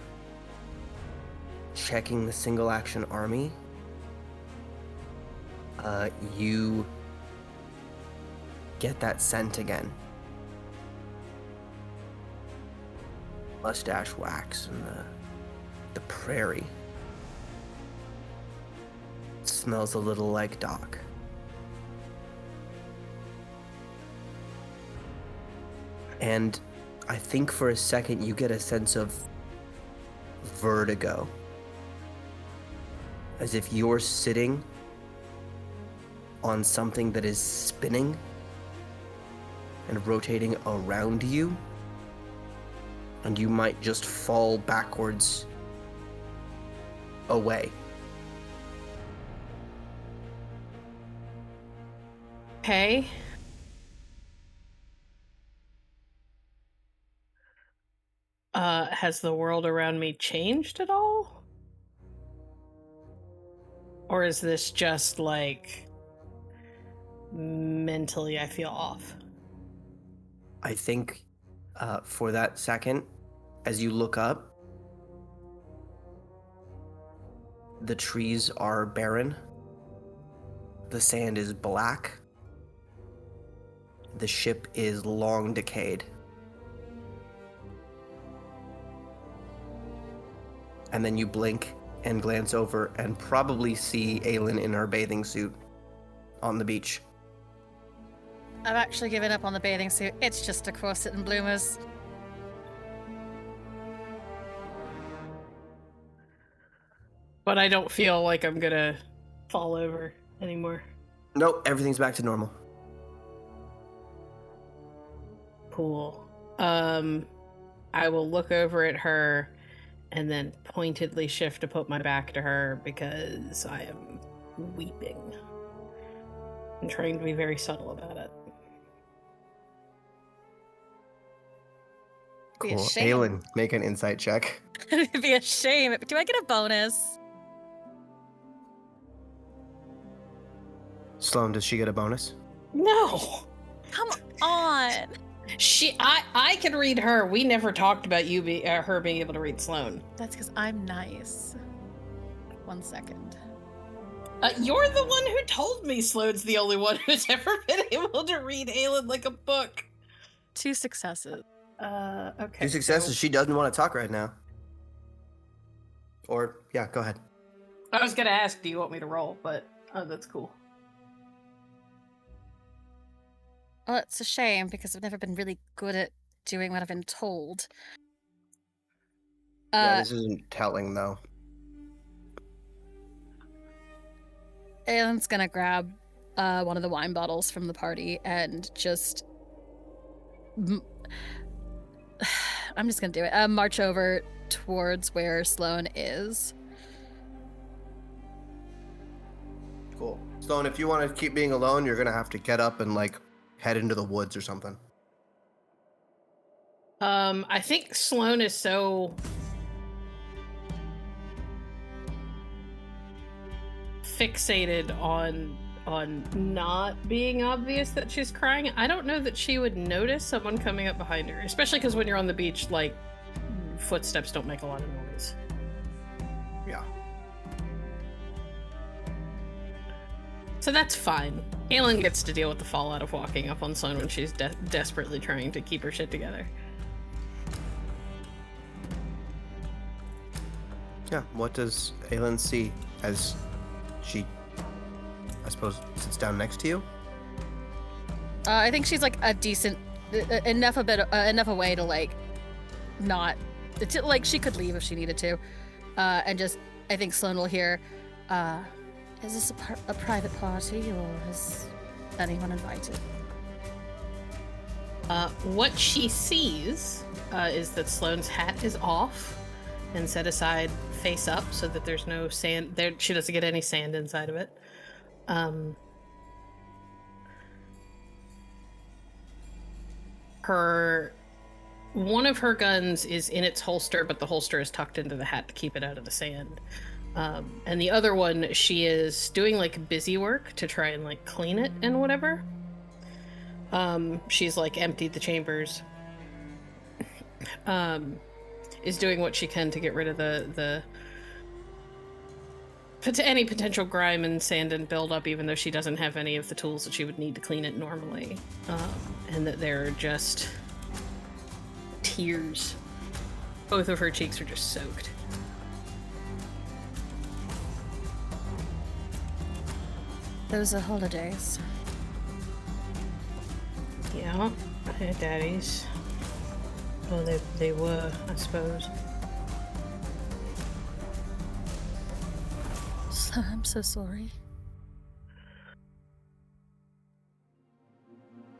checking the single action army, you get that scent again. Mustache wax and the prairie. It smells a little like Doc. And I think for a second you get a sense of vertigo. As if you're sitting on something that is spinning and rotating around you, and you might just fall backwards away. Okay. Has the world around me changed at all? Or is this just like mentally I feel off? I think for that second, as you look up, the trees are barren. The sand is black. The ship is long decayed. And then you blink and glance over and probably see Aelin in her bathing suit on the beach. I've actually given up on the bathing suit. It's just a corset and bloomers. But I don't feel like I'm gonna fall over anymore. Nope, everything's back to normal. Cool. I will look over at her and then pointedly shift to put my back to her because I am weeping. I'm trying to be very subtle about it. Be a Cool. shame. Aelin, make an insight check. It'd be a shame. Do I get a bonus? Sloan, does she get a bonus? No! Come on. I can read her. We never talked about her being able to read Sloan. That's because I'm nice. 1 second. You're the one who told me Sloan's the only one who's ever been able to read Aelin like a book. 2 successes. Okay. 2 successes. She doesn't want to talk right now. Or, yeah, go ahead. I was gonna ask, do you want me to roll? But that's cool. Well, it's a shame because I've never been really good at doing what I've been told. Yeah, this isn't telling though. Aelin's gonna grab one of the wine bottles from the party and just... I'm just gonna do it. March over towards where Sloane is. Cool. Sloan, if you want to keep being alone, you're gonna have to get up and like head into the woods or something. I think Sloane is so fixated on not being obvious that she's crying. I don't know that she would notice someone coming up behind her, especially because when you're on the beach, like, footsteps don't make a lot of noise. Yeah. So that's fine. Aelin gets to deal with the fallout of walking up on Sloane when she's desperately trying to keep her shit together. Yeah. What does Aelin see as she, I suppose, sits down next to you? I think she's like a decent enough away to like not like she could leave if she needed to, and just I think Sloane will hear, is this a private party or is anyone invited? What she sees is that Sloane's hat is off and set aside face up so that there's no sand there. She doesn't get any sand inside of it. One of her guns is in its holster, but the holster is tucked into the hat to keep it out of the sand. And the other one, she is doing like busy work to try and like clean it and whatever. She's like emptied the chambers. Is doing what she can to get rid of any potential grime and sand and buildup, even though she doesn't have any of the tools that she would need to clean it normally. And that there are just tears. Both of her cheeks are just soaked. Those are holidays. Yeah, her daddies. Well, they were, I suppose. I'm so sorry.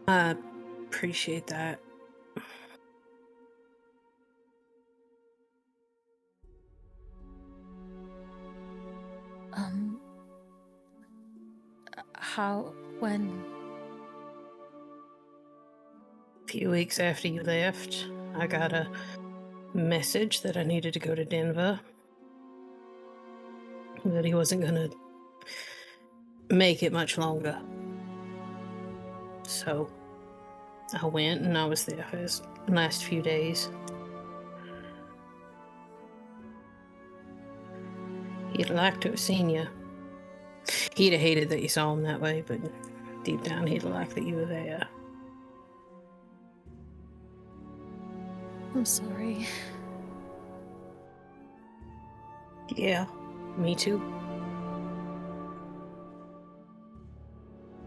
I appreciate that. When? A few weeks after you left, I got a message that I needed to go to Denver. That he wasn't gonna make it much longer. So I went and I was there for his last few days. He'd like to have seen you. He'd have hated that you saw him that way, but deep down he'd like that you were there. I'm sorry. Yeah, me too.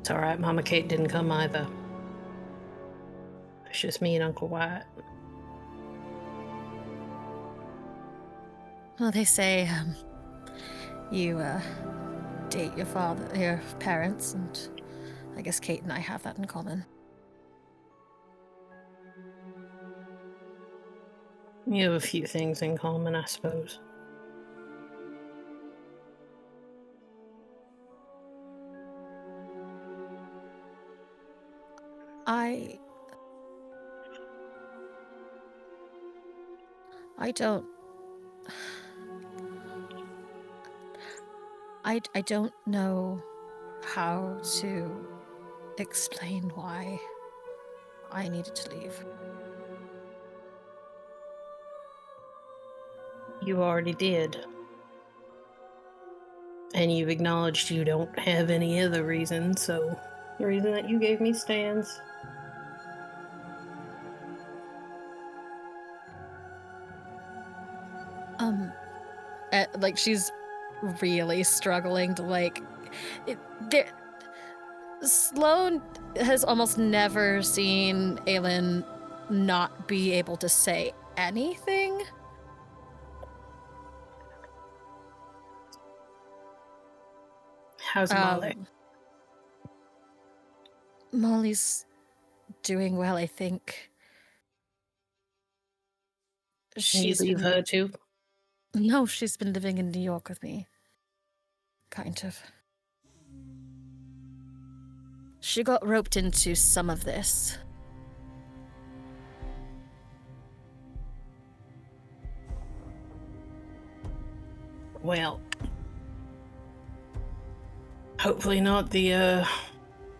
It's alright, Mama Kate didn't come either. It's just me and Uncle Wyatt. Well, they say, you, date your parents, and I guess Kate and I have that in common. You have a few things in common, I suppose. I don't know how to explain why I needed to leave. You already did. And you've acknowledged you don't have any other reason, so the reason that you gave me stands. Like she's really struggling to there. Sloane has almost never seen Aelin not be able to say anything. How's Molly? Molly's doing well, I think. Can you leave her too? No, she's been living in New York with me. Kind of. She got roped into some of this. Well, hopefully not the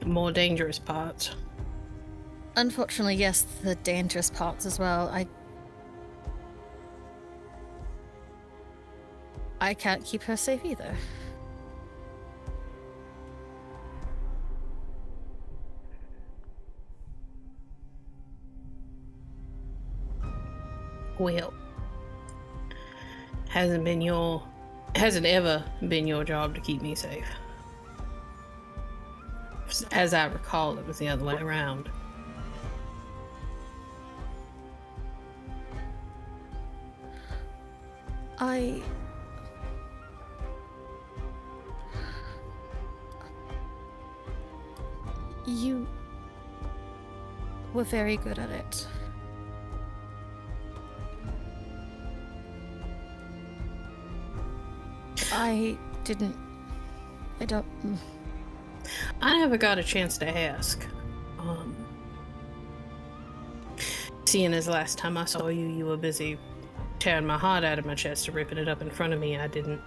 more dangerous parts. Unfortunately, yes, the dangerous parts as well. I can't keep her safe either. Well, hasn't ever been your job to keep me safe. As I recall, it was the other way around. You were very good at it. I never got a chance to ask. Seeing as last time I saw you, you were busy tearing my heart out of my chest and ripping it up in front of me. I didn't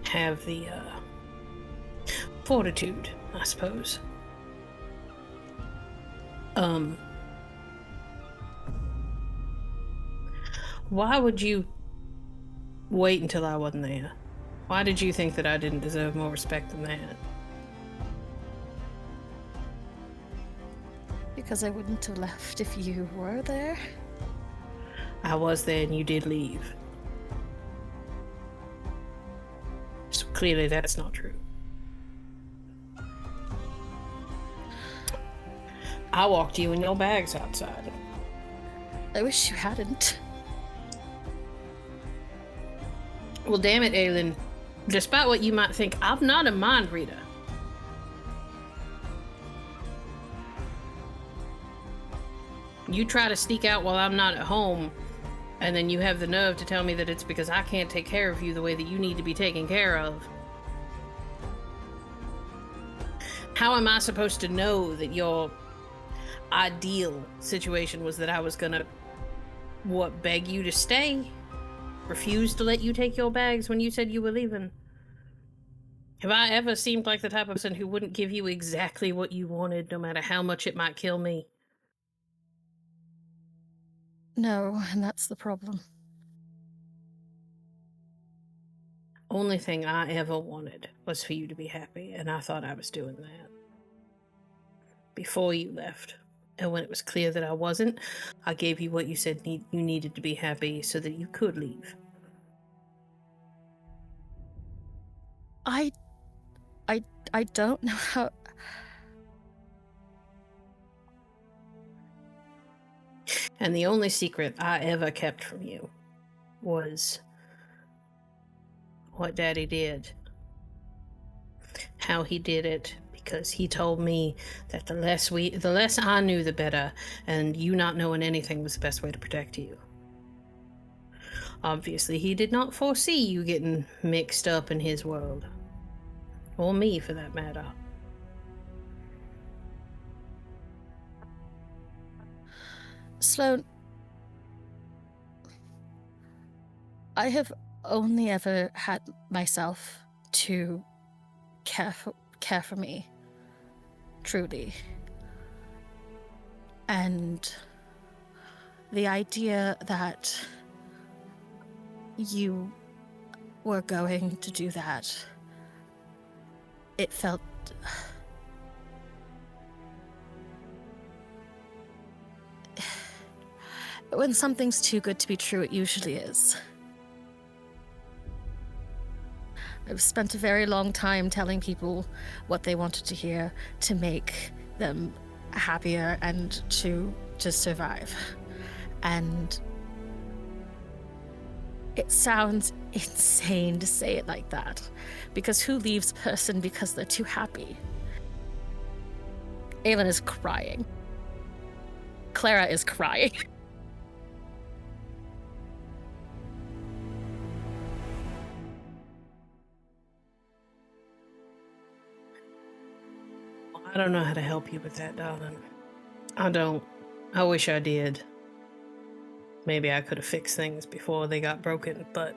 have the fortitude, I suppose. Why would you wait until I wasn't there? Why did you think that I didn't deserve more respect than that? Because I wouldn't have left if you were there. I was there and you did leave. So clearly that's not true. I walked you in your bags outside. I wish you hadn't. Well, damn it, Aelin. Despite what you might think, I'm not a mind reader. You try to sneak out while I'm not at home, and then you have the nerve to tell me that it's because I can't take care of you the way that you need to be taken care of. How am I supposed to know that your ideal situation was that I was gonna, beg you to stay? Refuse to let you take your bags when you said you were leaving? Have I ever seemed like the type of person who wouldn't give you exactly what you wanted, no matter how much it might kill me? No, and that's the problem. Only thing I ever wanted was for you to be happy, and I thought I was doing that. Before you left. And when it was clear that I wasn't, I gave you what you said you needed to be happy so that you could leave. I don't know how... And the only secret I ever kept from you was what Daddy did. How he did it, because he told me that the less I knew, the better, and you not knowing anything was the best way to protect you. Obviously, he did not foresee you getting mixed up in his world. Or me, for that matter. Sloane, I have only ever had myself to care for me, truly. And the idea that you were going to do that, it felt... When something's too good to be true, it usually is. I've spent a very long time telling people what they wanted to hear to make them happier and to survive. And it sounds insane to say it like that, because who leaves a person because they're too happy? Aelin is crying. Clara is crying. I don't know how to help you with that, darling. I don't. I wish I did. Maybe I could have fixed things before they got broken, but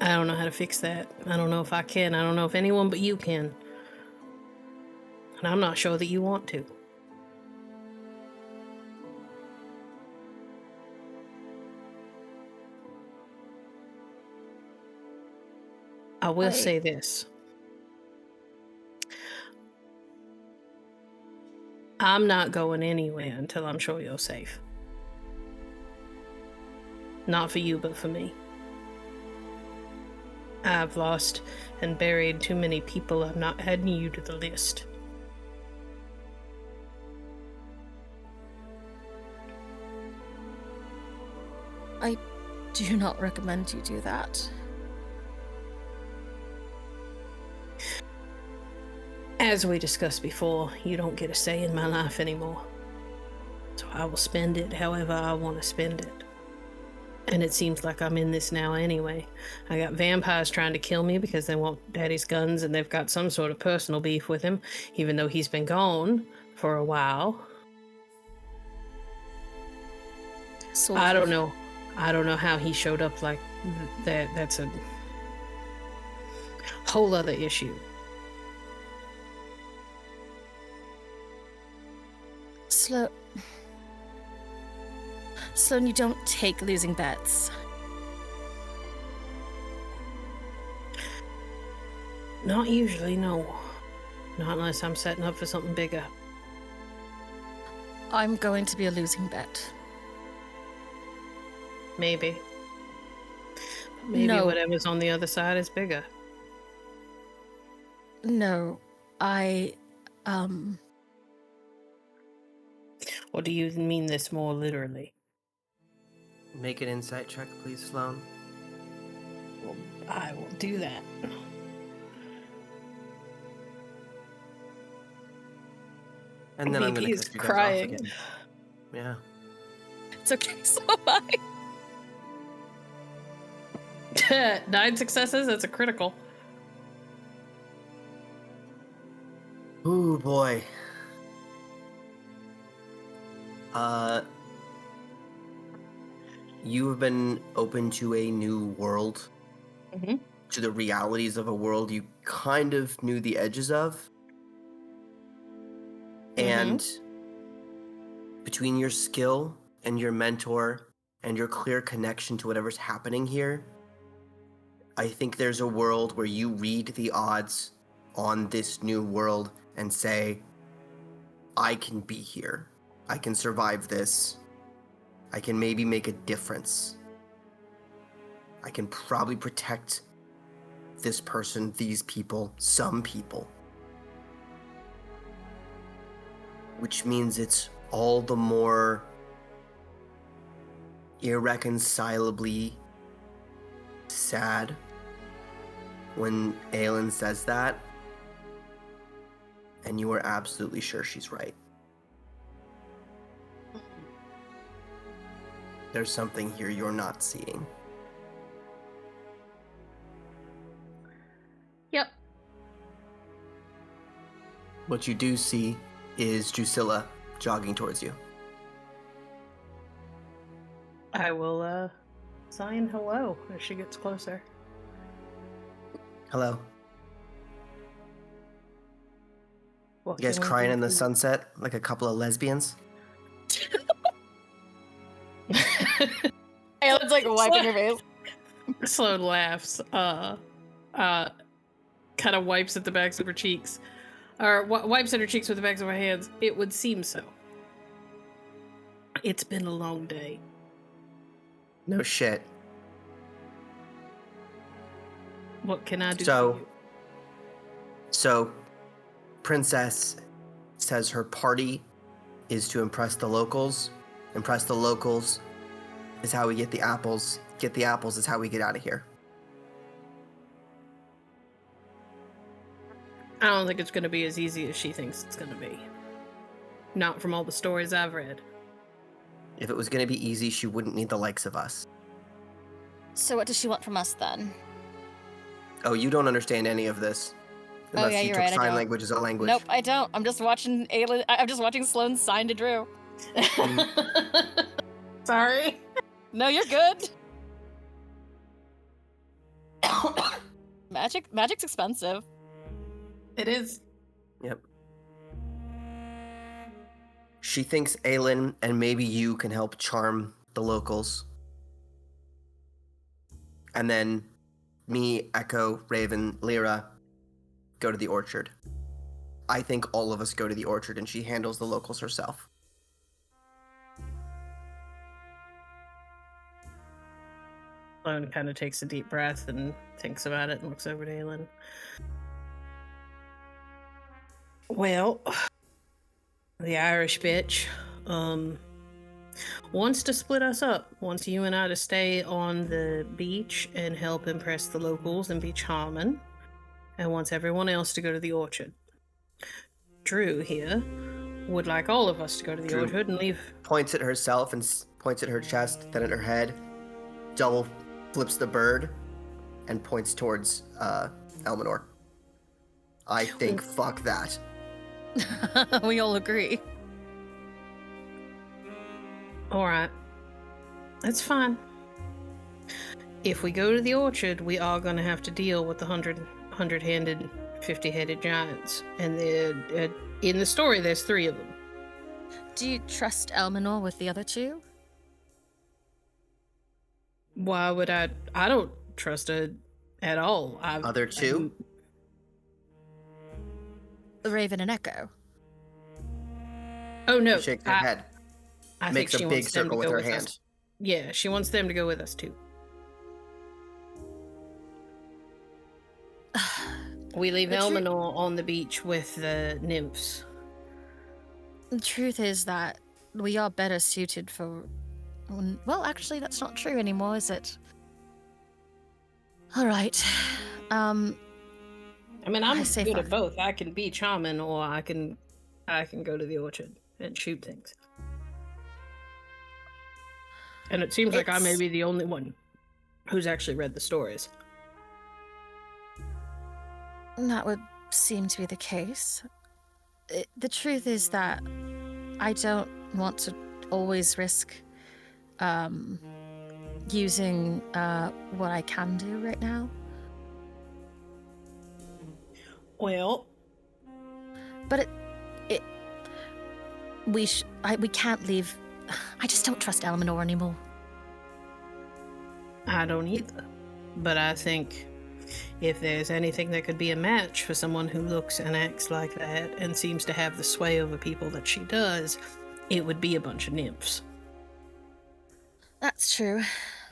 I don't know how to fix that. I don't know if I can. I don't know if anyone but you can. And I'm not sure that you want to. I will say this. I'm not going anywhere until I'm sure you're safe. Not for you, but for me. I've lost and buried too many people. I'm not adding you to the list. I do not recommend you do that. As we discussed before, you don't get a say in my life anymore. So I will spend it however I want to spend it. And it seems like I'm in this now anyway. I got vampires trying to kill me because they want Daddy's guns and they've got some sort of personal beef with him, even though he's been gone for a while. I don't know. I don't know how he showed up like that. That's a whole other issue. Sloan, you don't take losing bets. Not usually, no. Not unless I'm setting up for something bigger. I'm going to be a losing bet. Maybe. Maybe No. whatever's on the other side is bigger. No, Or do you mean this more literally? Make an insight check, please, Sloan. Well, I will do that. And then I'm going to He's cut you guys off crying. again. Yeah. it's okay, so am I. 9 successes? That's a critical. Ooh, boy. You have been open to a new world, to the realities of a world you kind of knew the edges of. And between your skill and your mentor and your clear connection to whatever's happening here, I think there's a world where you read the odds on this new world and say, I can be here. I can survive this. I can maybe make a difference. I can probably protect this person, these people, some people. Which means it's all the more irreconcilably sad when Aelin says that, and you are absolutely sure she's right. There's something here you're not seeing. Yep. What you do see is Drusilla jogging towards you. I will, sign hello as she gets closer. Hello. What You guys can I crying do in the for you? sunset like a couple of lesbians? Aelin's like wiping her face. Sloan laughs, kind of wipes at the backs of her cheeks. Or wipes at her cheeks with the backs of her hands. It would seem so. It's been a long day. No shit. What can I do So- for you? So, Princess says her party is to impress the locals. Impress the locals is how we get the apples. Get the apples is how we get out of here. I don't think it's going to be as easy as she thinks it's going to be. Not from all the stories I've read. If it was going to be easy, she wouldn't need the likes of us. So what does she want from us then? Oh, you don't understand any of this. Oh, Unless yeah, you you're took right, I sign don't. language as a language. Nope, I don't. I'm just watching I'm just watching Sloane's sign to Drew. Sorry. No, you're good. Magic's expensive. It is. Yep. She thinks Aelin and maybe you can help charm the locals. And then me, Echo, Raven, Lyra go to the orchard. I think all of us go to the orchard and she handles the locals herself. Sloane kind of takes a deep breath and thinks about it and looks over to Aelin. Well, the Irish bitch, wants to split us up. Wants you and I to stay on the beach and help impress the locals and be charming. And wants everyone else to go to the orchard. Drew here would like all of us to go to the Drew orchard and leave. Points at herself and points at her chest, then at her head. Double flips the bird and points towards Elminor. I think fuck that. We all agree. Alright. That's fine. If we go to the orchard, we are going to have to deal with the 100-handed, 50-headed giants. And in the story, there's 3 of them. Do you trust Elminor with the other 2? Why would I? I don't trust her at all. Other 2? Raven and Echo. Oh, no. Shakes her head. I Makes think she a big wants them to circle with go her us. hand. Yeah, she wants them to go with us, too. We leave The tru- Elminor on the beach with the nymphs. The truth is that we are better suited for... Well, actually, that's not true anymore, is it? All right. I mean, I'm I say good fuck. at both. I can be charming, or I can go to the orchard and shoot things. And it seems like I may It's- be the only one who's actually read the stories. That would seem to be the case. The truth is that I don't want to always risk using what I can do right now. Well, But we can't leave. I just don't trust Elminor anymore. I don't either. But I think if there's anything that could be a match for someone who looks and acts like that and seems to have the sway over people that she does, it would be a bunch of nymphs. That's true.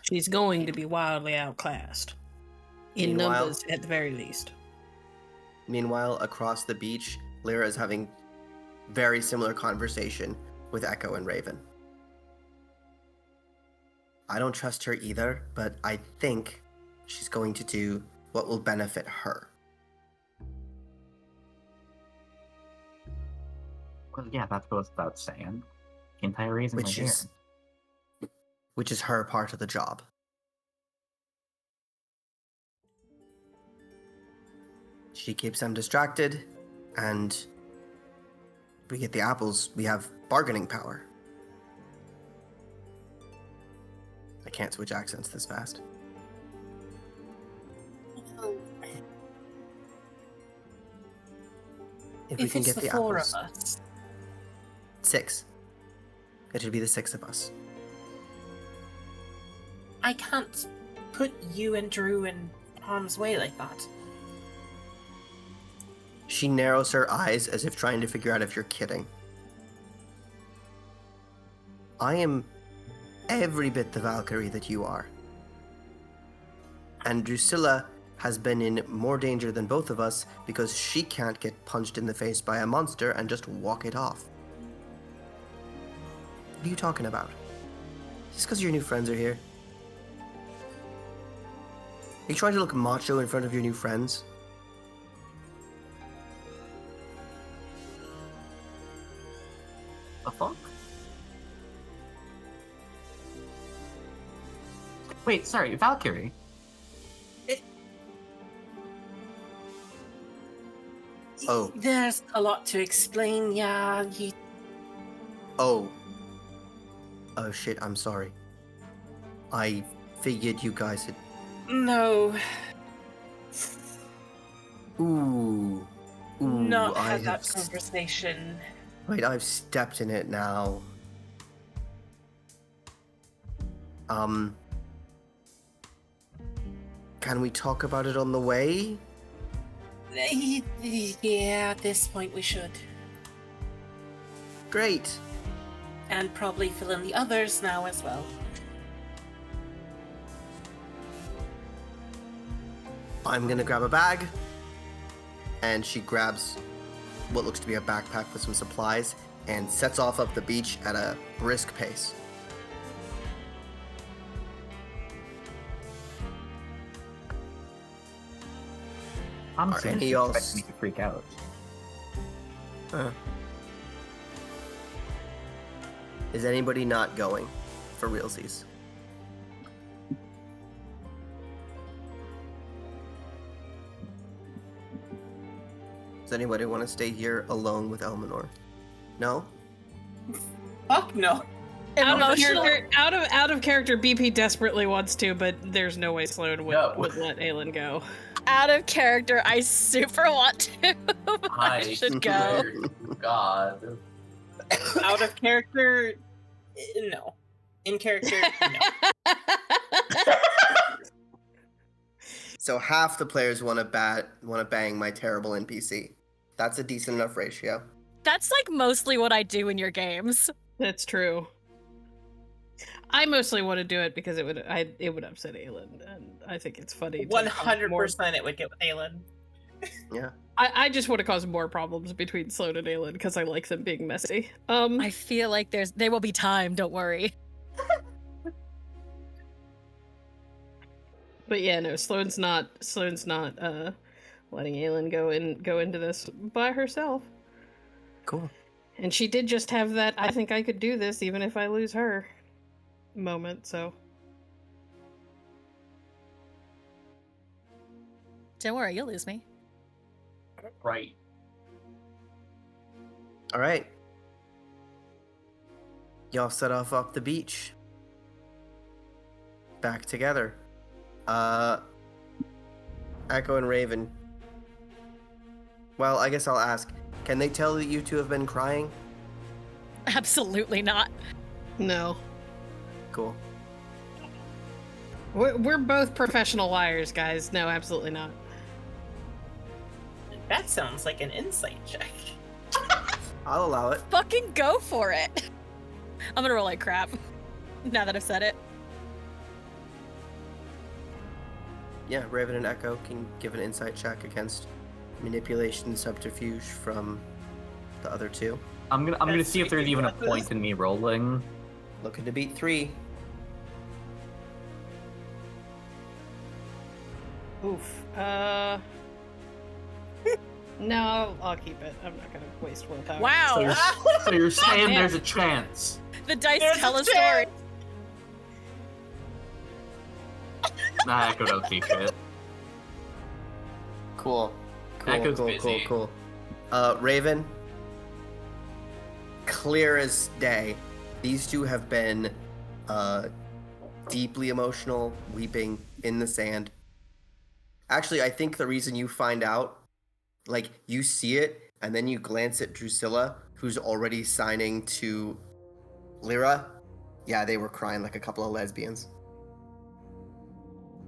She's going to be wildly outclassed. In Meanwhile- numbers, at the very least. Meanwhile, across the beach, Lyra is having very similar conversation with Echo and Raven. I don't trust her either, but I think she's going to do what will benefit her. Well, yeah, that goes without saying. The entire reason we're here. Which is her part of the job. She keeps them distracted, and we get the apples, we have bargaining power. I can't switch accents this fast. If we can it's get the the 4 apples. of us, 6. It should be the 6 of us. I can't put you and Drew in harm's way like that. She narrows her eyes as if trying to figure out if you're kidding. I am every bit the Valkyrie that you are. And Drusilla has been in more danger than both of us because she can't get punched in the face by a monster and just walk it off. What are you talking about? Just because your new friends are here? Are you trying to look macho in front of your new friends? The fuck? Wait, sorry, Valkyrie. Oh. There's a lot to explain, yeah. Oh. Oh shit, I'm sorry. I figured you guys had... No, Ooh. Ooh, not I had that have... conversation. Wait, I've stepped in it now. Can we talk about it on the way? Yeah, at this point we should. Great. And probably fill in the others now as well. I'm gonna grab a bag. And she grabs what looks to be a backpack with some supplies and sets off up the beach at a brisk pace. I'm Are seriously any y'all expecting me to freak out. Is anybody not going for realsies? Does anybody want to stay here alone with Elminor? No? Fuck no. Out of character, BP desperately wants to, but there's no way Sloan would let Aelin go. Out of character, I super want to. I should go. swear to God. Out of character, no. In character, no. So half the players want to bang my terrible NPC. That's a decent enough ratio. That's like mostly what I do in your games. That's true. I mostly want to do it because it would upset Aelin, and I think it's funny. 100% it would get with Aelin. Yeah. I just want to cause more problems between Sloan and Aelin because I like them being messy. I feel like there will be time. Don't worry. But yeah, no, Sloane's not letting Aelin go into this by herself. Cool. And she did just have that I think I could do this even if I lose her moment, so Don't worry, you'll lose me. Right. All right. Y'all set off up the beach. Back together. Echo and Raven. Well, I guess I'll ask. Can they tell that you two have been crying? Absolutely not. no. Cool. We're both professional liars, guys. No, absolutely not. That sounds like an insight check. I'll allow it. Fucking go for it. I'm gonna roll like crap. Now that I've said it. Yeah, Raven and Echo can give an insight check against manipulation and subterfuge from the other two. I'm gonna That's see if there's sweet. even a point in me rolling. Looking to beat 3. Oof. No, I'll keep it. I'm not gonna waste willpower. Wow. So you're saying damn. there's a chance? The dice There's tell a a story. Nah, Echo don't keep it. Cool. Echo's Cool. busy. Raven, clear as day. These two have been deeply emotional, weeping in the sand. Actually, I think the reason you find out, like, you see it, and then you glance at Drusilla, who's already signing to Lyra. Yeah, they were crying like a couple of lesbians.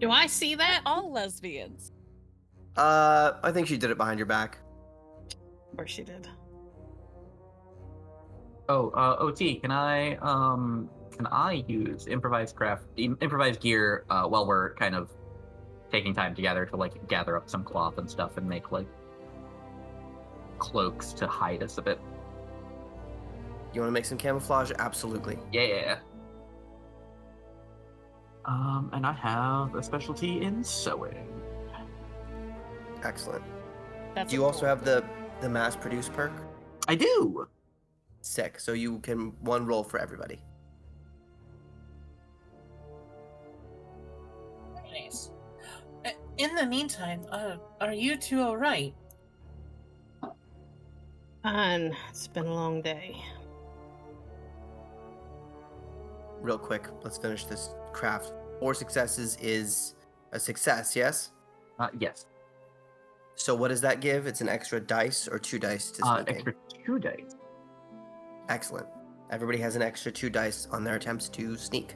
Do I see that? All lesbians. I think she did it behind your back. Of course she did. Oh, OT, can I use improvised gear while we're kind of taking time together to like gather up some cloth and stuff and make like cloaks to hide us a bit. You want to make some camouflage? Absolutely. Yeah. And I have a specialty in sewing. Excellent. That's Do you also have the mass produce perk? I do. Sick. So you can one roll for everybody. Nice. In the meantime, are you two alright? Fine. It's been a long day. Real quick, let's finish this craft. 4 successes is a success, yes? Yes. So what does that give? It's an extra dice or 2 dice to sneaking? Extra 2 dice. Excellent. Everybody has an extra 2 dice on their attempts to sneak.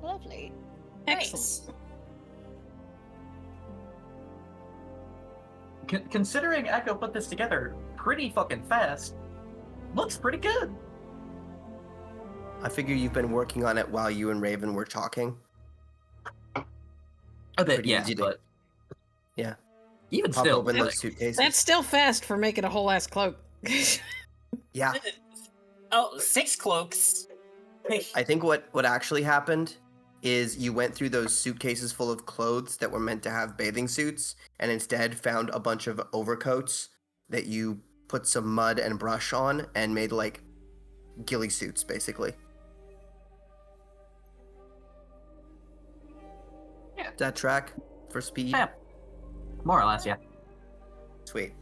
Lovely. Excellent. Considering Echo put this together pretty fucking fast, looks pretty good. I figure you've been working on it while you and Raven were talking. A bit, Pretty yeah, easy to- but Yeah. even Pop still, open like, those suitcases. That's still fast for making a whole ass cloak. Yeah. Oh, 6 cloaks. I think what actually happened is you went through those suitcases full of clothes that were meant to have bathing suits and instead found a bunch of overcoats that you put some mud and brush on and made like ghillie suits basically. Yeah. Does that track for speed? yeah, more or less, yeah. Sweet.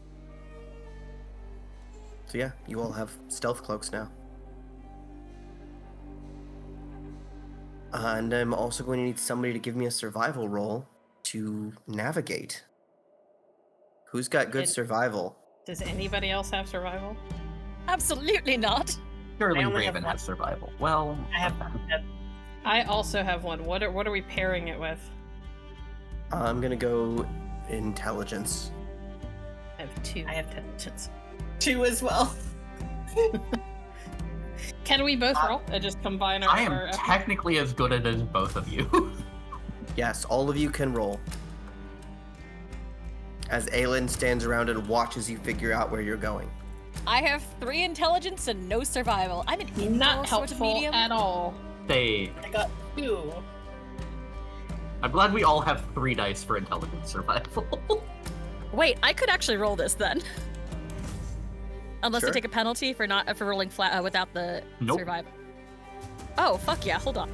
So yeah, you all have stealth cloaks now. And I'm also going to need somebody to give me a survival roll to navigate. Who's got good And- survival? Does anybody else have survival? Absolutely not. Surely I only have Raven one. has survival. Well, I have I also have one. What are we pairing it with? I'm gonna go intelligence. I have 2. I have intelligence. 2 as well. Can we both roll and just combine our? I am our efforts? technically as good at it as both of you. Yes, all of you can roll. As Aelin stands around and watches you figure out where you're going. I have 3 intelligence and no survival. I'm an intel Not sort of helpful medium. at all. They. I got 2. I'm glad we all have 3 dice for intelligence survival. Wait, I could actually roll this then. Unless Sure. I take a penalty for rolling flat without the Nope. survival. Oh fuck yeah! Hold on.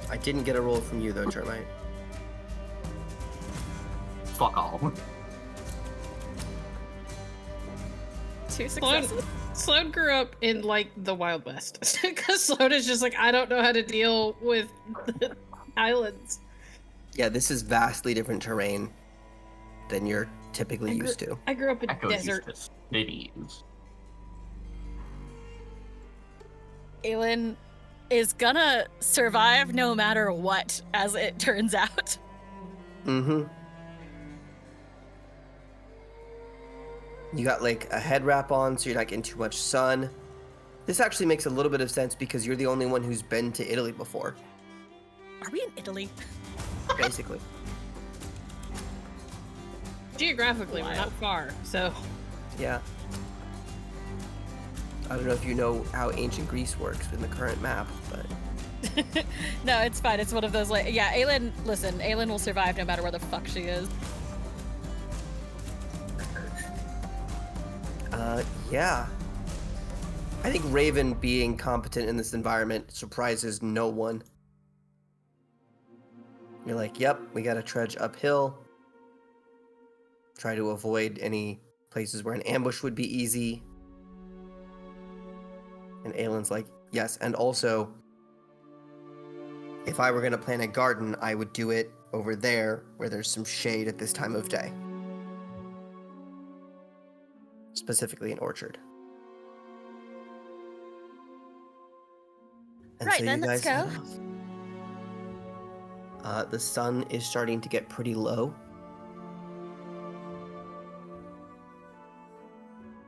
I didn't get a roll from you though, Termite. Fuck all. 2 Sloan, successes. Sloan grew up in like the Wild West because Sloan is just like, I don't know how to deal with the islands. Yeah, this is vastly different terrain than you're typically used to. I grew up in Echo's desert. used to cities. Aelin is gonna survive no matter what, as it turns out. Mm-hmm. You got like a head wrap on, so you're not getting too much sun. This actually makes a little bit of sense because you're the only one who's been to Italy before, Are we in Italy? basically. Geographically, we're not far, so Yeah. I don't know if you know how ancient Greece works in the current map, but No, it's fine. It's one of those like, yeah, Aelin. Listen, Aelin will survive no matter where the fuck she is. yeah. I think Raven being competent in this environment surprises no one. You're like, yep, we gotta trudge uphill. Try to avoid any places where an ambush would be easy. And Aelin's like, yes, and also, if I were gonna plant a garden, I would do it over there where there's some shade at this time of day. Specifically an orchard. And Right, so then you let's guys go. head off. The sun is starting to get pretty low.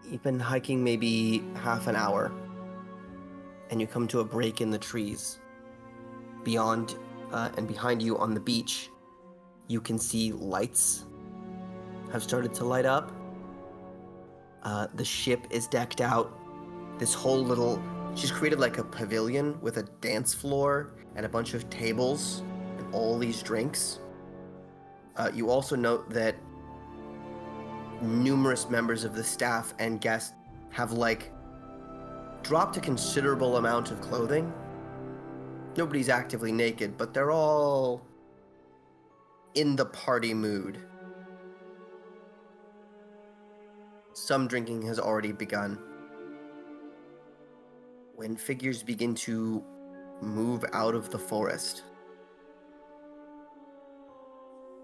You've been hiking maybe half an hour, and you come to a break in the trees. Beyond and behind you on the beach you can see lights have started to light up. The ship is decked out. This whole little... She's created like a pavilion with a dance floor and a bunch of tables and all these drinks. You also note that numerous members of the staff and guests have like dropped a considerable amount of clothing. Nobody's actively naked, but they're all in the party mood. Some drinking has already begun. When figures begin to move out of the forest,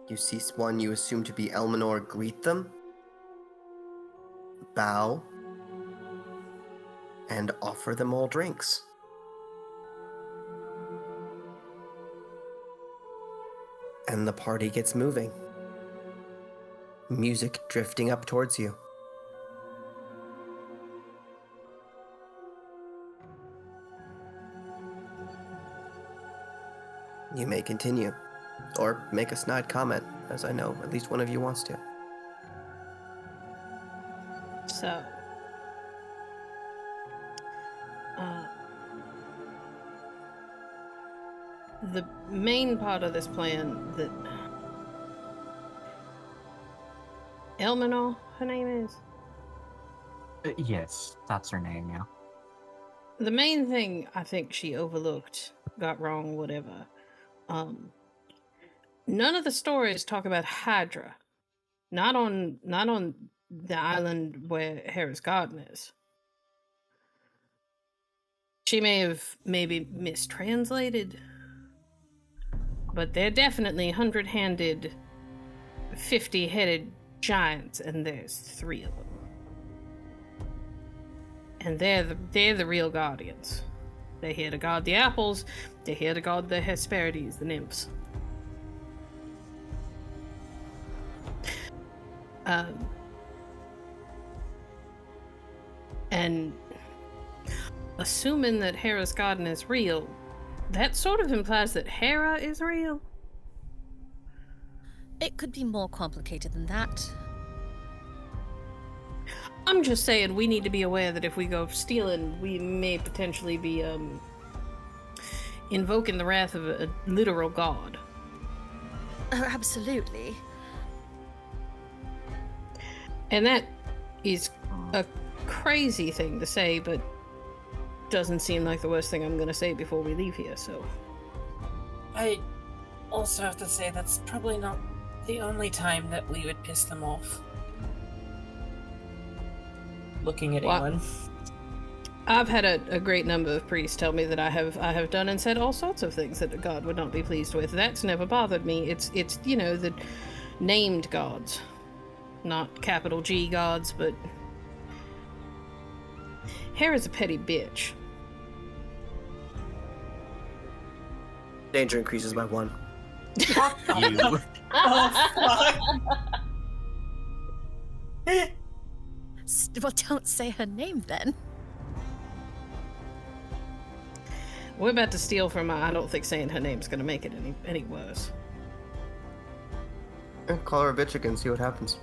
you see one you assume to be Elminor greet them, bow, and offer them all drinks. And the party gets moving. Music drifting up towards you. You may continue, or make a snide comment, as I know at least one of you wants to. So, the main part of this plan that Elminor, her name is? Yes, that's her name, yeah. The main thing I think she overlooked, got wrong, whatever. None of the stories talk about Hydra. Not on the island where Harris Garden is. She may have maybe mistranslated, but they're definitely 100-handed, 50-headed giants, and there's 3 of them. And they're the real guardians. They're here to guard the apples. They're here to guard the Hesperides, the nymphs. And assuming that Hera's garden is real, that sort of implies that Hera is real. It could be more complicated than that. I'm just saying we need to be aware that if we go stealing, we may potentially be invoking the wrath of a literal god. Oh, absolutely. And that is a crazy thing to say, but doesn't seem like the worst thing I'm going to say before we leave here, so... I also have to say that's probably not the only time that we would piss them off. Looking at Well, anyone. I've had a great number of priests tell me that I have done and said all sorts of things that God would not be pleased with. That's never bothered me. It's the named gods. Not capital G gods, but Hera's a petty bitch. Danger increases by 1. You. Well, don't say her name then. We're about to steal from her. I don't think saying her name's gonna make it any worse. Call her a bitch again, see what happens.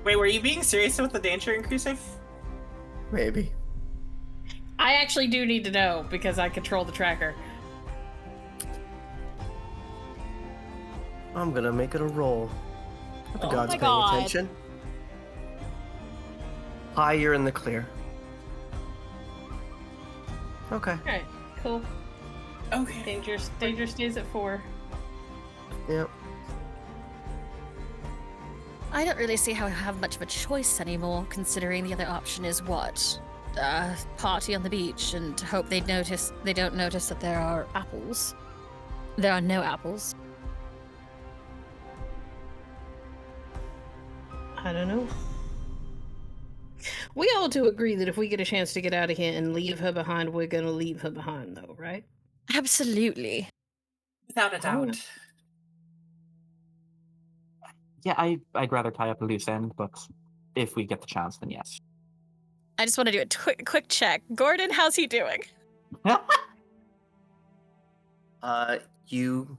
Wait, were you being serious with the danger increasing? Maybe. I actually do need to know because I control the tracker. I'm gonna make it a roll. The Oh god's my paying God. attention. Hi, you're in the clear. Okay. Alright, cool. Okay. Danger stays at 4. Yep. I don't really see how I have much of a choice anymore, considering the other option is what? Party on the beach and hope they don't notice that there are apples. There are no apples. I don't know. We all do agree that if we get a chance to get out of here and leave her behind, we're gonna leave her behind, though, right? Absolutely. Without a doubt. Yeah, I'd rather tie up a loose end, but if we get the chance, then yes. I just want to do a quick check. Gordon, how's he doing? You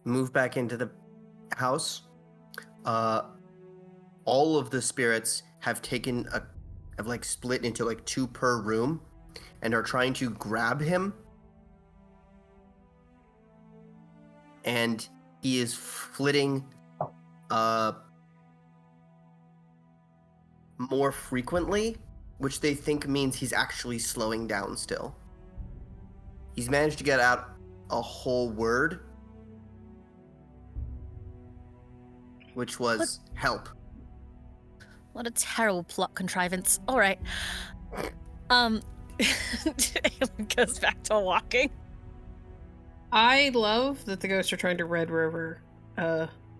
move back into the house. All of the spirits have split into like 2 per room and are trying to grab him. And he is flitting more frequently, which they think means he's actually slowing down still. He's managed to get out a whole word, which was help. What a terrible plot contrivance. All right. Aelin goes back to walking. I love that the ghosts are trying to Red Rover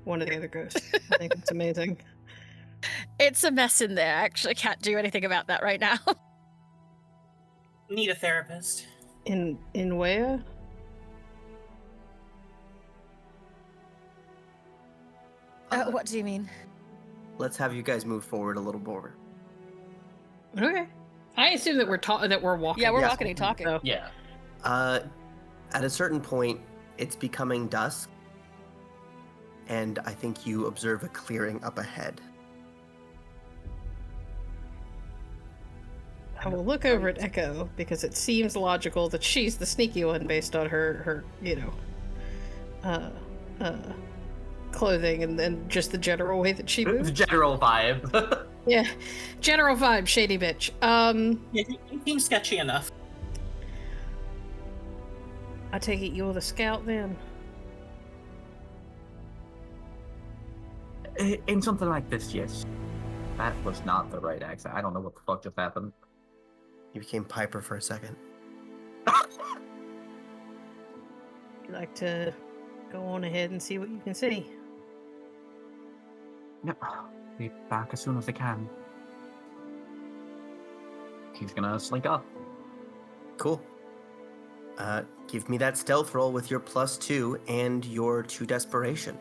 one of the other ghosts. I think it's amazing. It's a mess in there. I actually can't do anything about that right now. Need a therapist. In where? What do you mean? Let's have you guys move forward a little more. Okay. I assume that we're walking. Yeah, we're Yes. walking and talking. So- Yeah. At a certain point, it's becoming dusk, and I think you observe a clearing up ahead. I will look over at Echo because it seems logical that she's the sneaky one based on her clothing and then just the general way that she The moves. general vibe. Yeah, general vibe, shady bitch. Yeah, you seem sketchy enough. I take it you're the scout then. In something like this, yes. That was not the right accent. I don't know what the fuck just happened. You became Piper for a second. You like to go on ahead and see what you can see. Yep. Be back as soon as I can. He's gonna slink up. Cool. Give me that stealth roll with your +2 and your 2 desperation.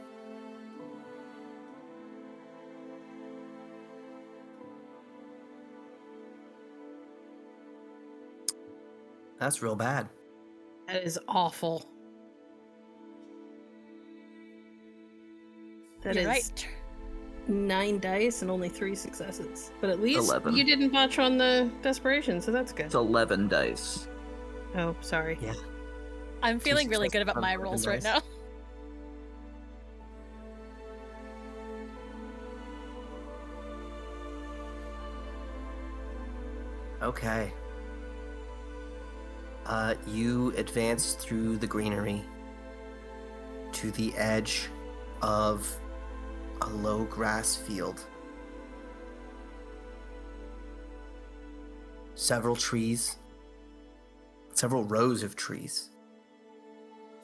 That's real bad. That is awful. That You're is right. 9 dice and only 3 successes. But at least 11. you didn't botch on the desperation, so that's good. It's 11 dice. Oh, sorry. Yeah. I'm feeling really good successes about my on rolls broken right dice. now. Okay. You advance through the greenery to the edge of a low grass field. Several rows of trees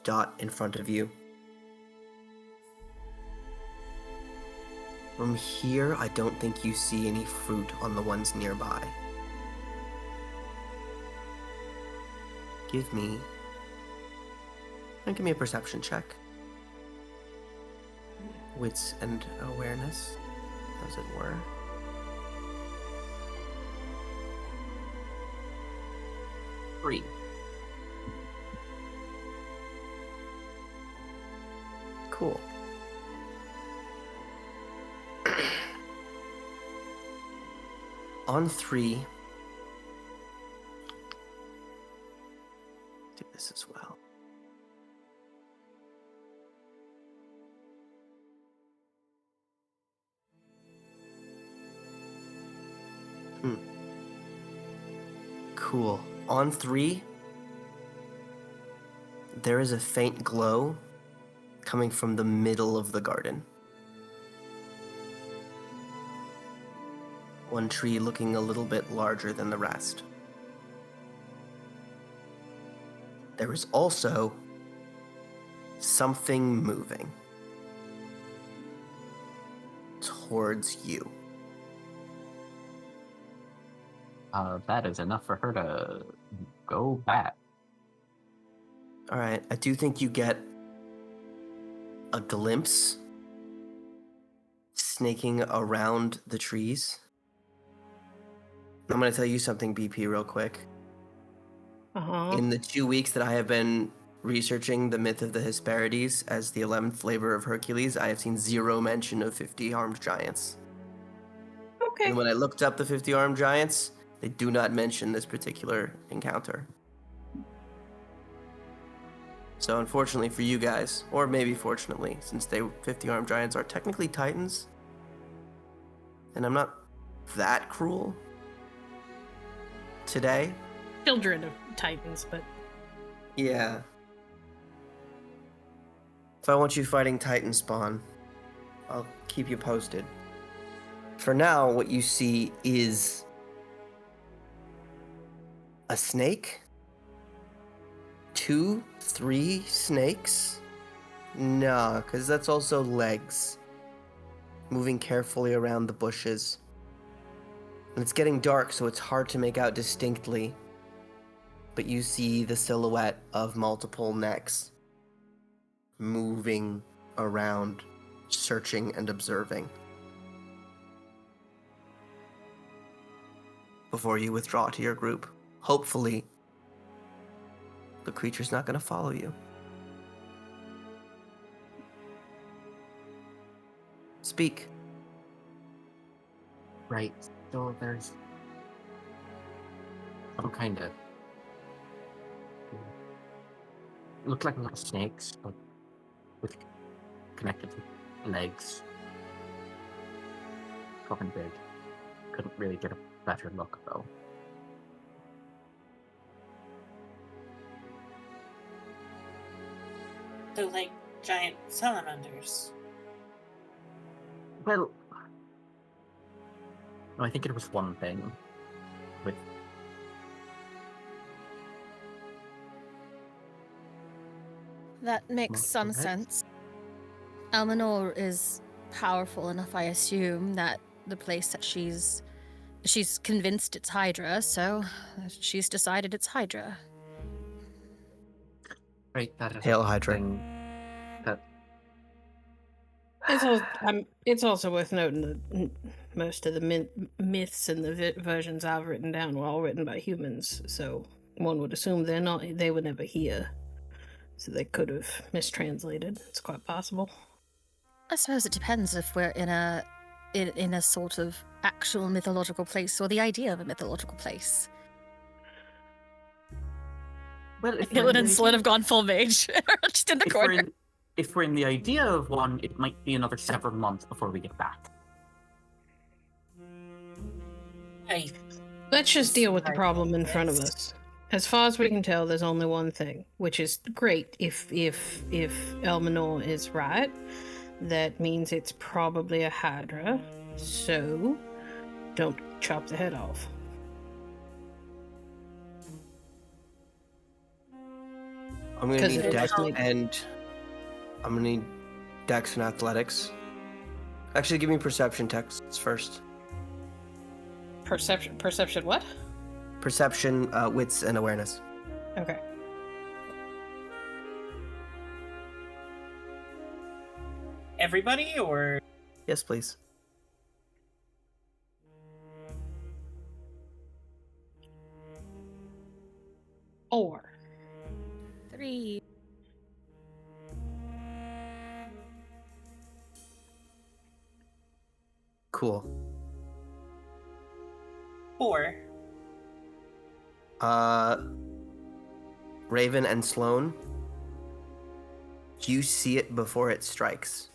dot in front of you. From here, I don't think you see any fruit on the ones nearby. Give me a perception check. Wits and awareness, as it were. Three. Cool. On 3, do this as well. Cool. On 3, there is a faint glow coming from the middle of the garden. One tree looking a little bit larger than the rest. There is also something moving towards you. That is enough for her to go back. All right, I do think you get a glimpse snaking around the trees. I'm going to tell you something, BP, real quick. Uh-huh. In the 2 weeks that I have been researching the myth of the Hesperides as the 11th flavor of Hercules, I have seen zero mention of 50 armed giants. Okay. And when I looked up the 50 armed giants, they do not mention this particular encounter. So unfortunately for you guys, or maybe fortunately, since 50 armed giants are technically titans, and I'm not that cruel today. Children of Titans, but Yeah. If I want you fighting Titan spawn, I'll keep you posted. For now, what you see is a snake? 2, 3 snakes? Nah, because that's also legs. Moving carefully around the bushes. And it's getting dark, so it's hard to make out distinctly. But you see the silhouette of multiple necks moving around, searching and observing. Before you withdraw to your group, hopefully the creature's not going to follow you. Speak. Right. So there's some kind of looked like a lot of snakes, but with connected legs. Fucking big. Couldn't really get a better look though. So, like giant salamanders. Well, no, I think it was one thing with That makes some Multiple heads? sense. Elminor is powerful enough, I assume, that the place that she's convinced it's Hydra, so she's decided it's Hydra. right that is Hail a Hydra. thing that it's also worth noting that most of the myths and the versions I've written down were all written by humans, so one would assume they were never here, so they could have mistranslated. It's quite possible. I suppose it depends if we're in a sort of actual mythological place or the idea of a mythological place. well, if we're Helen in and the Slid idea- have gone full mage, just in the if we're corner. if we're in the idea of one, it might be another several months before we get back. I Let's just deal with the problem in front of us. As far as we can tell, there's only one thing, which is great. If Elminor is right, that means it's probably a Hydra. So, don't chop the head off. I'm gonna 'Cause need it Dex just like- and I'm gonna need Dex and Athletics. Actually, give me Perception texts first. Perception what? Perception, Wits, and Awareness. Okay. everybody or Yes, please. Or 3. Cool. 4? Raven and Sloane, you see it before it strikes.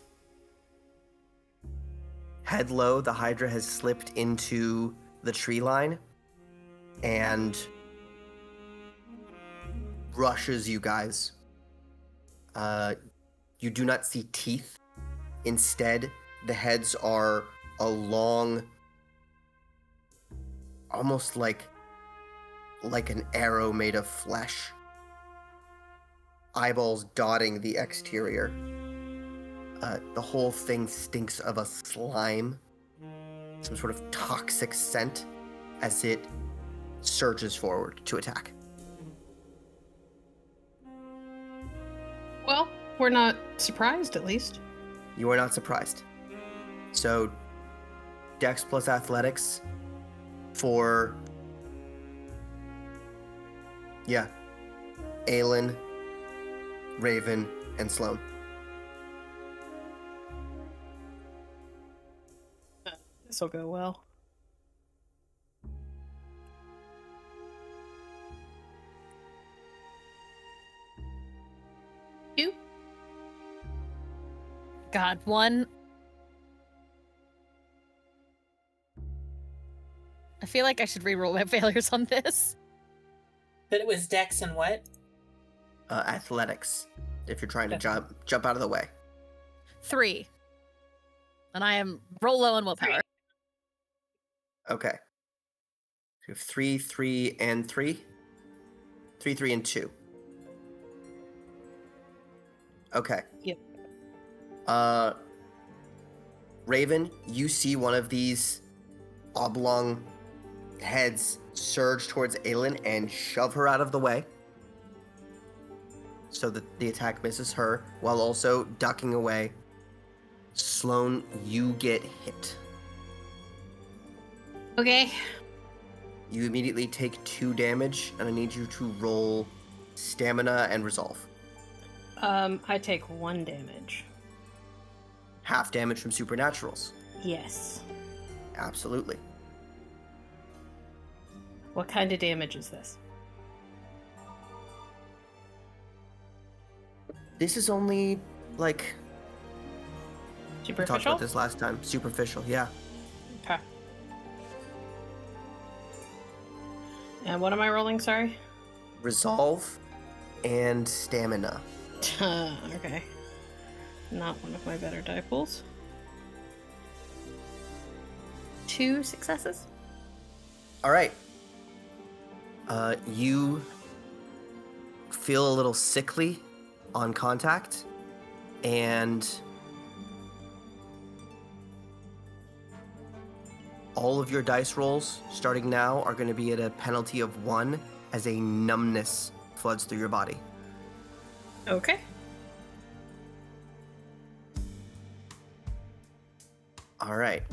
Head low, the Hydra has slipped into the tree line and rushes you guys. You do not see teeth. Instead, the heads are a long, almost like an arrow made of flesh. Eyeballs dotting the exterior. The whole thing stinks of a slime, some sort of toxic scent, as it surges forward to attack. well, we're not surprised at least. You are not surprised. So, Dex plus Athletics for... Yeah. Aelin Raven, and Sloane. This will go well. You? God, one. I feel like I should reroll my failures on this. But it was Dex and what? Athletics. If you're trying to jump out of the way. 3. And I am roll low on willpower. Okay. So you have 3, 3, and 3? 3, 3, and 2. Okay. Yep. Raven, you see one of these oblong heads surge towards Aelin and shove her out of the way, so that the attack misses her, while also ducking away. Sloane, you get hit. Okay. You immediately take 2 damage, and I need you to roll stamina and resolve. I take 1 damage. Half damage from supernaturals. Yes. Absolutely. What kind of damage is this? This is only, like, we talked Superficial? about this last time. Superficial, yeah. Okay. And what am I rolling, sorry? Resolve and stamina. Okay. Not one of my better die pools. 2 successes? All right. You feel a little sickly on contact, and all of your dice rolls starting now are going to be at a penalty of 1 as a numbness floods through your body. Okay. All right.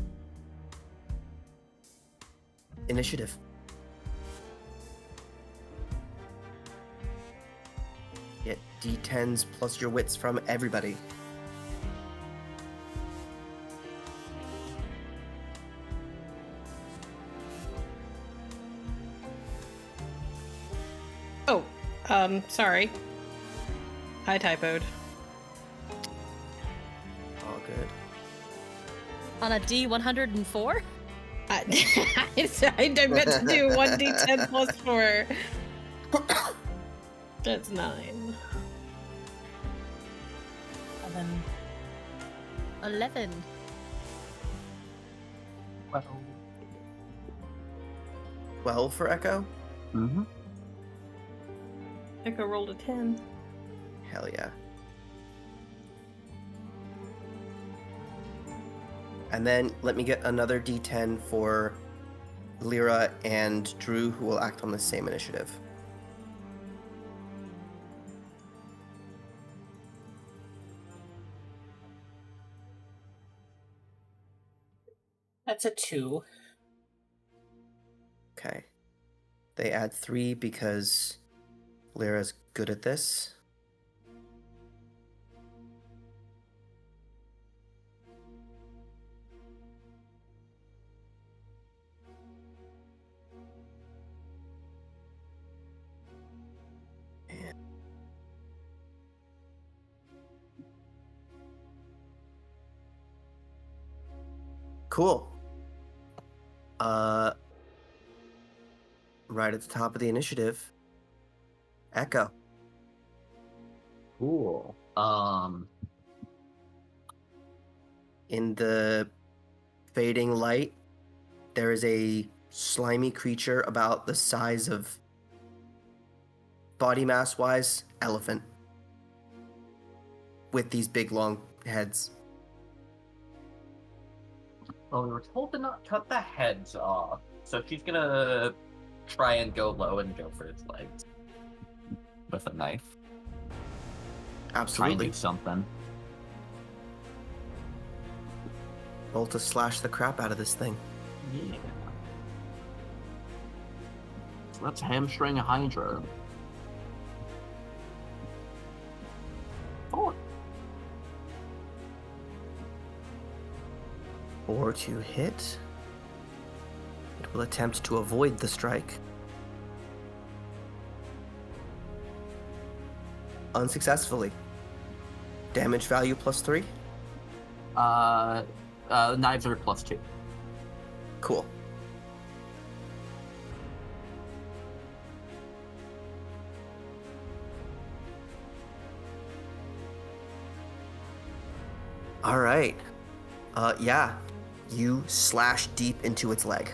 Initiative. Get D10s plus your wits from everybody. Oh, sorry. I typoed. All good. On a D104? I meant to do 1d10 plus 4. That's 9. 11. Well, 12 for Echo? Mm-hmm. Echo rolled a 10. Hell yeah. And then let me get another D10 for Lyra and Drew, who will act on the same initiative. That's a 2. Okay. They add 3 because Lyra's good at this. Cool. Right at the top of the initiative, Echo. Cool. In the fading light, there is a slimy creature about the size of, body mass wise, elephant, with these big long heads. well, we were told to not cut the heads off, so she's gonna try and go low and go for its legs with a knife. Try and Absolutely. do something. Roll to slash the crap out of this thing. Yeah. So let's hamstring a Hydra. 4 to hit. It will attempt to avoid the strike. Unsuccessfully. Damage value +3. Knives are +2. Cool. All right. Yeah. You slash deep into its leg.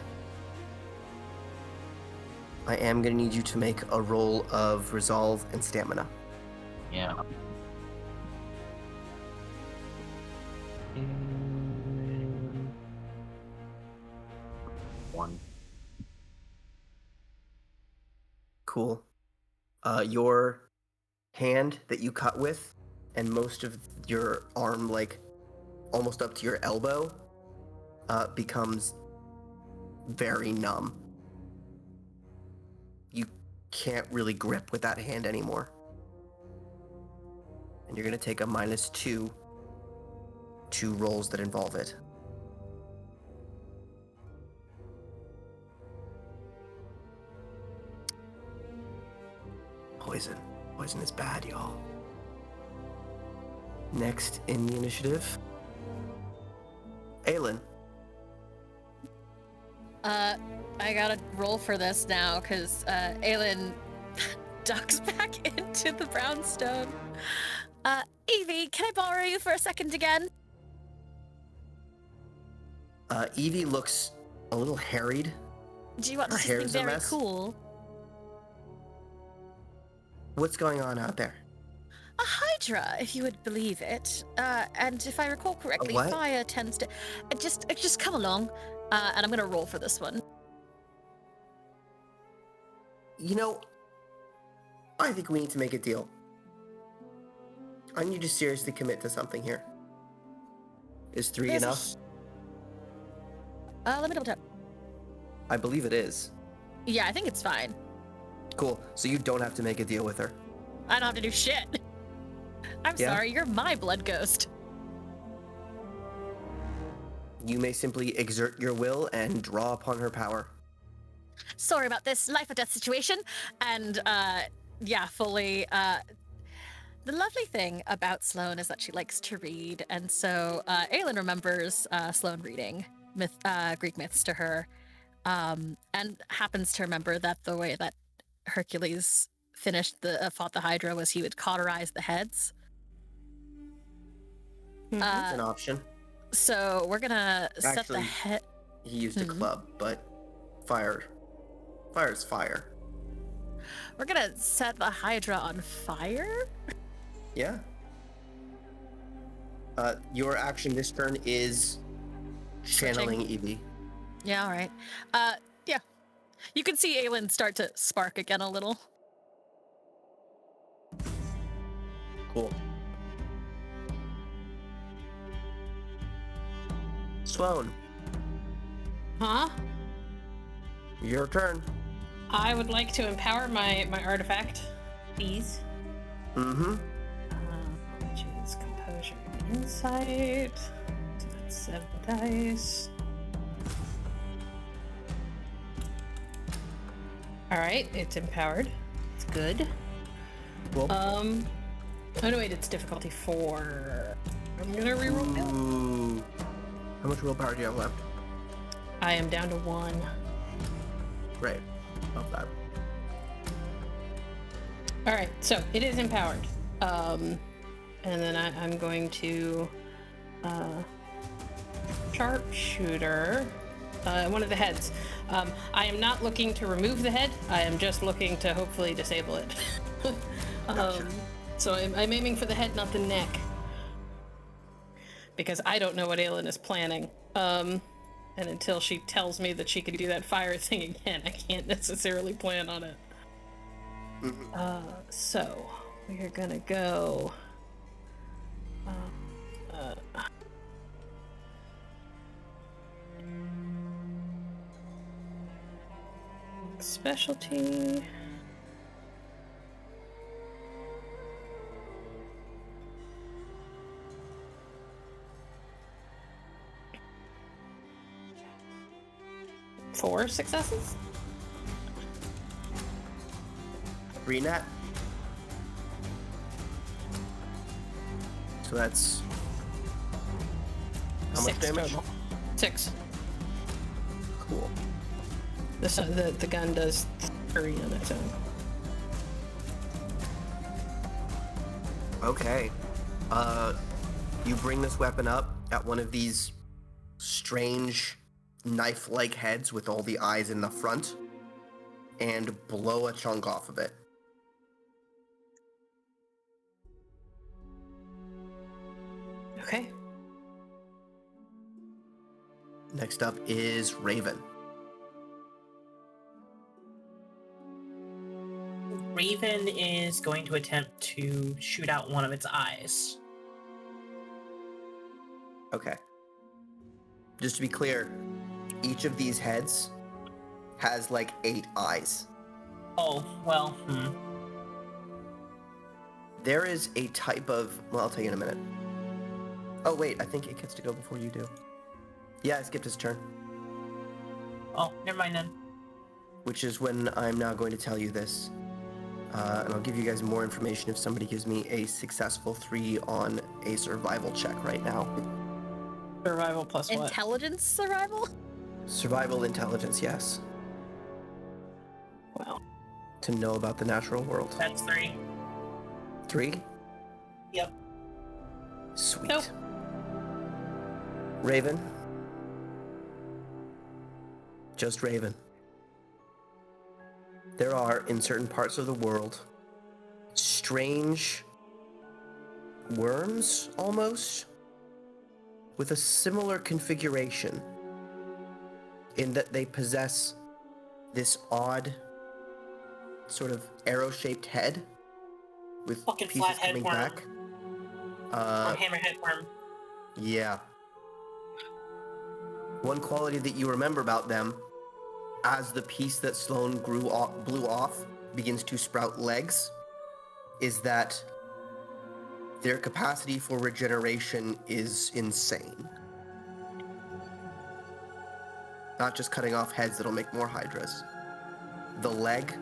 I am going to need you to make a roll of resolve and stamina. Yeah. One. Cool. Your hand that you cut with, and most of your arm, like almost up to your elbow, becomes very numb. You can't really grip with that hand anymore. And you're going to take a -2 to rolls that involve it. Poison. Poison is bad, y'all. Next in the initiative, Aelin. I gotta roll for this now, because Aelin ducks back into the brownstone. Evie, can I borrow you for a second again? Evie looks a little harried. Do you want Her to see something hair's a very mess. cool? What's going on out there? A hydra, if you would believe it. And if I recall correctly, what? fire tends to... Just come along, and I'm gonna roll for this one. You know, I think we need to make a deal. I need you to seriously commit to something here. Is 3 There's a enough? Let me double check. I believe it is. Yeah, I think it's fine. Cool. So you don't have to make a deal with her. I don't have to do shit. I'm Yeah? sorry, you're my blood ghost. You may simply exert your will and draw upon her power. Sorry about this life or death situation. And, yeah, fully, the lovely thing about Sloane is that she likes to read, and so Aelin remembers Sloane reading Greek myths to her, and happens to remember that the way that Hercules fought the Hydra was he would cauterize the heads. It's an option. So we're gonna set the Actually, head. He used a club, but fire's fire. We're gonna set the Hydra on fire. Yeah. Your action this turn is channeling Evie. Yeah, all right. Yeah. You can see Aelin start to spark again a little. Cool. Sloane, Huh? your turn. I would like to empower my artifact, please. Mm-hmm. Which is composure and insight. So that's 7 dice. Alright, it's empowered. It's good. Cool. Oh no, wait, it's difficulty 4. I'm gonna reroll it. Ooh. How much willpower do you have left? I am down to 1. Great. Love that. Alright, so it is empowered. And then I'm going to sharpshooter one of the heads. I am not looking to remove the head. I am just looking to hopefully disable it. So I'm aiming for the head, not the neck. Because I don't know what Aelin is planning. And until she tells me that she can do that fire thing again, I can't necessarily plan on it. So we are gonna go. Specialty. 4 successes? 3 net. So that's how much 6 damage? total. 6. Cool. The gun does 3 on its own. Okay. You bring this weapon up at one of these strange knife-like heads with all the eyes in the front and blow a chunk off of it. Okay. Next up is Raven. Raven is going to attempt to shoot out one of its eyes. Okay. Just to be clear, each of these heads has like 8 eyes. Oh, well, There is a type of... Well, I'll tell you in a minute. Oh, wait, I think it gets to go before you do. Yeah, I skipped his turn. Oh, never mind then. Which is when I'm now going to tell you this. And I'll give you guys more information if somebody gives me a successful 3 on a survival check right now. Survival plus what? Intelligence survival? Survival intelligence, yes. Wow. To know about the natural world. That's 3. 3? Yep. Sweet. Nope. Raven. Just Raven. There are, in certain parts of the world, strange worms, almost, with a similar configuration in that they possess this odd sort of arrow-shaped head with Fucking pieces flathead coming worm. back. Or hammerhead worm. Yeah. One quality that you remember about them, as the piece that Sloane blew off begins to sprout legs, is that their capacity for regeneration is insane. Not just cutting off heads that'll make more hydras. The leg,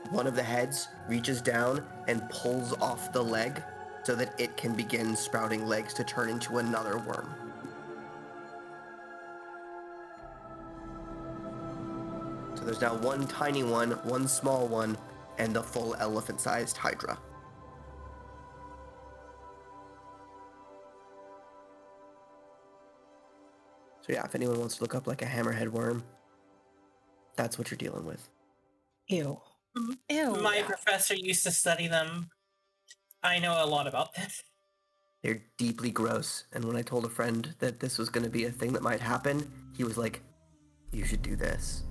one of the heads reaches down and pulls off the leg so that it can begin sprouting legs to turn into another worm. So there's now one tiny one small one, and the full elephant-sized hydra. So yeah, if anyone wants to look up like a hammerhead worm, that's what you're dealing with. Ew. Ew. My professor used to study them. I know a lot about this. They're deeply gross, and when I told a friend that this was going to be a thing that might happen, he was like, "You should do this."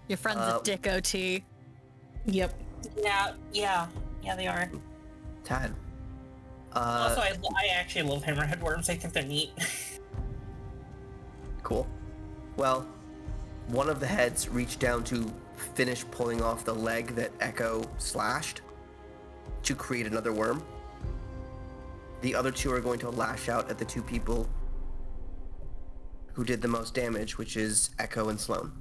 Your friend's a dick OT. Yep. Yeah, they are. Tad. Also, I actually love hammerhead worms. I think they're neat. Cool. Well, one of the heads reached down to finish pulling off the leg that Echo slashed to create another worm. The other 2 are going to lash out at the 2 people who did the most damage, which is Echo and Sloane.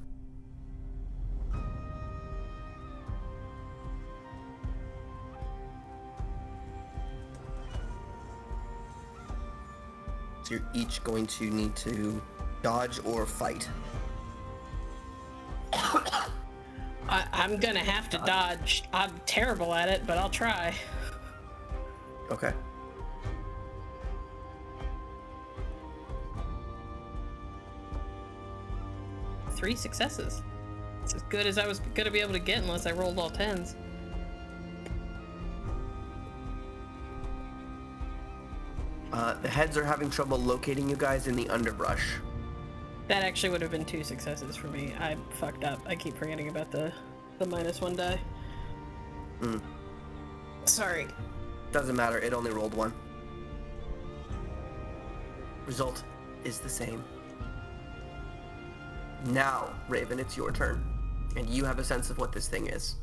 So you're each going to need to dodge or fight. I'm gonna have to dodge. I'm terrible at it, but I'll try. Okay. Three successes. It's as good as I was gonna be able to get unless I rolled all 10s. The heads are having trouble locating you guys in the underbrush. That actually would have been 2 successes for me. I fucked up. I keep forgetting about the -1 die. Sorry. Doesn't matter, it only rolled 1. Result is the same. Now, Raven, it's your turn. And you have a sense of what this thing is.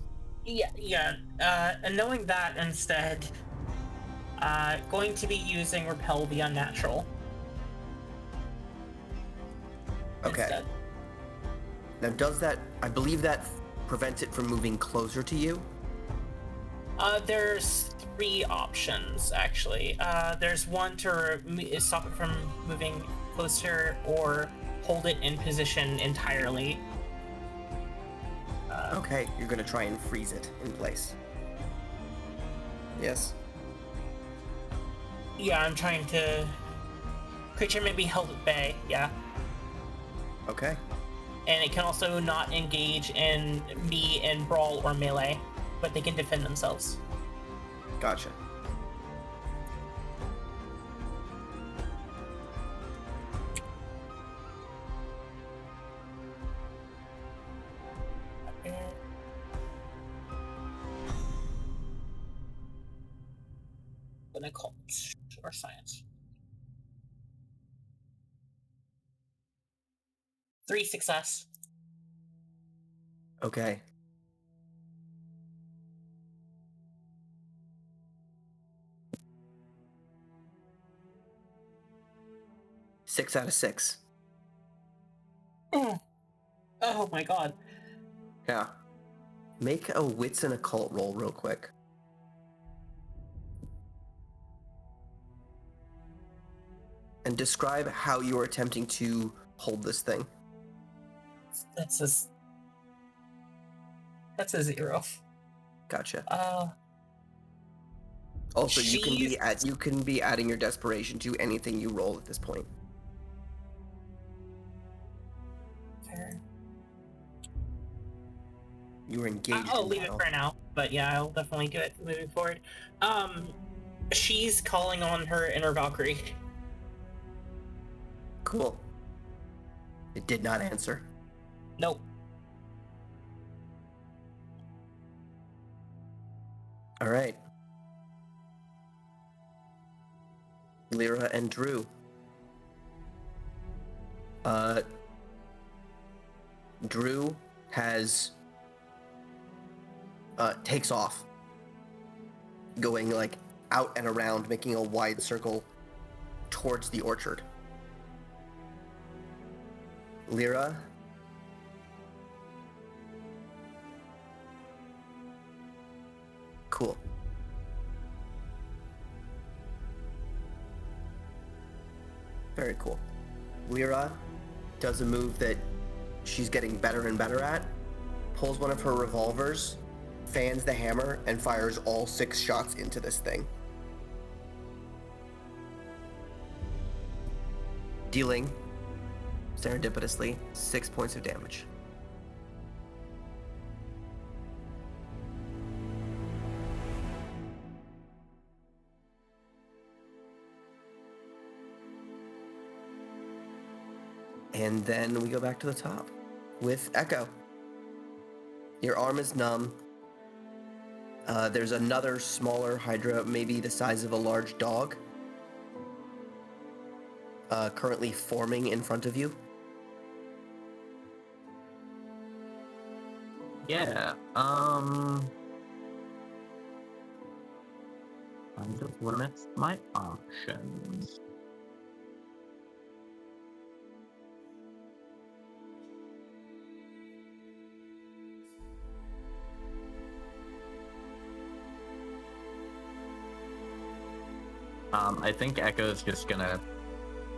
Yeah. And knowing that instead, going to be using Repel the Unnatural. Okay. instead. Now, does that? I believe that prevents it from moving closer to you. There's 3 options actually. There's one to stop it from moving closer, or hold it in position entirely. Okay, you're gonna try and freeze it in place. Yes. Yeah, I'm trying to. Creature may be held at bay. Yeah. Okay. And it can also not engage in me in brawl or melee, but they can defend themselves. Gotcha. An occult or science. 3 success. Okay. Six out of 6. Oh my god. Yeah. Make a wits and occult roll real quick. And describe how you are attempting to hold this thing. That's a 0. Gotcha. Also, you can be adding your desperation to anything you roll at this point. Fair. You are engaged. I'll in leave battle. it for now, but yeah, I'll definitely do it moving forward. She's calling on her inner Valkyrie. Cool. It did not answer. Nope. All right. Lyra and Drew. Drew has takes off, going like out and around, making a wide circle towards the orchard. Lyra, cool. Very cool. Lyra does a move that she's getting better and better at, pulls one of her revolvers, fans the hammer, and fires all 6 shots into this thing. Dealing, serendipitously, 6 points of damage. And then we go back to the top with Echo. Your arm is numb. There's another smaller Hydra, maybe the size of a large dog, currently forming in front of you. Yeah. Kind of limits my options. I think Echo's just gonna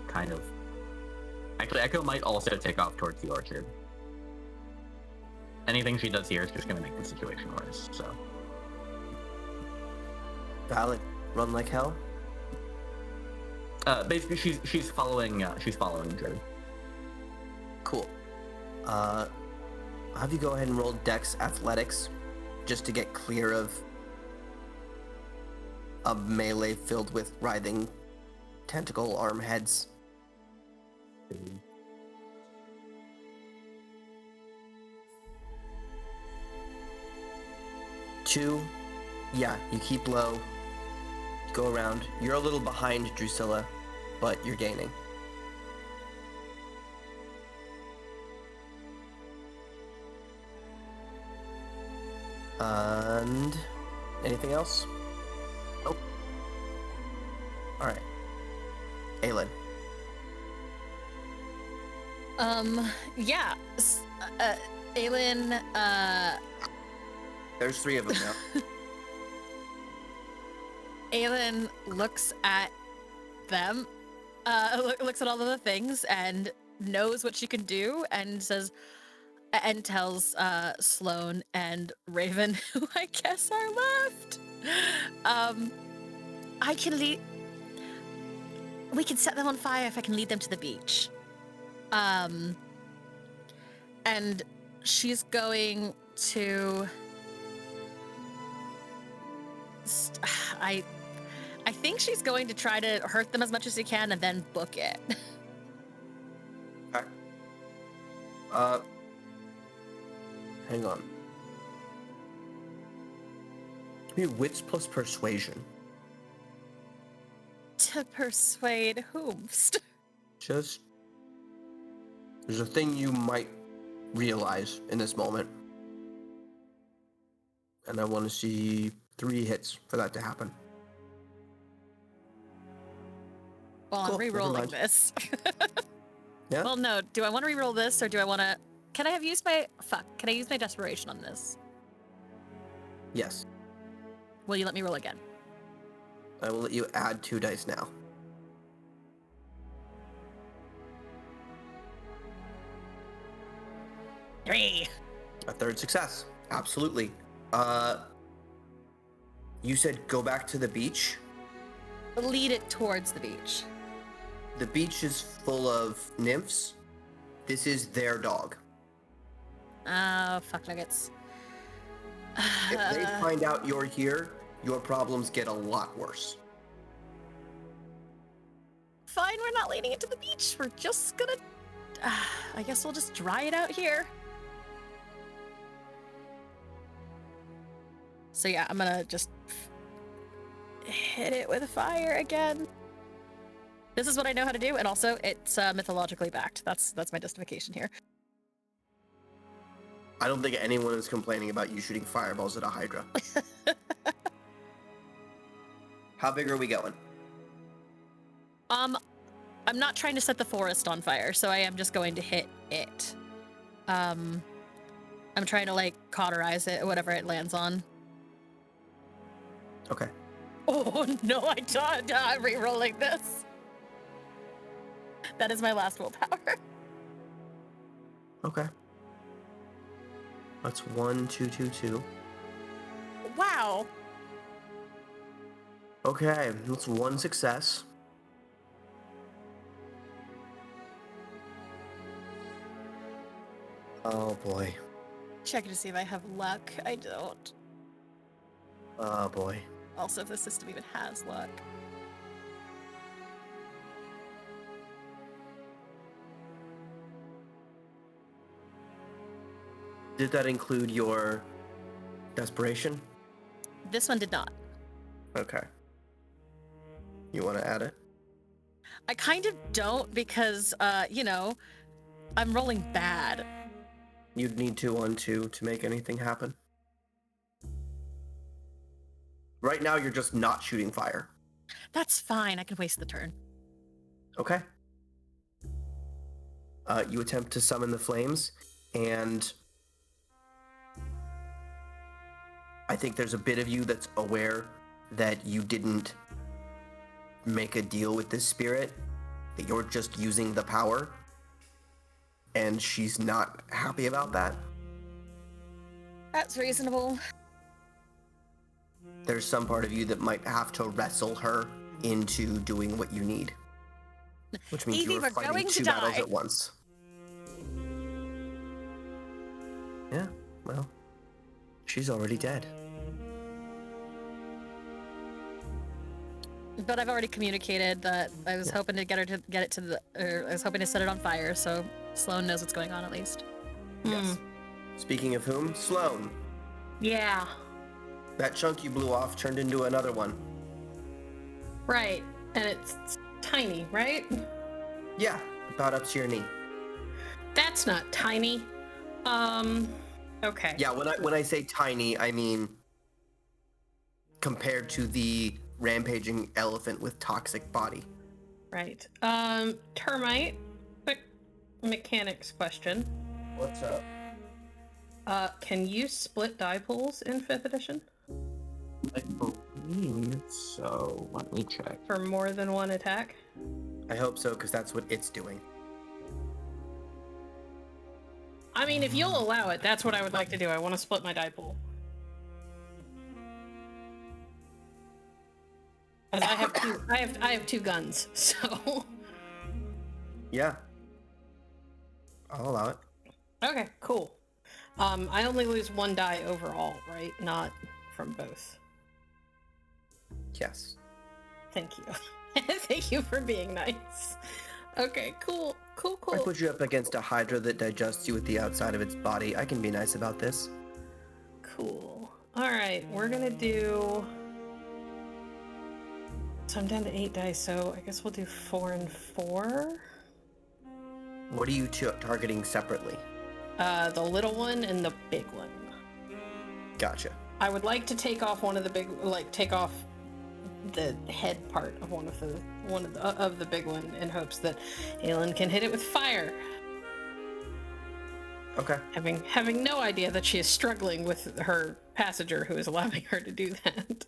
kind of... Actually, Echo might also take off towards the orchard. Anything she does here is just gonna make the situation worse, so... Valid. Run like hell. Basically, she's following Drew. Cool. I'll have you go ahead and roll Dex Athletics, just to get clear of a melee filled with writhing tentacle arm heads. Two. Yeah, you keep low. Go around. You're a little behind Drusilla, but you're gaining. And anything else? Nope. All right. Aelin. Yeah. Aelin, There's 3 of them now. Aelin looks at them, looks at all of the things and knows what she can do and says, and tells Sloane and Raven, who I guess are left, I can lead. We can set them on fire if I can lead them to the beach. And she's going to. I think she's going to try to hurt them as much as she can and then book it. Okay. Hang on. Give me wits plus persuasion. To persuade whomst? Just. There's a thing you might realize in this moment. And I want to see 3 hits for that to happen. Well, Cool, I'm never re-rolling mind. this. Yeah? Well, no. Do I want to re-roll this, or do I want to? Can I have used my Can I use my desperation on this? Yes. Will you let me roll again? I will let you add 2 dice now. Three. A 3rd success. Absolutely. You said go back to the beach. Lead it towards the beach. The beach is full of nymphs. This is their dog. Oh, fuck nuggets. If they find out you're here, your problems get a lot worse. Fine, we're not leading it to the beach. We're just gonna. I guess we'll just dry it out here. So yeah, I'm gonna just hit it with fire again. This is what I know how to do, and also it's mythologically backed. That's my justification here. I don't think anyone is complaining about you shooting fireballs at a Hydra. How big are we going? I'm not trying to set the forest on fire, so I am just going to hit it. I'm trying to like cauterize it, whatever it lands on. Okay. Oh no, I don't. I'm re-rolling this. That is my last willpower. Okay. That's 1, 2, 2, 2. Wow. Okay, that's 1 success. Oh boy. Checking to see if I have luck. I don't. Oh boy. Also, if the system even has luck. Did that include your desperation? This one did not. Okay. You want to add it? I kind of don't because, I'm rolling bad. You'd need 2 on 2 to make anything happen. Right now, you're just not shooting fire. That's fine. I can waste the turn. Okay. You attempt to summon the flames, and I think there's a bit of you that's aware that you didn't make a deal with this spirit, that you're just using the power, and she's not happy about that. That's reasonable. There's some part of you that might have to wrestle her into doing what you need. Which means Evie, you're we're fighting going to 2 battles die. at once. Yeah, well, she's already dead. But I've already communicated that I was hoping to get it to the, or I was hoping to set it on fire, so Sloane knows what's going on at least. Yes. Speaking of whom, Sloane. Yeah. That chunk you blew off turned into another one. Right. And it's tiny, right? Yeah, about up to your knee. That's not tiny. Okay. Yeah, when I say tiny, I mean compared to the rampaging elephant with toxic body. Right. Termite. mechanics question. What's up? Can you split die pools in 5th edition I believe so. Let me check. for more than one attack? I hope so, because that's what it's doing. I mean, if you'll allow it, that's what I would like to do. I want to split my die pool. As I have two guns, so Yeah. I'll allow it. okay, cool. I only lose one die overall, right? Not from both. Yes. Thank you. Thank you for being nice. Okay, cool. I put you up against a hydra that digests you with the outside of its body. I can be nice about this. Cool. Alright, we're gonna do... So I'm down to 8 dice, so I guess we'll do 4 and 4. What are you targeting separately? The little one and the big one. Gotcha. I would like to take off one of the big, take off the head part of one of the big one in hopes that Aelin can hit it with fire. Okay. Having no idea that she is struggling with her passenger who is allowing her to do that.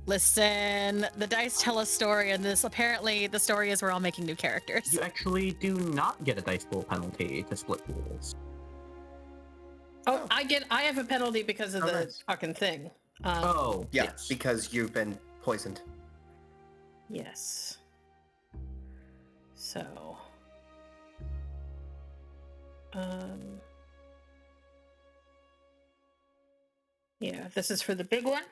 Listen, the dice tell a story, and apparently the story is we're all making new characters. You actually do not get a dice pool penalty to split pools. Oh, I have a penalty because of the nice. fucking thing. Oh, Yeah, yes. because you've been poisoned. Yes. So. Yeah, this is for the big one.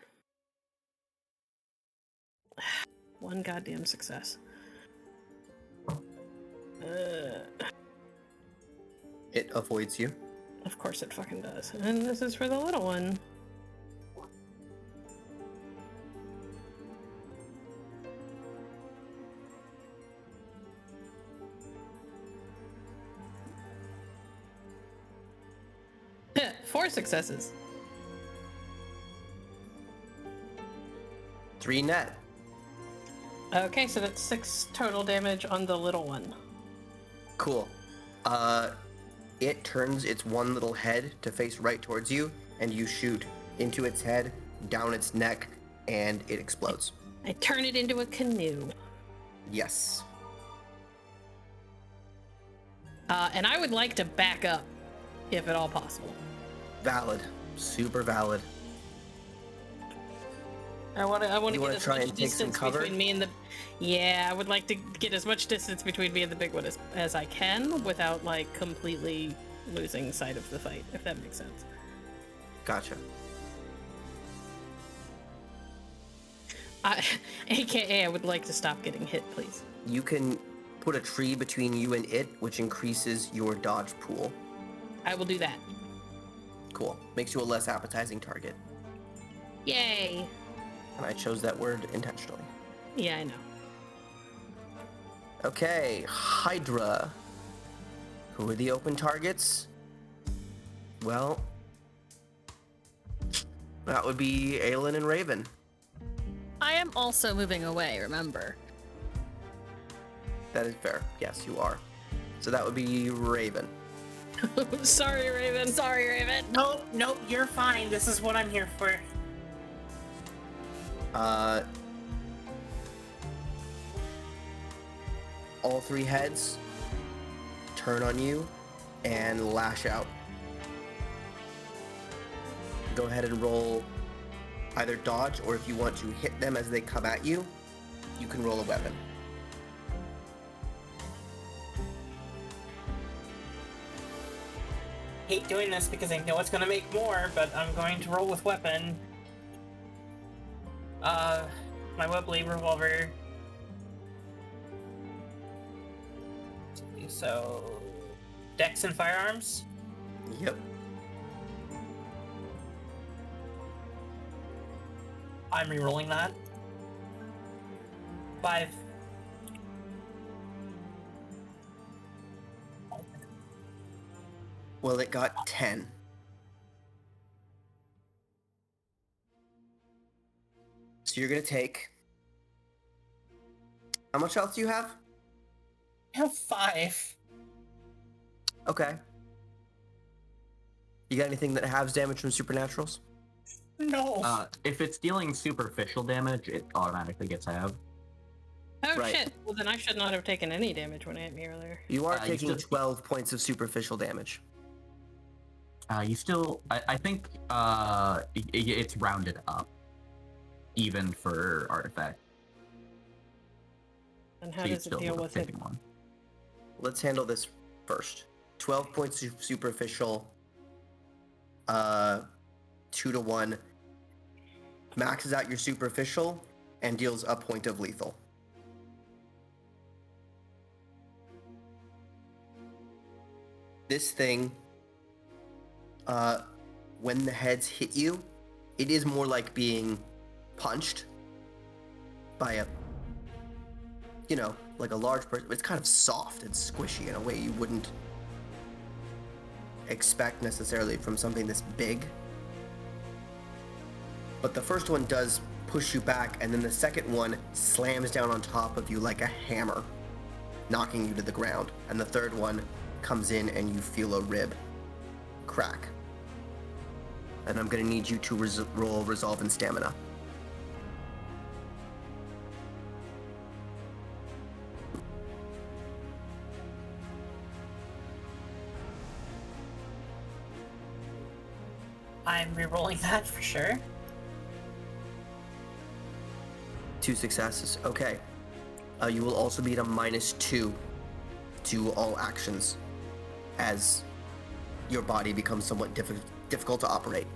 One goddamn success. It avoids you. Of course it fucking does. And this is for the little one. Four successes. 3 net. Okay, so that's 6 total damage on the little one. Cool. It turns its one little head to face right towards you, and you shoot into its head, down its neck, and it explodes. I turn it into a canoe. Yes. And I would like to back up, if at all possible. Valid. Super valid. I want to You get wanna as try much and take some distance cover? between me and the. Yeah, I would like to get as much distance between me and the big one as I can without like completely losing sight of the fight, if that makes sense. Gotcha. AKA, I would like to stop getting hit, please. You can put a tree between you and it, which increases your dodge pool. I will do that. Cool. Makes you a less appetizing target. Yay! And I chose that word intentionally. Yeah, I know. Okay, Hydra. Who are the open targets? Well, that would be Aelin and Raven. I am also moving away, remember. That is fair. Yes, you are. So that would be Raven. Sorry, Raven. Sorry, Raven. Nope, you're fine. This is what I'm here for. All 3 heads turn on you and lash out. Go ahead and roll either dodge, or if you want to hit them as they come at you, you can roll a weapon. Hate doing this because I know it's gonna make more, but I'm going to roll with weapon. My Webley revolver. So, Dex and firearms. Yep. I'm re-rolling that. 5. Well, it got 10. So you're gonna take... How much health do you have? I have 5. Okay. You got anything that halves damage from supernaturals? No. If it's dealing superficial damage, it automatically gets halved. Oh Right. shit! Well, then I should not have taken any damage when it hit me earlier. You are You taking still- 12 points of superficial damage. You still, I think, it's rounded up, even for artifact. And how So you'd does it still deal would have with it? taken one. Let's handle this first. 12 points of superficial. 2 to 1. Maxes out your superficial and deals a point of lethal. This thing, when the heads hit you, it is more like being punched by a, like a large person. It's kind of soft and squishy in a way you wouldn't expect necessarily from something this big. But the first one does push you back, and then the second one slams down on top of you like a hammer, knocking you to the ground. And the third one comes in and you feel a rib crack. And I'm gonna need you to roll resolve and stamina. I'm re-rolling that for sure. 2 successes. Okay. You will also be at a -2 to all actions as your body becomes somewhat difficult to operate.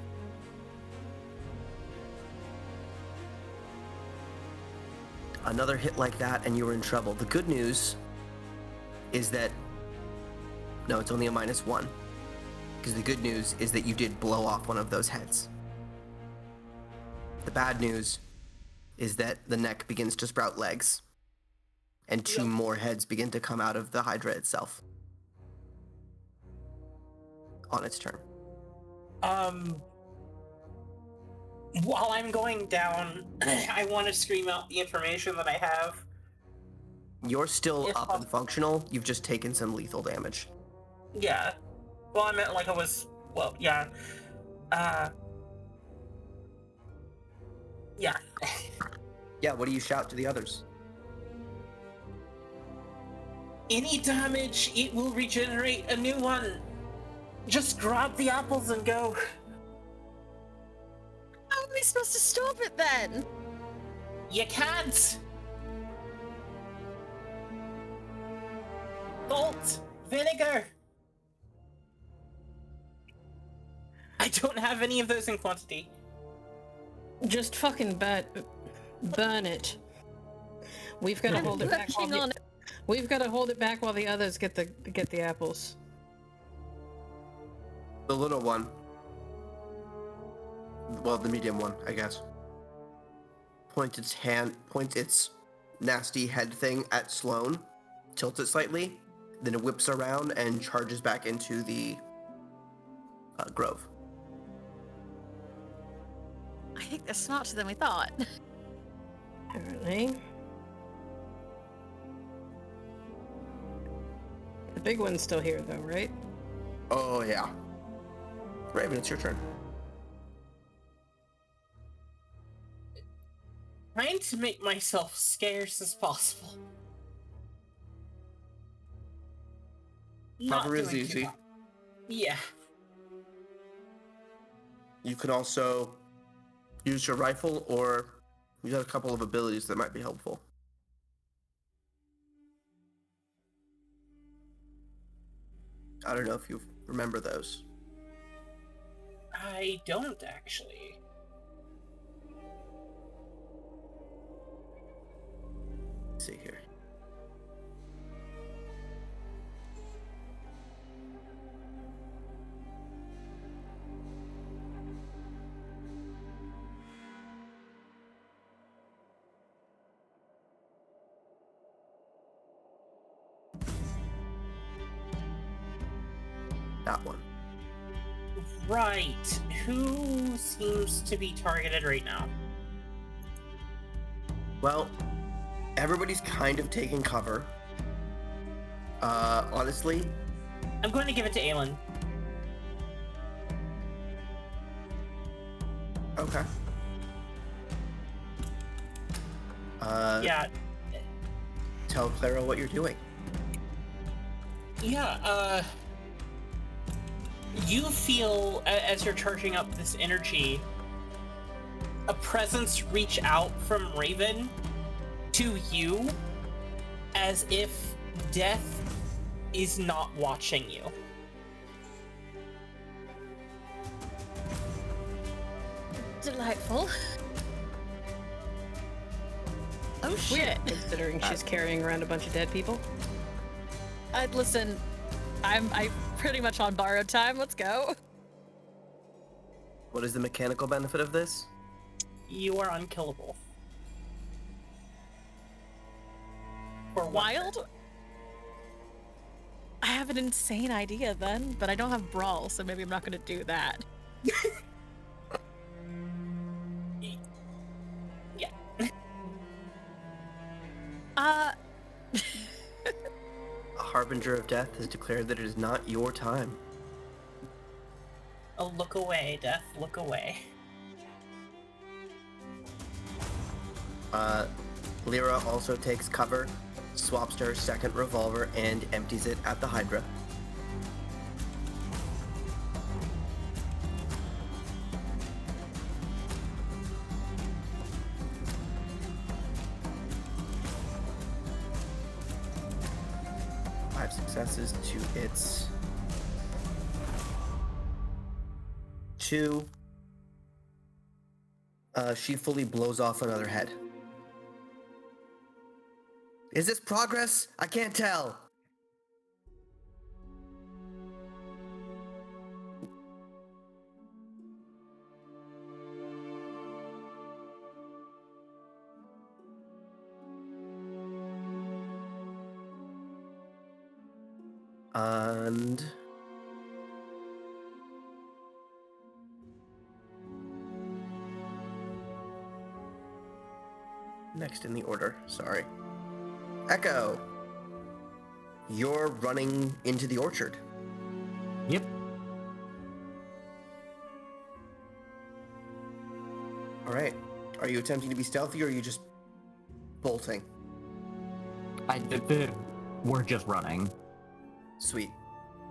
Another hit like that and you were in trouble. The good news is that... No, it's only a -1. Because the good news is that you did blow off one of those heads. The bad news is that the neck begins to sprout legs, and 2 more heads begin to come out of the Hydra itself on its turn. While I'm going down, I want to scream out the information that I have. You're still If up and functional, you've just taken some lethal damage. Yeah. Well, I meant like I was. Well, yeah. Yeah. Yeah, what do you shout to the others? Any damage, it will regenerate a new one. Just grab the apples and go. How are we supposed to stop it then? You can't. Salt, vinegar. I don't have any of those in quantity. Just fucking burn it. We've got to hold it back. Working on it. We've got to hold it back while the others get the apples. The little one. Well, the medium one, I guess. Points its nasty head thing at Sloane, tilts it slightly, then it whips around and charges back into the grove. I think they're smarter than we thought. Apparently. The big one's still here, though, right? Oh, yeah. Raven, it's your turn. Trying to make myself scarce as possible. Not Cover is doing too easy. well. Yeah. You can also use your rifle, or you got a couple of abilities that might be helpful. I don't know if you remember those. I don't actually. Let's see here. That one. Right. Who seems to be targeted right now? Well, everybody's kind of taking cover. Honestly, I'm going to give it to Aelin. Okay. Yeah. Tell Clara what you're doing. Yeah, you feel, as you're charging up this energy, a presence reach out from Raven to you as if death is not watching you. Delightful. Oh shit. Considering she's carrying around a bunch of dead people. Listen, I'm pretty much on borrowed time. Let's go. What is the mechanical benefit of this? You are unkillable. For one Wild? turn. I have an insane idea then, but I don't have brawl, so maybe I'm not going to do that. Yeah. A harbinger of death has declared that it is not your time. Oh, look away, Death. Look away. Lyra also takes cover, swaps to her second revolver, and empties it at the Hydra. Five successes to its 2. She fully blows off another head. Is this progress? I can't tell. And next in the order, sorry. Echo, you're running into the orchard. Yep. All right. Are you attempting to be stealthy, or are you just bolting? We're just running. Sweet.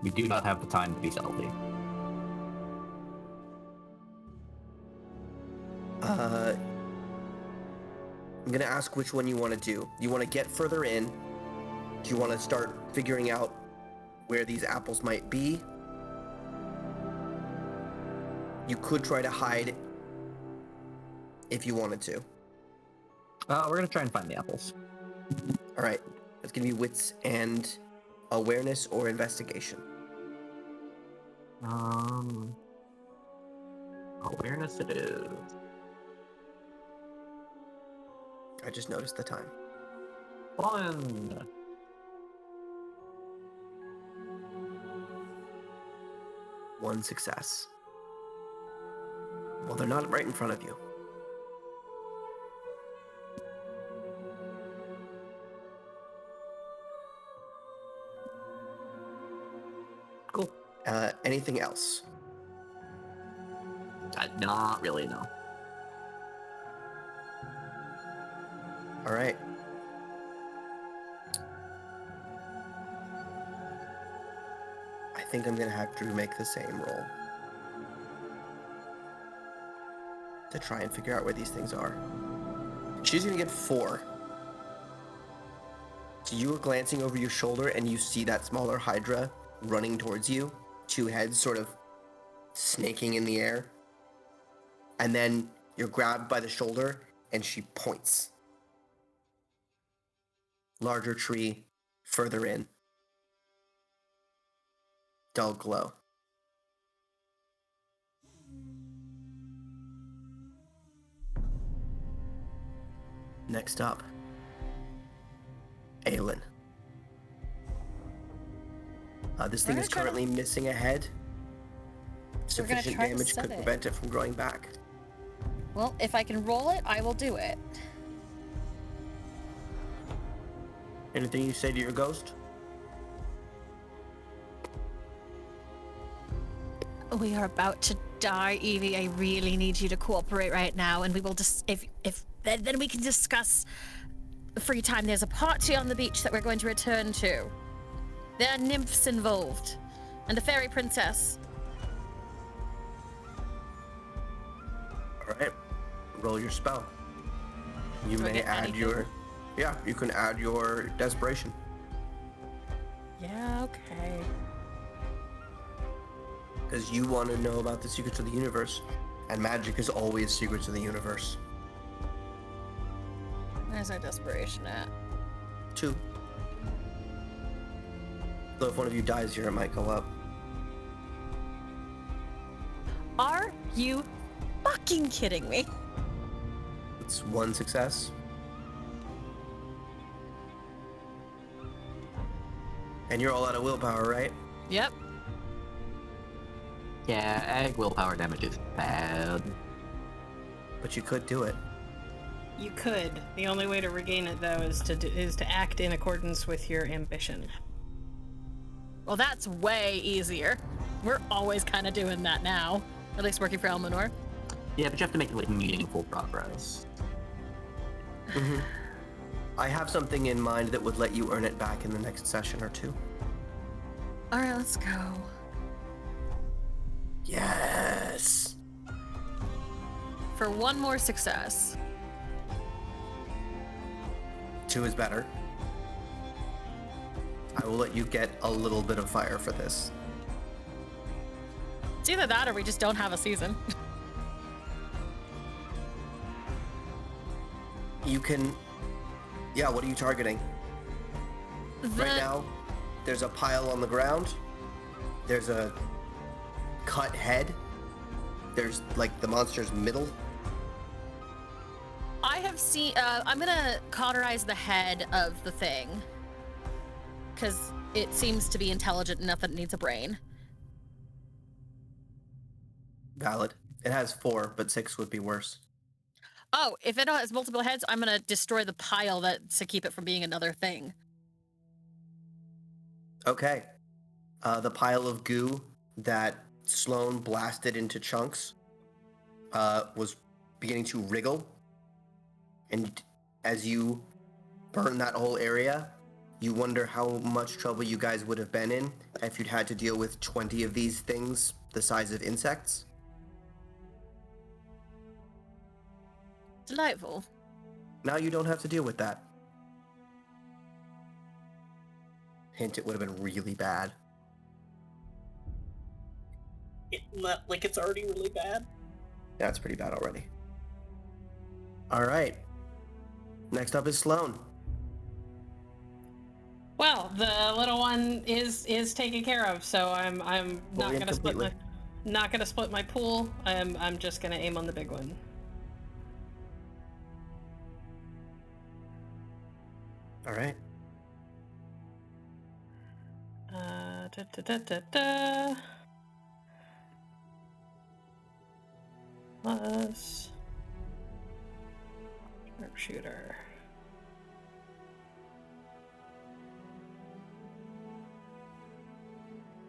We do not have the time to be stealthy. I'm gonna ask which one you want to do. You want to get further in? Do you want to start figuring out where these apples might be? You could try to hide if you wanted to. We're gonna try and find the apples. All right. It's gonna be wits and awareness or investigation. Awareness it is. I just noticed the time. 1. One success. Well, they're not right in front of you. Cool. Anything else? Not really, no. All right. I think I'm gonna have Drew make the same roll to try and figure out where these things are. She's gonna get 4. So you were glancing over your shoulder and you see that smaller Hydra running towards you, 2 heads sort of snaking in the air. And then you're grabbed by the shoulder and she points. Larger tree, further in. Dull glow. Next up, Aelin. This thing We're is gonna try to- currently missing a head. We're gonna Sufficient try to damage set could it. prevent it from growing back. Well, if I can roll it, I will do it. Anything you say to your ghost? We are about to die, Evie. I really need you to cooperate right now, and we will just then we can discuss free time. There's a party on the beach that we're going to return to. There are nymphs involved, and a fairy princess. All right, roll your spell. You Do I may get add anything? your, yeah, you can add your desperation. Yeah, okay. Because you want to know about the secrets of the universe, and magic is always secrets of the universe. Where's our desperation at? 2. So if one of you dies here, it might go up. Are you fucking kidding me? It's 1 success. And you're all out of willpower, right? Yep. Yeah, egg willpower damage is bad. But you could do it. You could. The only way to regain it, though, is to act in accordance with your ambition. Well, that's way easier. We're always kind of doing that now. At least working for Elminor. Yeah, but you have to make like meaningful progress. Mm-hmm. I have something in mind that would let you earn it back in the next session or 2. All right, let's go. Yes! For 1 more success. 2 is better. I will let you get a little bit of fire for this. It's either that or we just don't have a season. You can... Yeah, what are you targeting? Right now, there's a pile on the ground. There's a cut head. There's, like, the monster's middle. I have seen. I'm gonna cauterize the head of the thing. Because it seems to be intelligent enough that it needs a brain. Valid. It has 4, but 6 would be worse. Oh, if it has multiple heads, I'm gonna destroy the pile to keep it from being another thing. Okay. The pile of goo that Sloane blasted into chunks was beginning to wriggle. And as you burn that whole area, you wonder how much trouble you guys would have been in if you'd had to deal with 20 of these things the size of insects. Delightful. Now you don't have to deal with that. Hint, it would have been really bad. Like it's already really bad. That's pretty bad already. All right. Next up is Sloane. Well, the little one is taken care of, so I'm not Fully gonna and completely. split my pool. I'm just gonna aim on the big one. All right. Plus sharpshooter.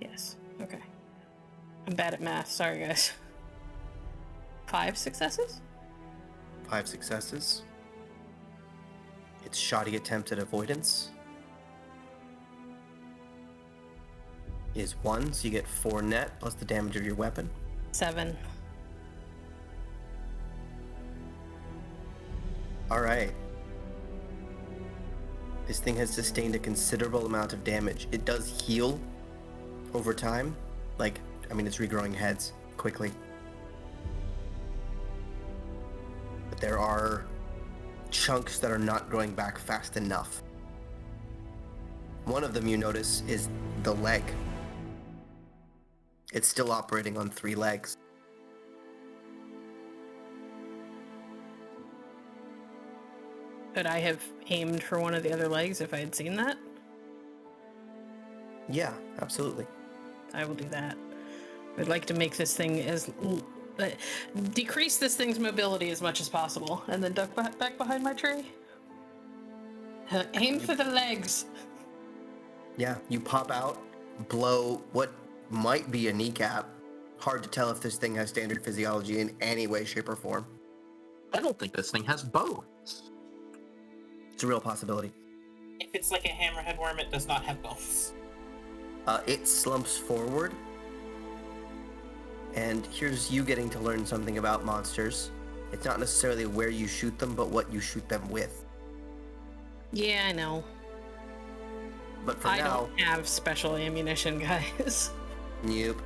Yes. Okay. I'm bad at math. Sorry, guys. 5 successes? 5 successes. It's shoddy attempt at avoidance. Is 1, so you get 4 net plus the damage of your weapon. 7. All right. This thing has sustained a considerable amount of damage. It does heal over time. Like, I mean, it's regrowing heads quickly. But there are chunks that are not growing back fast enough. One of them you notice is the leg. It's still operating on 3 legs. Could I have aimed for one of the other legs if I had seen that? Yeah, absolutely. I will do that. I'd like to make this thing decrease this thing's mobility as much as possible, and then duck back behind my tree. Aim for the legs. Yeah, you pop out, blow what might be a kneecap Hard to tell if this thing has standard physiology in any way, shape, or form. I don't think this thing has bones. It's a real possibility. If it's like a hammerhead worm, it does not have bones. It slumps forward. And here's you getting to learn something about monsters. It's not necessarily where you shoot them, but what you shoot them with. Yeah, I know. But for I now, don't have special ammunition, guys. nope.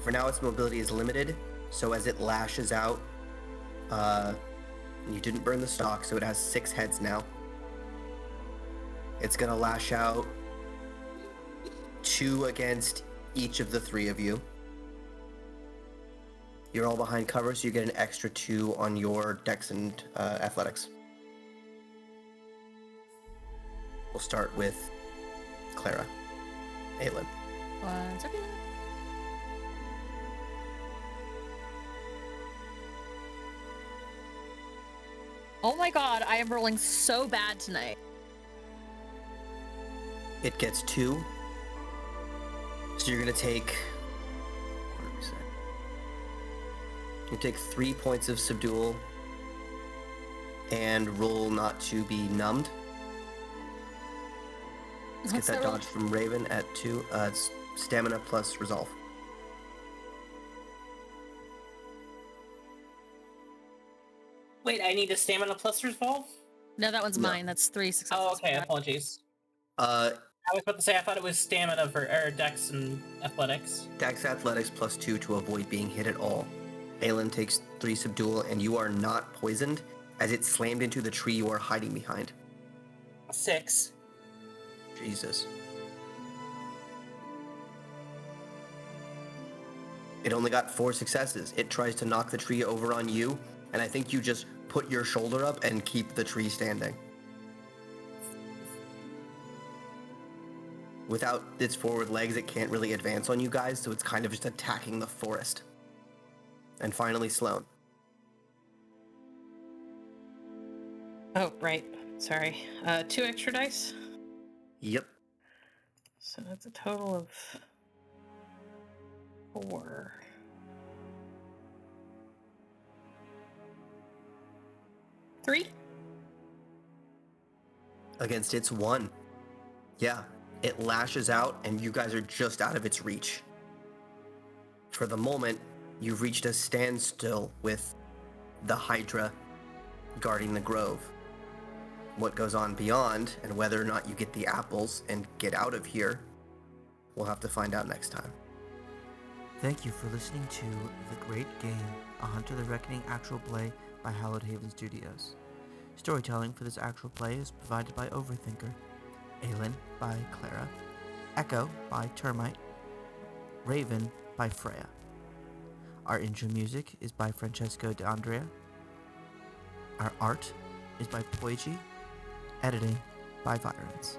For now, its mobility is limited, so as it lashes out, you didn't burn the stock, so it has 6 heads now. It's gonna lash out 2 against each of the 3 of you. You're all behind cover, so you get an extra 2 on your dex and athletics. We'll start with Clara. Aelin. 1 second. Oh my god, I am rolling so bad tonight. It gets 2. So you're gonna take. What did we say? You take 3 points of subdual and roll not to be numbed. Let's get What's that that roll? dodge from Raven at 2. It's stamina plus resolve. Wait, I need a stamina plus resolve? No, that one's No. mine. That's 3 successes. Oh, okay, apologies. Uh, I was about to say, I thought it was stamina for dex and athletics. Dex athletics plus 2 to avoid being hit at all. Aelin takes 3 subdual, and you are not poisoned as it slammed into the tree you are hiding behind. 6. Jesus. It only got 4 successes. It tries to knock the tree over on you, and I think you just put your shoulder up and keep the tree standing. Without its forward legs, it can't really advance on you guys, so it's kind of just attacking the forest. And finally, Sloane. Oh, right. Sorry. 2 extra dice. Yep. So that's a total of 4. Three? Against its 1. Yeah, it lashes out, and you guys are just out of its reach. For the moment, you've reached a standstill with the Hydra guarding the grove. What goes on beyond, and whether or not you get the apples and get out of here, we'll have to find out next time. Thank you for listening to The Great Game, a Hunter the Reckoning actual play by Hallowed Haven Studios. Storytelling for this actual play is provided by Overthinker, Aelin by Clara, Echo by Termite, Raven by Freya. Our intro music is by Francesco De Andrea. Our art is by Poiji. Editing by Virens.